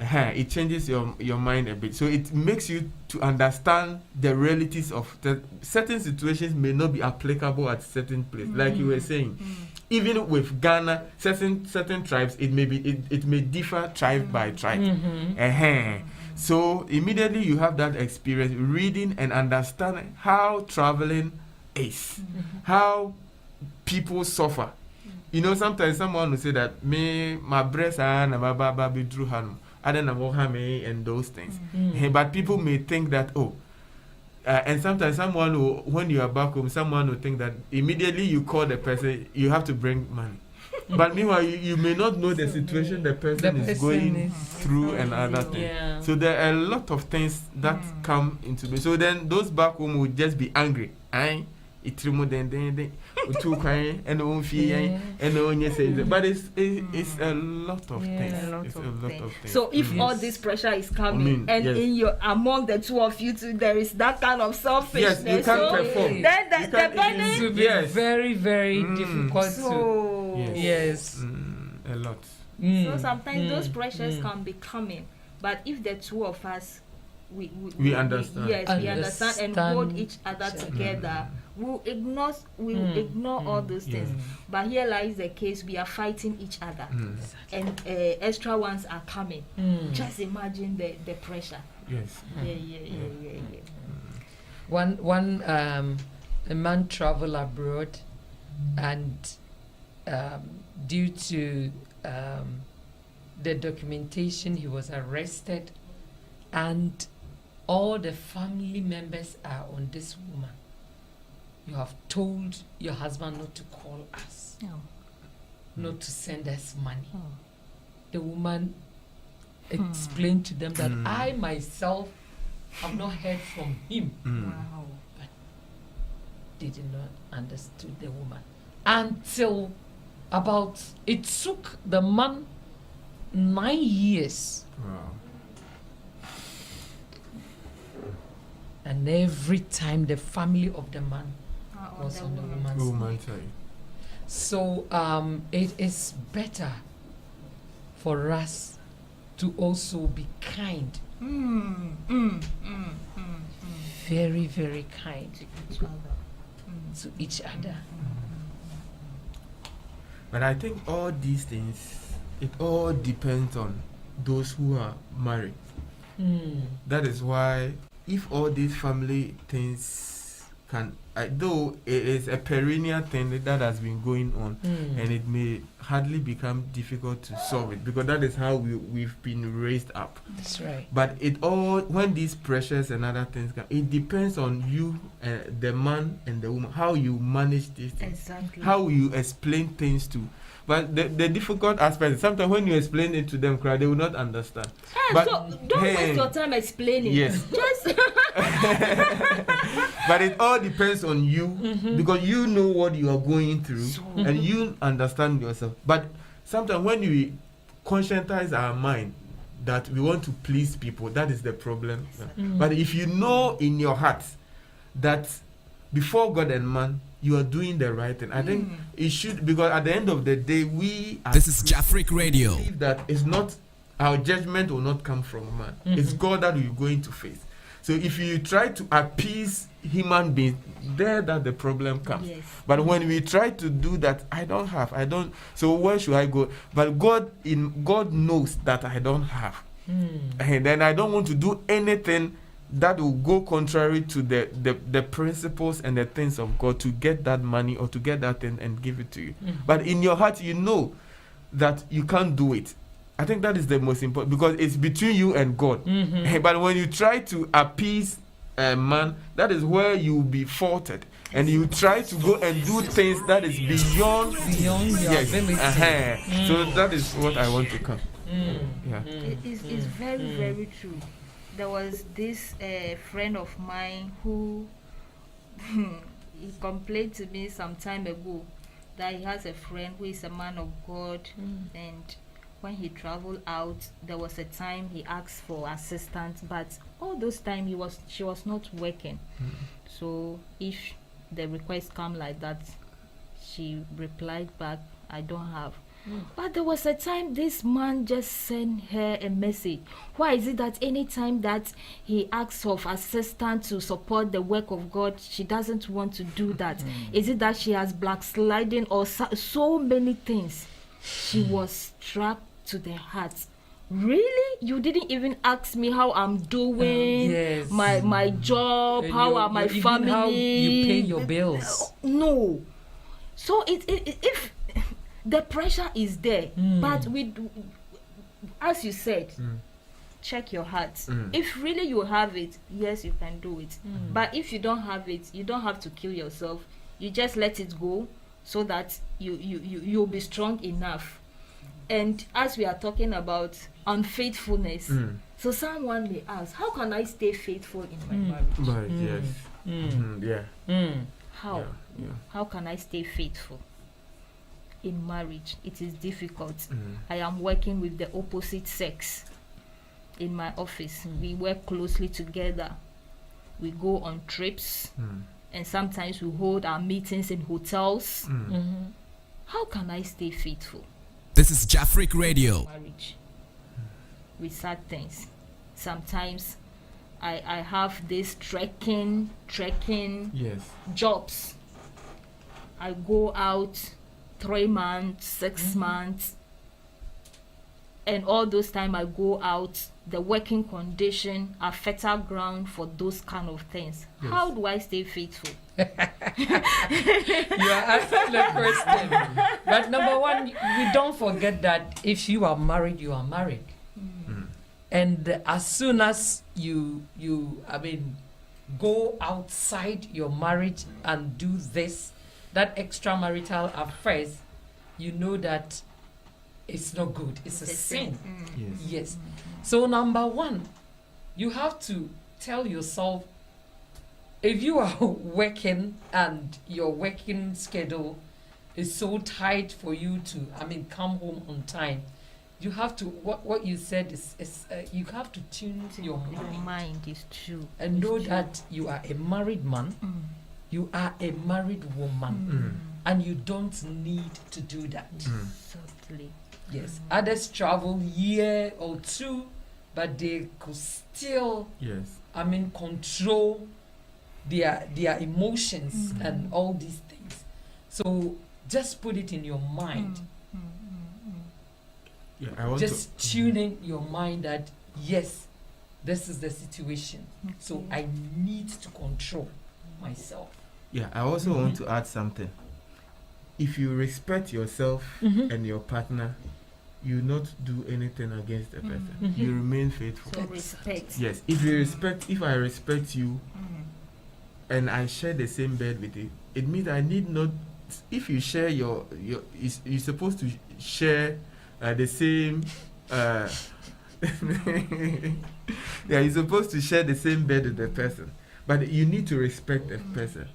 It changes your mind a bit. So it makes you to understand the realities of certain situations may not be applicable at certain places. Like you were saying, even with Ghana, certain tribes, it may differ tribe by tribe. So immediately you have that experience, reading and understanding how traveling is, how people suffer. Sometimes someone will say that my breasts are my baby drew hand, I don't know how many and those things. But people may think that and sometimes someone will, when you are back home, someone will think that immediately you call the person, you have to bring money. But meanwhile, you may not know the situation the person is going through and other things. Yeah. So there are a lot of things that come into me. So then those back home will just be angry. But it's a lot of things. So if all this pressure is coming and among the two of you two there is that kind of selfishness, you can't perform. Then the burden will be very, very difficult to. A lot. So sometimes those pressures can be coming, but if the two of us we understand. We understand and hold each other together. We'll ignore all those things. But here lies the case: we are fighting each other, and extra ones are coming. Just imagine the pressure. Yes. Yeah. One a man traveled abroad, and due to the documentation, he was arrested, and all the family members are on this woman. You have told your husband not to call us, not to send us money. The woman explained to them that I myself have not heard from him. Wow. But they did not understand the woman until it took the man 9 years. Wow. And every time the family of the man was on the woman's side. So it is better for us to also be kind. Very, very kind to each other. But I think all these things, it all depends on those who are married. That is why if all these family things can, though it is a perennial thing that has been going on, and it may hardly become difficult to solve it, because that is how we've been raised up. That's right. But it all, when these pressures and other things come, it depends on you, the man and the woman, how you manage these things, how you explain things to. But the difficult aspect is sometimes when you explain it to them, they will not understand. But so don't waste your time explaining. Yes. Just but it all depends on you, because you know what you are going through and you understand yourself. But sometimes when we conscientize our mind that we want to please people, that is the problem. But if you know in your heart that before God and man, you are doing the right thing, I think it should, because at the end of the day, this is Jafric Radio. That is not, our judgment will not come from man. It's God that we're going to face. So if you try to appease human beings, there that the problem comes. Yes. But when we try to do that, so where should I go? But God knows that I don't have. And then I don't want to do anything that will go contrary to the principles and the things of God to get that money or to get that thing and give it to you. But in your heart, you know that you can't do it. I think that is the most important, because it's between you and God. But when you try to appease a man, that is where you will be faulted. And you try to go and do things that is beyond your ability. So that is what I want to come. Yeah. It's very, very true. There was this friend of mine who he complained to me some time ago that he has a friend who is a man of God, and when he traveled out, there was a time he asked for assistance, but all those time she was not working. So if the request come like that, she replied back, I don't have. But there was a time this man just sent her a message. Why is it that anytime that he asks of assistance to support the work of God, she doesn't want to do that? Is it that she has backsliding or so many things? She was trapped to the heart. Really? You didn't even ask me how I'm doing, my job, how are my family? How you pay your bills? No. So if the pressure is there, but as you said, check your heart. If really you have it, yes, you can do it. But if you don't have it, you don't have to kill yourself. You just let it go, so that you'll be strong enough. And as we are talking about unfaithfulness, so someone may ask, how can I stay faithful in my marriage? How? How can I stay faithful in marriage? It is difficult. I am working with the opposite sex in my office. We work closely together. We go on trips, and sometimes we hold our meetings in hotels. How can I stay faithful? This is Jafric Radio. Marriage with sad things. Sometimes I have this trekking jobs. I go out 3 months, 6 months, and all those time I go out, the working condition are fertile ground for those kind of things. How do I stay faithful? You are asking the question. But number one, we don't forget that if you are married, you are married. And as soon as you go outside your marriage and do that extramarital affairs, you know that it's not good. It's a sin. Yes. So number one, you have to tell yourself, if you are working and your working schedule is so tight for you to, come home on time, you have to, what you said is you have to tune your mind. Your mind is true. And know that you are a married man, you are a married woman, and you don't need to do that. Certainly. Yes. Others travel year or two, but they could still, control their emotions and all these things. So just put it in your mind. Just tune in your mind that yes, this is the situation. So I need to control myself. Yeah, I also want to add something. If you respect yourself and your partner, you not do anything against the person. You remain faithful. So respect. Yes. If I respect you and I share the same bed with you, it means I need not. If you share you're supposed to share the same. You're supposed to share the same bed with the person, but you need to respect the person,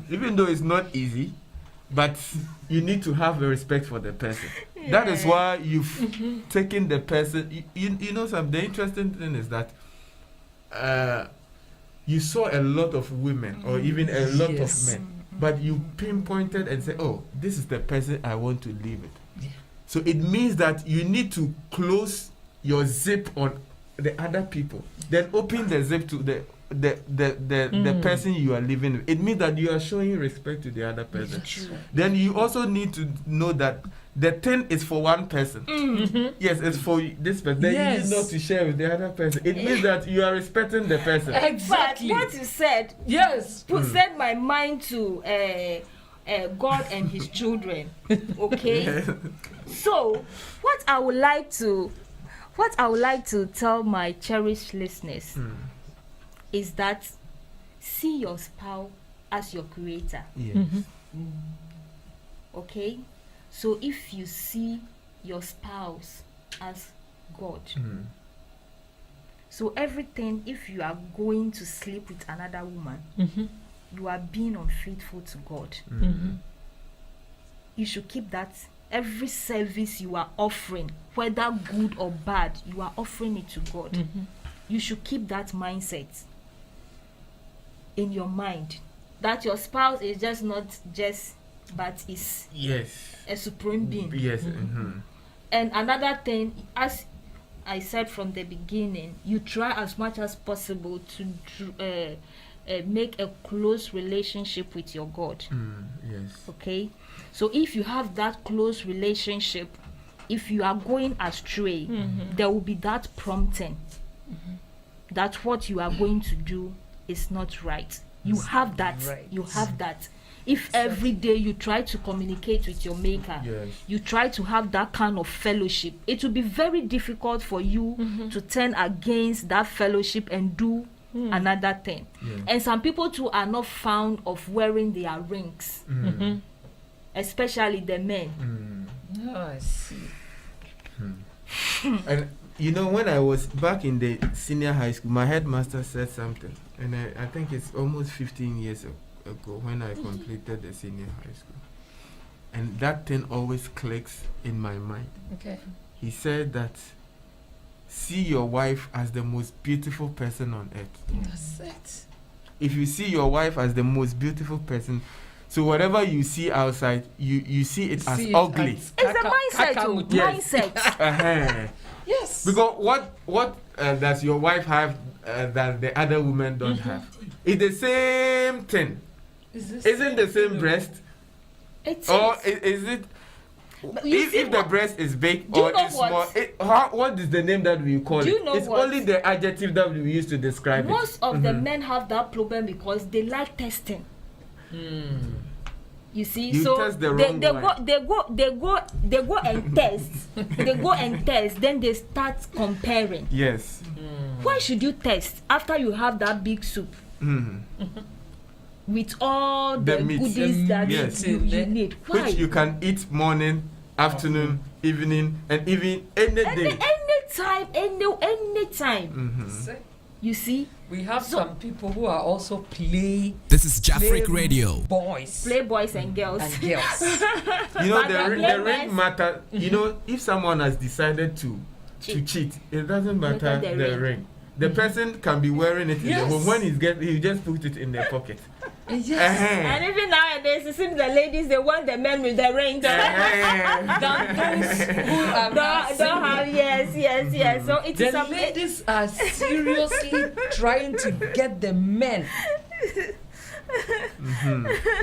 even though it's not easy. But you need to have a respect for the person. That is why you've taken the person. You know, the interesting thing is that you saw a lot of women or even a lot of men, but you pinpointed and said, "Oh, this is the person I want to live with." Yeah. So it means that you need to close your zip on the other people, then open the zip to the person you are living with. It means that you are showing respect to the other person. Then you also need to know that the thing is for one person. Yes, it's for this person. Then you need not to share with the other person. It means that you are respecting the person. Exactly. But what you said, set my mind to God and His children. Okay. So, what I would like to tell my cherished listeners is that see your spouse as your creator. Okay. So if you see your spouse as God, so everything, if you are going to sleep with another woman, you are being unfaithful to God. You should keep that. Every service you are offering, whether good or bad, you are offering it to God. You should keep that mindset in your mind, that your spouse is just not just, but is a supreme being. And another thing, as I said from the beginning, you try as much as possible to make a close relationship with your God. Okay, so if you have that close relationship, if you are going astray, there will be that prompting that what you are going to do is not right. You have that. You have that. If every day you try to communicate with your maker, you try to have that kind of fellowship, it will be very difficult for you to turn against that fellowship and do another thing. And some people too are not fond of wearing their rings, especially the men. I see. And you know, when I was back in the senior high school, my headmaster said something, and I think it's almost 15 years ago when I completed the senior high school, and that thing always clicks in my mind. He said that see your wife as the most beautiful person on earth. That's it. If you see your wife as the most beautiful person, so whatever you see outside, you see it as ugly. It's a mindset. Mindset. Yes. Because what does your wife have that the other women don't have? It's the same thing. Isn't the same breast? Or is it? If the breast is big or is small, what is the name that we call it? It's only the adjective that we use to describe it. Most of the men have that problem because they like testing. You see, you so test the they go and test. They go and test, then they start comparing. Yes. Why should you test after you have that big soup? With all the goodies that you need. Why? Which you can eat morning, afternoon, evening, and even any day. Anytime. You see? We have some people who are also This is Jafric Radio. Playboys and girls. You know, the ring matter. You know, if someone has decided to cheat, it doesn't matter the ring. The person can be wearing it in the home. When he just put it in their pocket. And even nowadays, it seems the ladies, they want the men with the rings. Don't have, yes. So it is the ladies are seriously trying to get the men.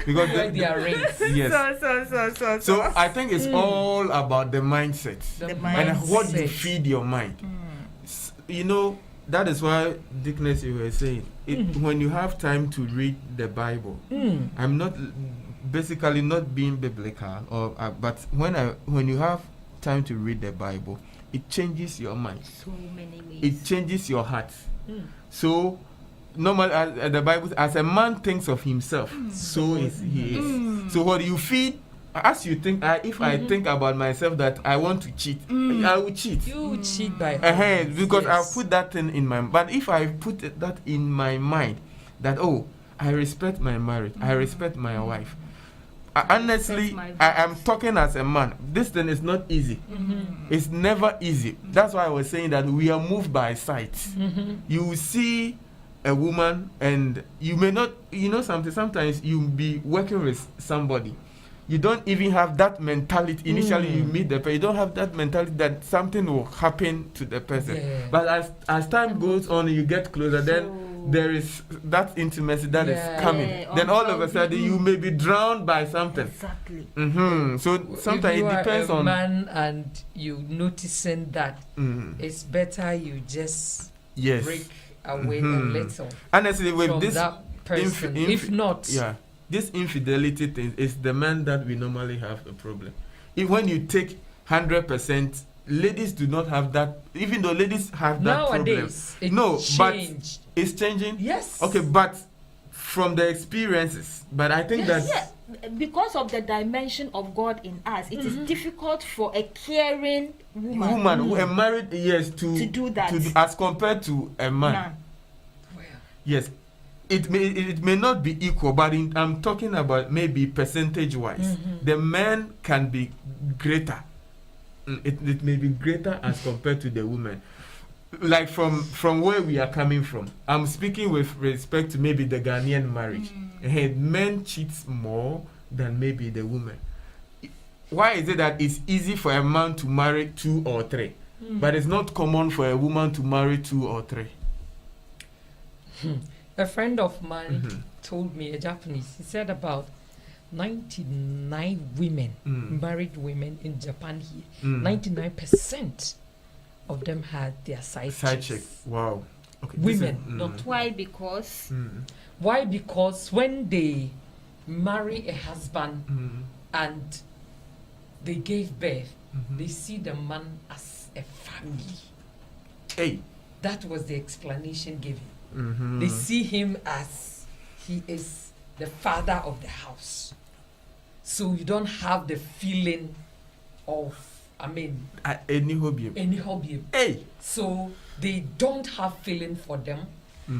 Because their rings. Yes. So I think it's all about the mindset. And what you feed your mind. You know, that is why, Dickness, you were saying, when you have time to read the Bible, I'm not basically not being biblical, but when you have time to read the Bible, it changes your mind. So many ways. It changes your heart. So, normally, the Bible, as a man thinks of himself, so is he is. So, what you feed, as you think, if I think about myself that I want to cheat, I will cheat. You will cheat by because I'll put that thing in my mind. But if I put that in my mind, that, I respect my marriage, I respect my wife. Honestly, I am talking as a man. This thing is not easy. It's never easy. That's why I was saying that we are moved by sight. You see a woman and you may not, sometimes you'll be working with somebody. You don't even have that mentality. Initially, you meet the person, you don't have that mentality that something will happen to the person. But as time goes on, you get closer, then there is that intimacy that is coming. Then all of a sudden you may be drowned by something. Exactly. So sometimes it depends on man, and you noticing that it's better you just break away a little. Honestly, with from this that person. If not, this infidelity thing is the man that we normally have a problem. If when you take 100%, ladies do not have that. Even though ladies have that nowadays, problem, but it's changing. Yes. Okay, but from the experiences, but I think that because of the dimension of God in us, it is difficult for a caring woman who are married, to do that, as compared to a man. Yes, it may not be equal, but I'm talking about maybe percentage-wise. The man can be greater. It may be greater as compared to the woman. Like from where we are coming from. I'm speaking with respect to maybe the Ghanaian marriage. Men cheat more than maybe the woman. Why is it that it's easy for a man to marry 2 or 3, but it's not common for a woman to marry 2 or 3? A friend of mine told me, a Japanese, he said about 99 women, married women in Japan here, 99% of them had their side chicks. Wow. Okay, women. Not why? Because why? Because when they marry a husband and they gave birth, they see the man as a family. Hey, that was the explanation given. They see him as he is the father of the house. So you don't have the feeling of, any hobby. Hey. So they don't have feeling for them,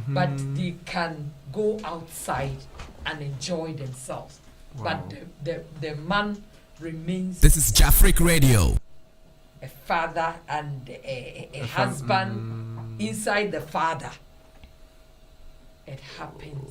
but they can go outside and enjoy themselves. Wow. But the man remains. This is Jafric Radio. A father and a husband inside the father. It happens.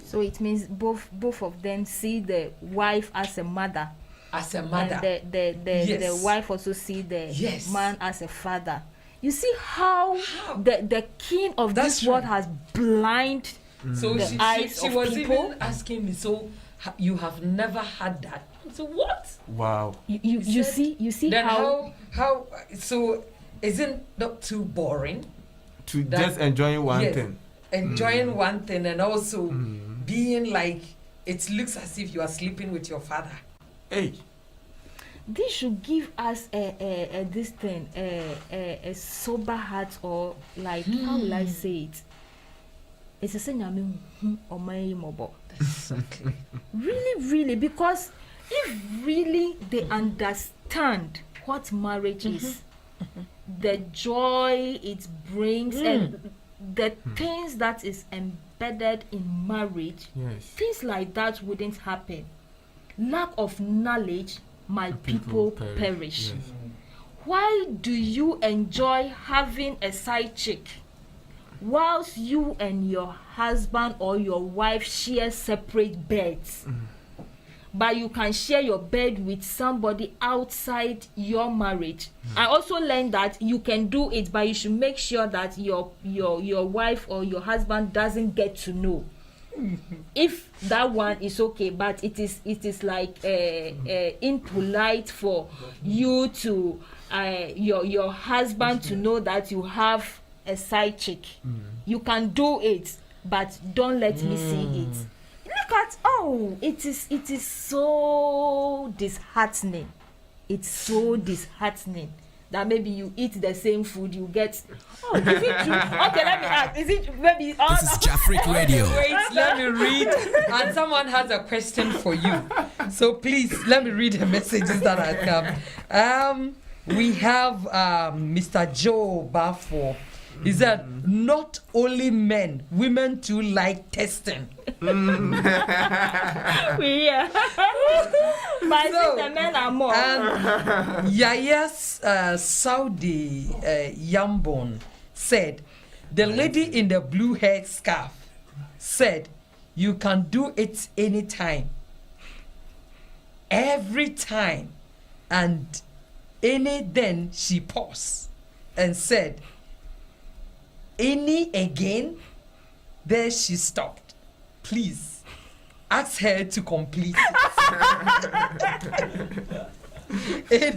So it means both of them see the wife as a mother. As a mother. And the wife also see the man as a father. You see how the king of this world has blinded the eyes she of was people. Even asking me, so you have never had that? So what? Wow. You see then how so isn't that too boring? To just enjoying one thing. Enjoying one thing and also being like it looks as if you are sleeping with your father. Hey. This should give us a sober heart, or like how will I say it? It's a saying or my mobile. Exactly. Really, because if really they understand what marriage is, the joy it brings and the things that is embedded in marriage, things like that wouldn't happen. Lack of knowledge, my people perish. Yes. Why do you enjoy having a side chick whilst you and your husband or your wife share separate beds? But you can share your bed with somebody outside your marriage. I also learned that you can do it, but you should make sure that your wife or your husband doesn't get to know. If that one is okay, but it is like impolite for you to your husband to know that you have a side chick. You can do it, but don't let me see it. Look at it is so disheartening. It's so disheartening that maybe you eat the same food, you get is it true? Okay, let me ask, is it maybe this is Jafric Radio. Wait, let me read, and someone has a question for you, so please let me read the messages that have come. We have Mr. Joe Bafo. He said, not only men, women too like testing. But the men are more. Yaya's Saudi Yambon said, the lady in the blue head scarf said, you can do it anytime, every time, and then she paused and said, any again? There she stopped. Please ask her to complete it.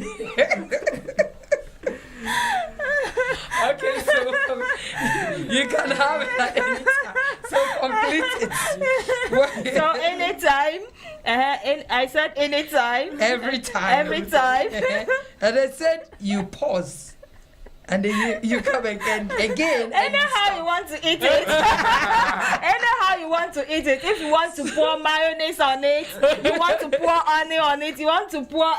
Okay, so you can have it at any time. So complete it. So anytime, I said anytime. Every time. Every time. And I said you pause. And then you come again. Anyhow you want to eat it. Anyhow you want to eat it. If you want to pour mayonnaise on it, you want to pour onion on it, you want to pour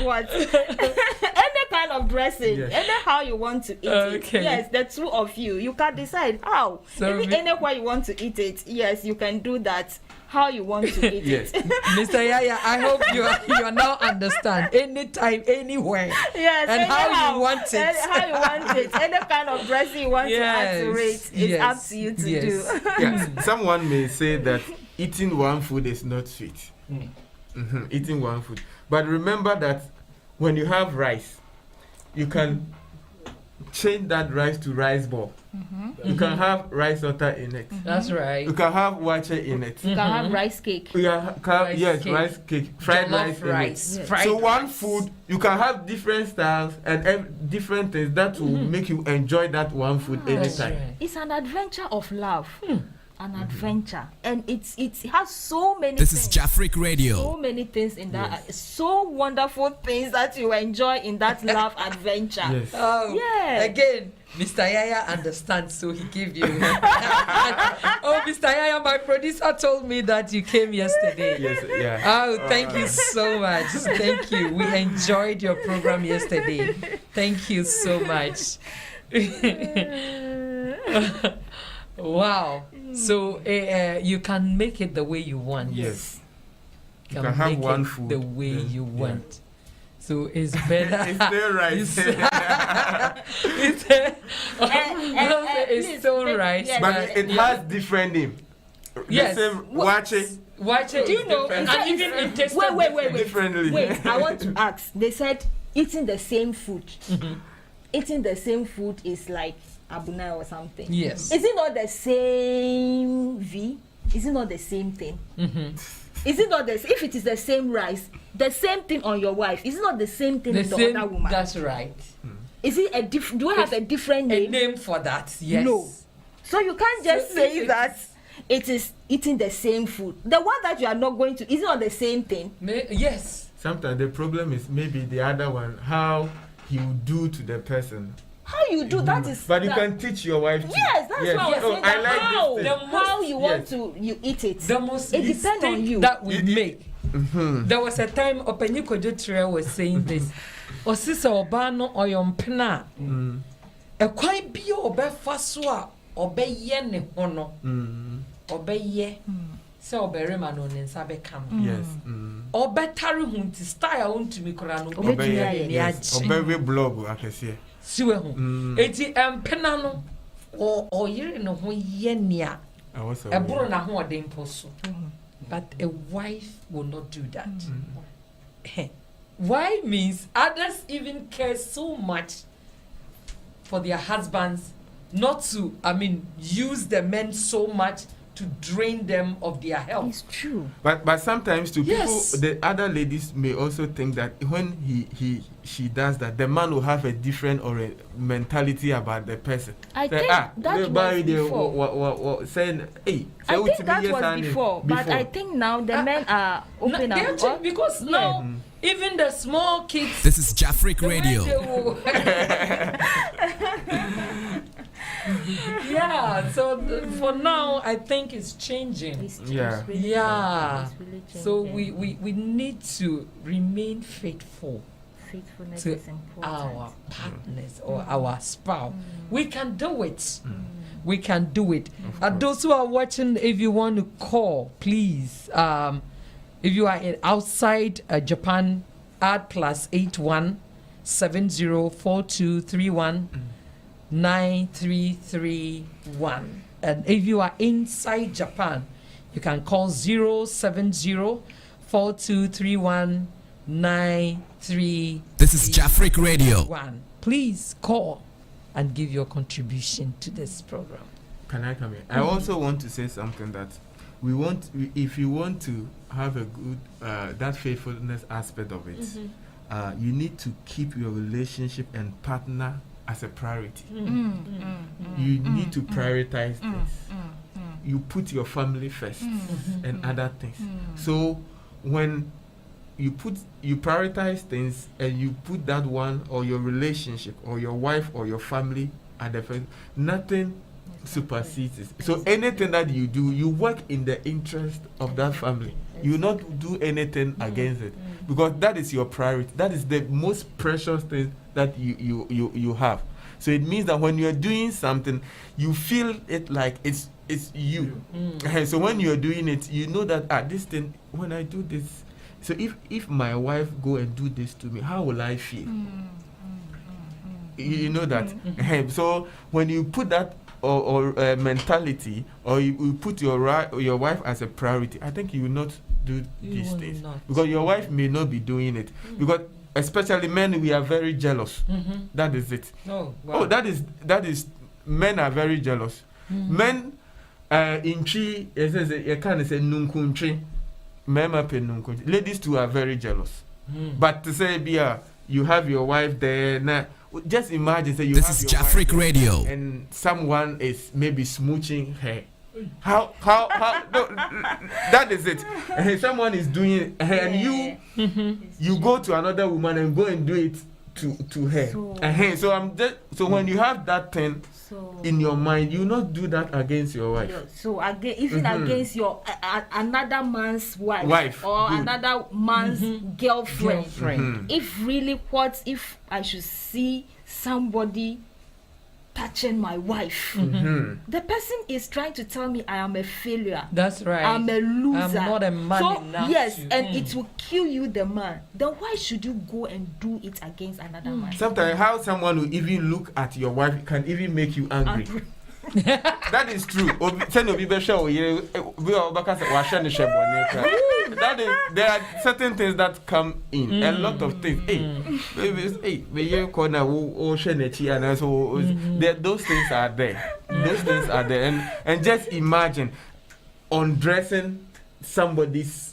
what? Any kind of dressing. Yes. Anyhow you want to eat it. Yes, the two of you can decide how. So if anywhere you want to eat it, yes, you can do that. How you want to eat it. Mr. Yaya, I hope you are now understand. Anytime, anywhere. Yes, and how you want it. How you want it. Any kind of dressing you want to accelerate. It's up to you to do. Yes. Someone may say that eating one food is not sweet. Eating one food. But remember that when you have rice, you can change that rice to rice ball. You can have rice water in it. That's right. You can have water in it. You can have rice cake. Rice cake. Fried rice. Yes. So one food, you can have different styles and different things that will make you enjoy that one food anytime. Right. It's an adventure of love. An adventure, and it has so many. This is Jafric Radio. So many things in that, so wonderful things that you enjoy in that love adventure. Yes. Again, Mr. Yaya understands, so he gave you. Mr. Yaya, my producer told me that you came yesterday. Yes, yeah. Oh, thank you so much. Thank you. We enjoyed your program yesterday. Thank you so much. Wow. So you can make it the way you want. Yes. You can have one food the way you want. So it's better. It's still rice. It's still rice. But it has different name. Yes. Wache. Do you know? And even it tastes wait. differently. Wait, I want to ask. They said eating the same food. Eating the same food is like abuna or something. Yes. Is it not the same V? Is it not the same thing? Is it not the if it is the same rice, the same thing on your wife? Is it not the same thing in the other woman? That's right. Is it a different? Do I have a different name? A name for that? Yes. No. So you can't just say that it is eating the same food. The one that you are not going to, is it not the same thing? Yes. Sometimes the problem is maybe the other one, how you do to the person. How you do that is. But you can teach your wife. Yes, that's what I was saying. I like how you want to eat it. The most it depends on you. That we make. There was a time Openyiko Jotre was saying this. Osisa obano oyompena. E kwai bi obefa so a obeye ne hono. Obeye. Se oberema no ne nsa beka no. Yes. Obetare hu nti style untumi kora no. Obeye ne age. Obeye blog akese. Siwe hu. Eti empena no o yire no ho ye nia. Eburu na ho ode mposo. But a wife will not do that. Why means others even care so much for their husbands not to, use the men so much to drain them of their health. It's true. But sometimes too, people, the other ladies may also think that when she does that, the man will have a different or a mentality about the person. I think that was before. Saying, hey, I think that was before, but I think now the men are open up. Because now, even the small kids. This is Jafric Radio. Yeah, so for now, I think it's changing. It's really changing. So we need to remain faithful. Faithfulness to is important. Our partners or our spouse. We can do it. We can do it. Those who are watching, if you want to call, please. If you are outside Japan, add +81 704231 9331. And if you are inside Japan, you can call 070 4231 9331. This is Jafric Radio. Please call. and give your contribution to this program. Can I come in? I also want to say something that if you want to have a good that faithfulness aspect of it, you need to keep your relationship and partner as a priority. You need to prioritize things. You put your family first and other things. So when you prioritize things and you put that one or your relationship or your wife or your family at the first, nothing supersedes it. So anything that you do, you work in the interest of that family. You not do anything against it, because that is your priority. That is the most precious thing that you have. So it means that when you are doing something, you feel it like it's you. So when you are doing it, you know that this thing, when I do this, so if my wife go and do this to me, how will I feel? You know that. So when you put that or mentality, or you put your wife as a priority, I think you will not do these things, because your wife may not be doing it. Because especially men, we are very jealous. That is it. That is men are very jealous. Men in tree, it says you can't say nunkunchi. Ladies too are very jealous. But to say, you have your wife there now. Just imagine, say this is Jafric Radio, and someone is maybe smooching her. How no, that is it. Someone is doing it, and you go to another woman and go and do it to her. So when you have that thing in your mind, you not do that against your wife. So even against your another man's wife or another man's girlfriend. If really, if I should see somebody touching my wife, the person is trying to tell me I am a failure. That's right. I'm a loser. I'm not a man enough. Yes, and it will kill you, the man. Then why should you go and do it against another man? Sometimes how someone will even look at your wife can even make you angry. That is true. There are certain things that come in. A lot of things. Those things are there. Those things are there. And just imagine undressing somebody's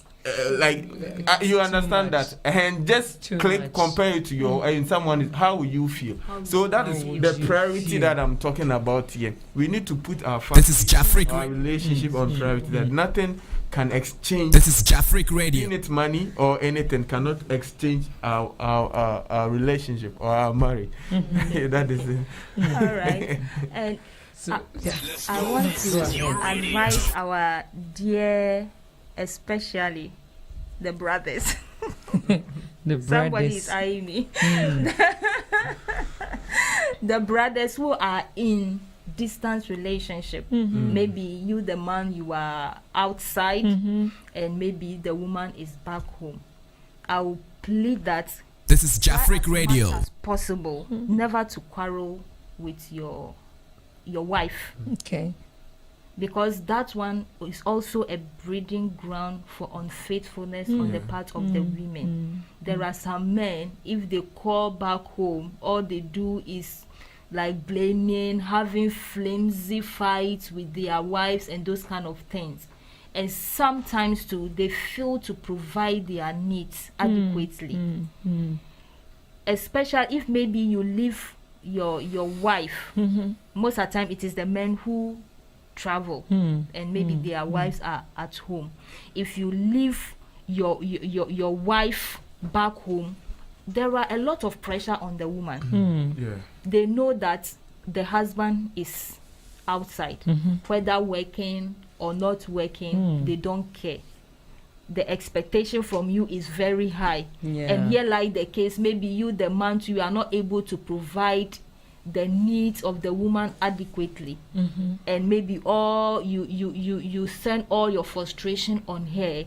you understand that, and just compare it to your and someone, how will you feel? So that is the priority that I'm talking about here. We need to put our relationship on priority, that nothing can exchange. This is Jafric Radio. Unit money or anything cannot exchange our relationship or our marriage. That is it. All right. And I want to advise our dear, especially the brothers. Somebody is eyeing me. The brothers who are in distance relationship. Maybe you, the man, you are outside, and maybe the woman is back home. I will plead that this is Jafric Radio. As much as possible, never to quarrel with your wife. Okay. Because that one is also a breeding ground for unfaithfulness on the part of the women. There are some men, if they call back home, all they do is like blaming, having flimsy fights with their wives and those kind of things. And sometimes too, they fail to provide their needs adequately. Especially if maybe you leave your wife. Most of the time it is the men who travel and maybe their wives are at home. If you leave your wife back home, there are a lot of pressure on the woman. They know that the husband is outside, whether working or not working, they don't care. The expectation from you is very high. And here like the case, maybe you, the man too, you are not able to provide the needs of the woman adequately, and maybe all you send all your frustration on her.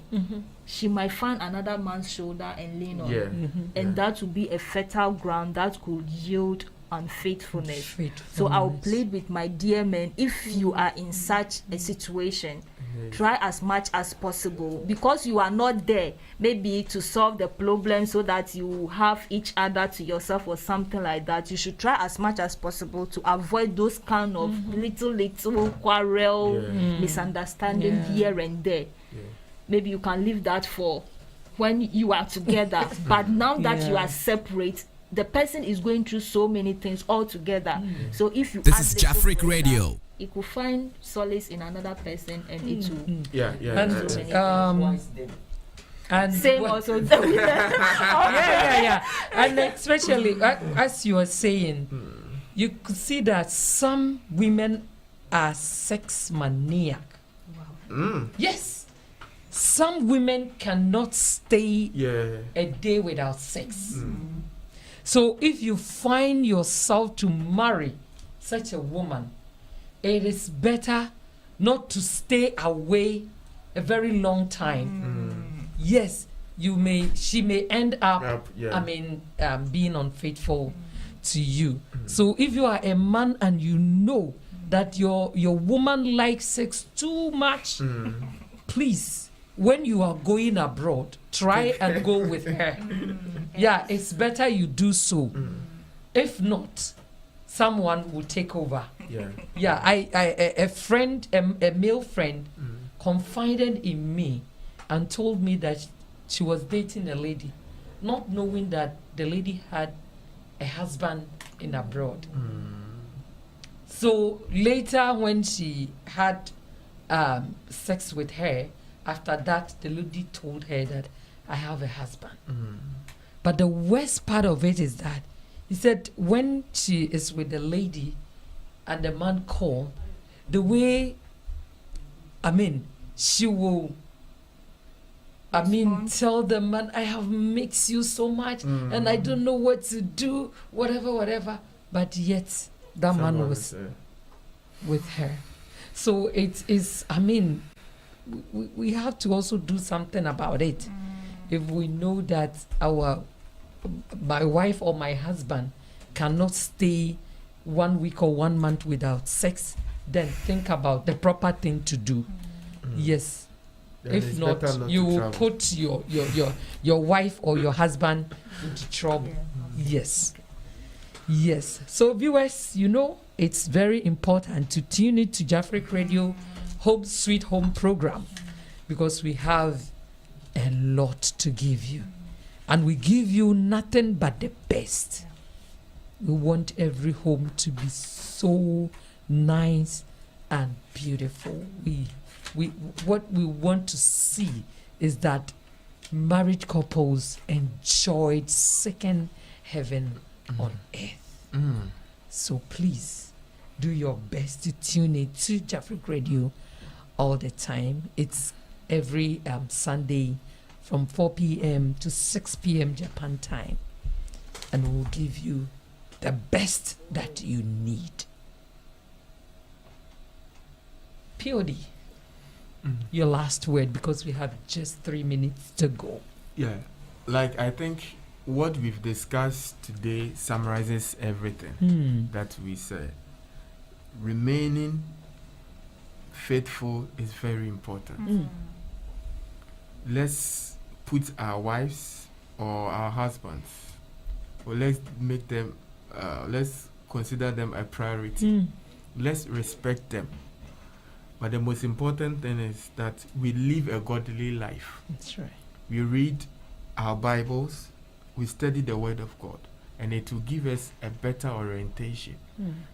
She might find another man's shoulder and lean on, and that would be a fertile ground that could yield unfaithfulness. So I'll plead with my dear men, if you are in such a situation, try as much as possible, because you are not there maybe to solve the problem so that you have each other to yourself or something like that. You should try as much as possible to avoid those kind of little quarrel, misunderstanding here and there. Maybe you can leave that for when you are together. But now that you are separate, the person is going through so many things all together. So if you this is Jafric Radio. It could find solace in another person, and it will. And same also. And especially as you are saying, you could see that some women are sex maniac. Yes, some women cannot stay a day without sex. So if you find yourself to marry such a woman, it is better not to stay away a very long time. Yes, she may end up, being unfaithful to you. So if you are a man and you know that your woman likes sex too much, please, when you are going abroad, try and go with her. Yeah, it's better you do so. If not, someone will take over. A friend, a male friend, confided in me and told me that she was dating a lady, not knowing that the lady had a husband in abroad. So later, when she had sex with her, after that, the lady told her that I have a husband. But the worst part of it is that he said when she is with the lady and the man call, the way, she will, tell the man, I have mixed you so much and I don't know what to do, whatever. But yet, that man was with her. So it is, we have to also do something about it. If we know that my wife or my husband cannot stay 1 week or 1 month without sex, then think about the proper thing to do. Yes. Then if not, you will put your wife or your husband into trouble. Yes. So viewers, it's very important to tune in to Jafric Radio Home Sweet Home program, because we have a lot to give you, and we give you nothing but the best. We want every home to be so nice and beautiful. What we want to see is that married couples enjoyed second heaven on earth. So please do your best to tune in to Jafric Radio all the time. It's every Sunday from 4 p.m. to 6 p.m. Japan time, and we'll give you the best that you need. POD, your last word, because we have just 3 minutes to go. I think what we've discussed today summarizes everything that we said. Remaining faithful is very important. Let's put our wives or our husbands, or let's make them, let's consider them a priority. Let's respect them. But the most important thing is that we live a godly life. That's right. We read our Bibles, we study the Word of God, and it will give us a better orientation,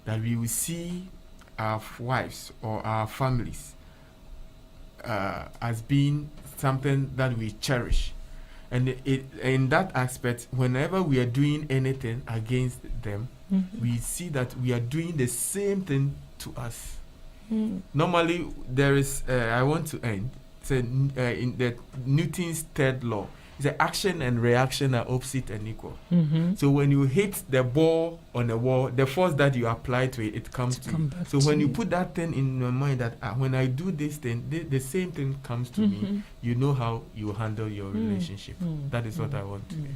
that we will see our wives or our families as being something that we cherish. And in that aspect, whenever we are doing anything against them, we see that we are doing the same thing to us. Normally, there is, I want to end, in the Newton's third law, the action and reaction are opposite and equal. So when you hit the ball on the wall, the force that you apply to it, it comes to you. So when you put that thing in your mind that when I do this thing, the same thing comes to me, you know how you handle your relationship. That is what I want to do.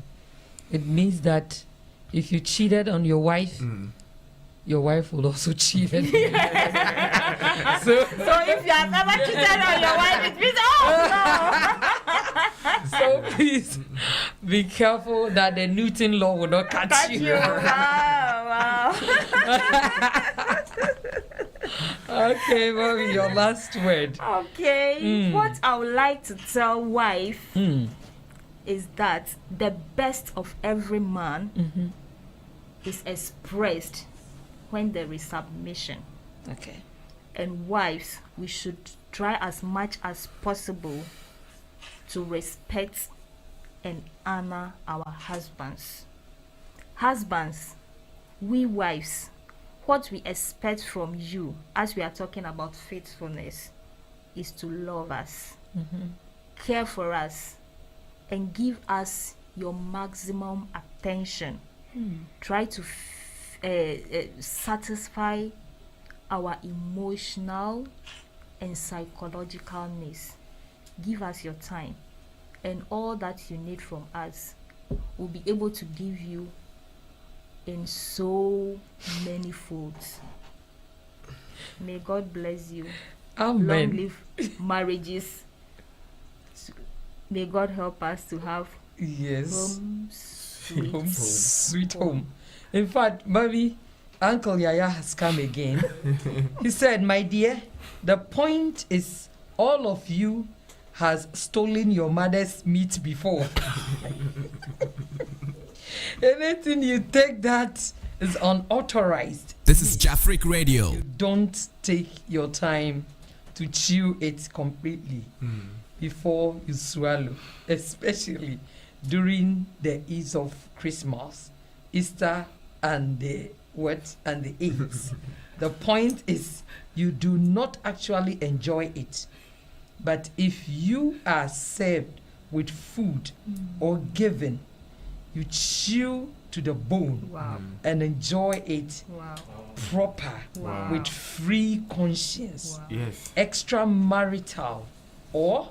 It means that if you cheated on your wife, your wife will also cheat. So if you have never cheated on your wife, it means no. So please be careful that the Newton law will not catch you. Wow. Okay, mommy, your last word. Okay. What I would like to tell wife is that the best of every man is expressed when there is submission. Okay. And wives, we should try as much as possible to respect and honor our husbands. Husbands, we wives, what we expect from you, as we are talking about faithfulness, is to love us, care for us, and give us your maximum attention. Try to satisfy our emotional and psychological needs. Give us your time, and all that you need from us, we'll be able to give you in so many folds. May God bless you. Amen. Long live marriages. May God help us to have home sweet home. In fact, mommy, Uncle Yaya has come again. He said, my dear, the point is all of you has stolen your mother's meat before. Anything you take that is unauthorized. This is Jafric Radio. You don't take your time to chew it completely before you swallow, especially during the Ease of Christmas, Easter, and the Eids. The point is you do not actually enjoy it. But if you are served with food or given, you chew to the bone and enjoy it proper with free conscience. Yes. Extramarital or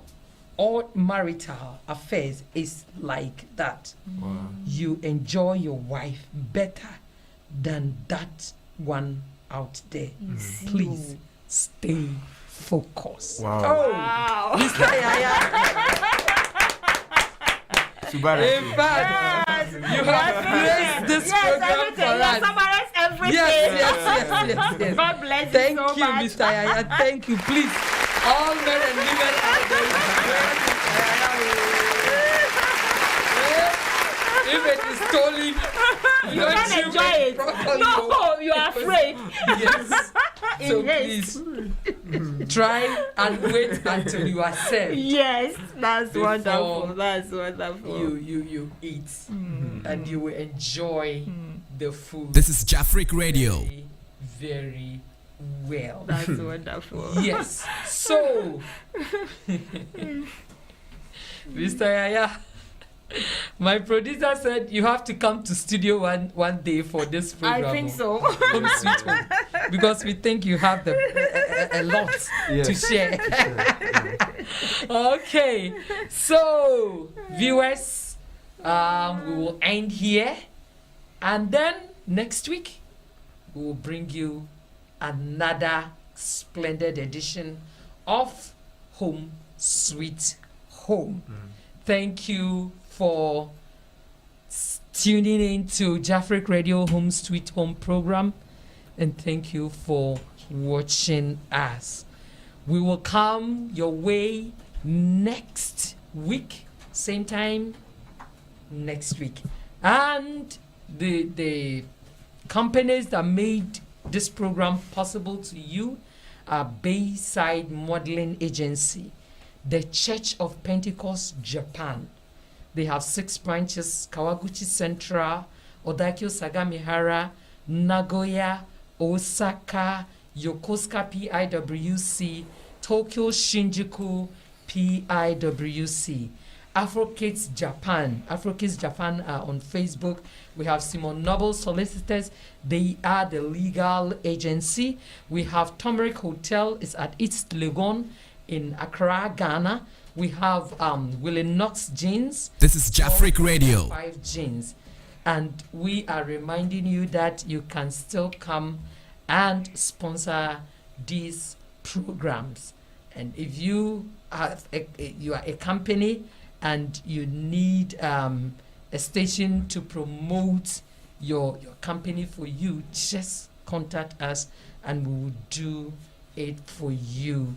all marital affairs is like that. You enjoy your wife better than that one out there. Please stay focused. Wow. Mr. Yaya. In fact, you have placed this program for us. Summarized everything. Yes. God bless Thank you so you, much. Mr. Yaya. Thank you. Please, all men and women out there. If it is stolen, you can't enjoy it. No, you are afraid. Yes. So please try and wait until you are served. Yes, that's before wonderful. That's wonderful. You eat and you will enjoy the food. This is Jafric Radio. Very, very well. That's wonderful. Yes. So, Mr. Yaya, my producer said you have to come to studio one day for this program. I think so. Home Sweet Home, because we think you have a lot to share. Okay, so viewers, we will end here, and then next week we will bring you another splendid edition of Home Sweet Home. Thank you for tuning in to Jafric Radio Home Sweet Home program, and thank you for watching us. We will come your way next week, same time next week. And the companies that made this program possible to you are Bayside Modeling Agency, the Church of Pentecost Japan. They have 6 branches: Kawaguchi Central, Odakyo Sagamihara, Nagoya, Osaka, Yokosuka PIWC, Tokyo Shinjuku PIWC. Afrokids Japan are on Facebook. We have Simon Noble Solicitors. They are the legal agency. We have Turmeric Hotel is at East Legon in Accra, Ghana. We have Willie Knox Jeans. This is Jafric Radio. 5 jeans. And we are reminding you that you can still come and sponsor these programs. And if you are a company and you need a station to promote your company for you, just contact us and we will do it for you.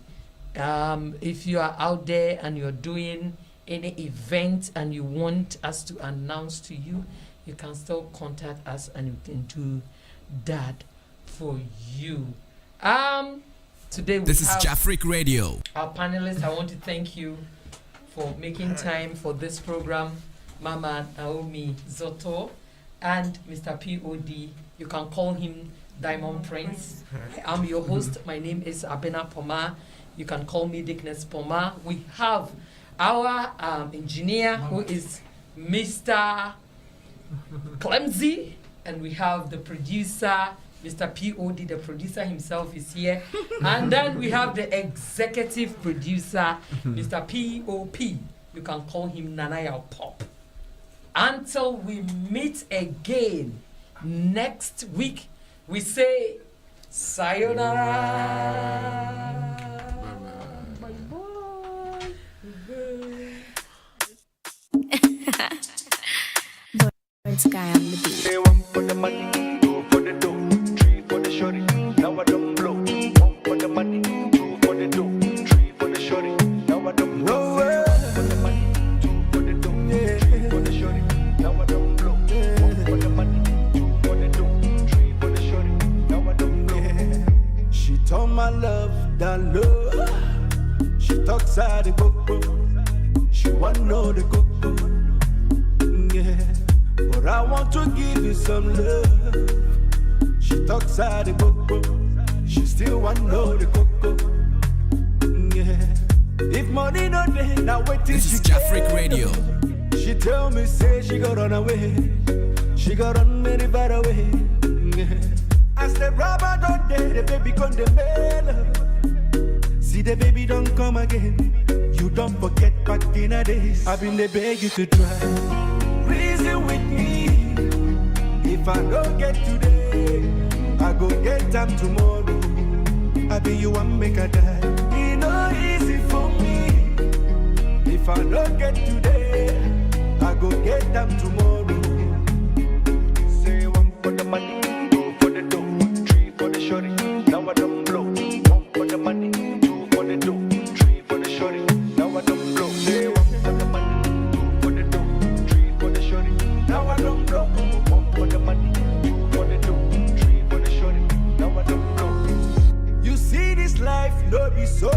If you are out there and you're doing any event and you want us to announce to you, you can still contact us and we can do that for you. Today this is Jafric Radio. Our panelists, I want to thank you for making time for this program. Mama Naomi Zotto and Mr. P.O.D. You can call him Diamond Prince. I'm your host. My name is Abena Poma. You can call me Dickness Poma. We have our engineer who is Mr. Clemsy, and we have the producer, Mr. P.O.D. The producer himself is here. And then we have the executive producer, Mr. P.O.P. You can call him Nanaya Pop. Until we meet again next week, we say sayonara. Sky on the beat. Say one for the money, two for the dough, three for the shorty. Now I don't blow. One for the money, two for the dough, three for the shorty. Now I don't blow. One for the money, two for the dough, three for the shorty. Now I don't blow. One for the money, two for the dough, three for the shorty. Now I don't blow. She told my love that love. She talks out the coco. She want know the coco. Yeah. But I want to give you some love. She talks out the coco. She still want to know the coco. Yeah. If money not there, now wait till this she is Jafric Radio. She tell me, say she got run away. She got run very far away. Yeah. As the rubber don't there, the baby come the mail. See the baby don't come again. You don't forget back in the days. I've been the beg you to try. Reason with me. If I don't get today, I go get them tomorrow. I be you one make a die. It no easy for me. If I don't get today, I go get them tomorrow. Say one for the money, two for the dough, three for the shorty. Now I don't blow. One for the money, two for the dough, three for the shorty. Now I don't blow. Say one for the money, two for the dough, three for the shorty. Now I don't blow. One for the money, two for the dough, three for the shorty. Now I don't blow. You see this life, no be so.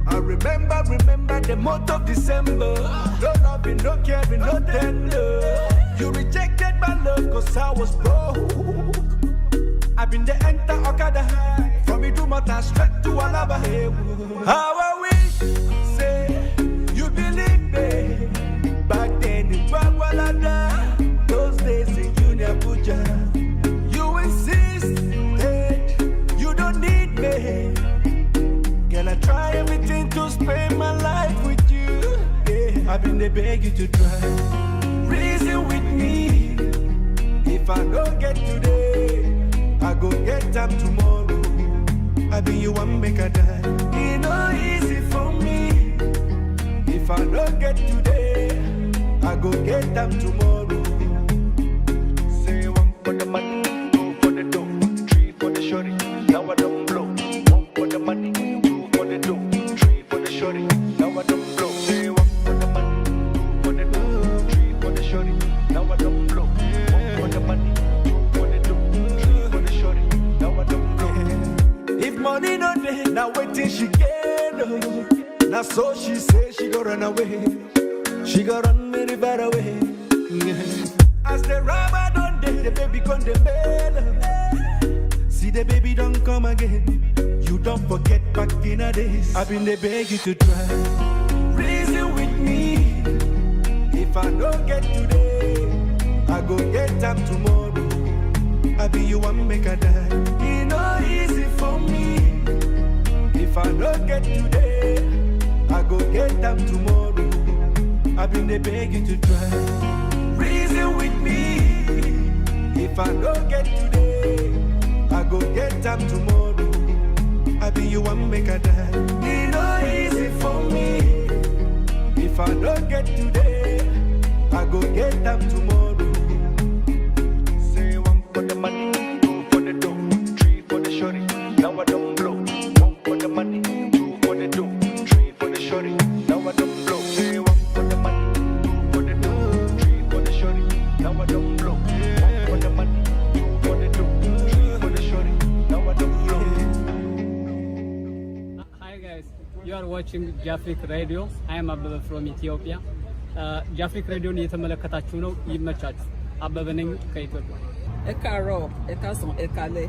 I remember the month of December. No loving, no caring, no tender. You rejected my love cause I was broke. I've been the enter Okada high. From me to Mata straight to Alaba. How I wish, say, you believe me. Back then in Bagwalada, those days in Union Abuja. You insist, hey, you don't need me. Can I try everything to spend my life with you? Yeah, I've been the beg you to try. Reason with me. If I don't get today, I go get them tomorrow. I be you one make a die. It no easy for me. If I don't get today, I go get them tomorrow. Say one for the money, two for the dough, three for the shorty. Now I don't blow. One for the money, two for the dough, three for the shorty. Now I don't blow. Say one for the money, two for the dough, three for the shorty. Now I don't blow. One for the money, two for the dough, three for the shorty. Now I don't blow. If money not there, now wait till she get. Now so she say she go run away. She got run very far away. As the rubber don't there, the baby come the mail. See the baby don't come again. You don't forget back in the days. I've been the beg you to try. Reason with me. If I don't get today, I go get them tomorrow. I be you one make a die. It no easy for me. If I don't get today, I go get them tomorrow. I've been the beg you to try. Reason deal with me. If I don't get today, I go get them tomorrow. I be you one make a die. It no easy for me. If I don't get today, I go get them tomorrow. Say one for the money, two for the dough, three for the shorty. Now I don't blow. One for the money, two for the dough, three for the shorty. Now I don't blow. Say one for the money, two for the dough, three for the shorty. Now I don't blow. One for the money, two for the dough, three for the shorty. Now I don't blow. Hi guys, you are watching Jafric Radio. I am Abba from Ethiopia. Jafric Radio እየተመለከታችሁ ነው። ይመቻችሁ። አበበ ነኝ ከኢትዮጵያ። Ẹ̀kaàárọ̀, ẹ̀kaàsán, ẹ̀kálẹ́.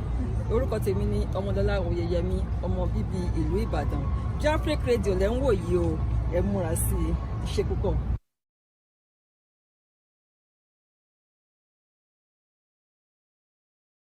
Orúkọ tèmi ni Ọmọdọ́lá Oyèyẹmí, ọmọ bíbí ìlú Ìbàdàn. Jafric Radio lẹ́ ń wò yìí o. Ẹ múra sí i. Ṣé púpọ̀.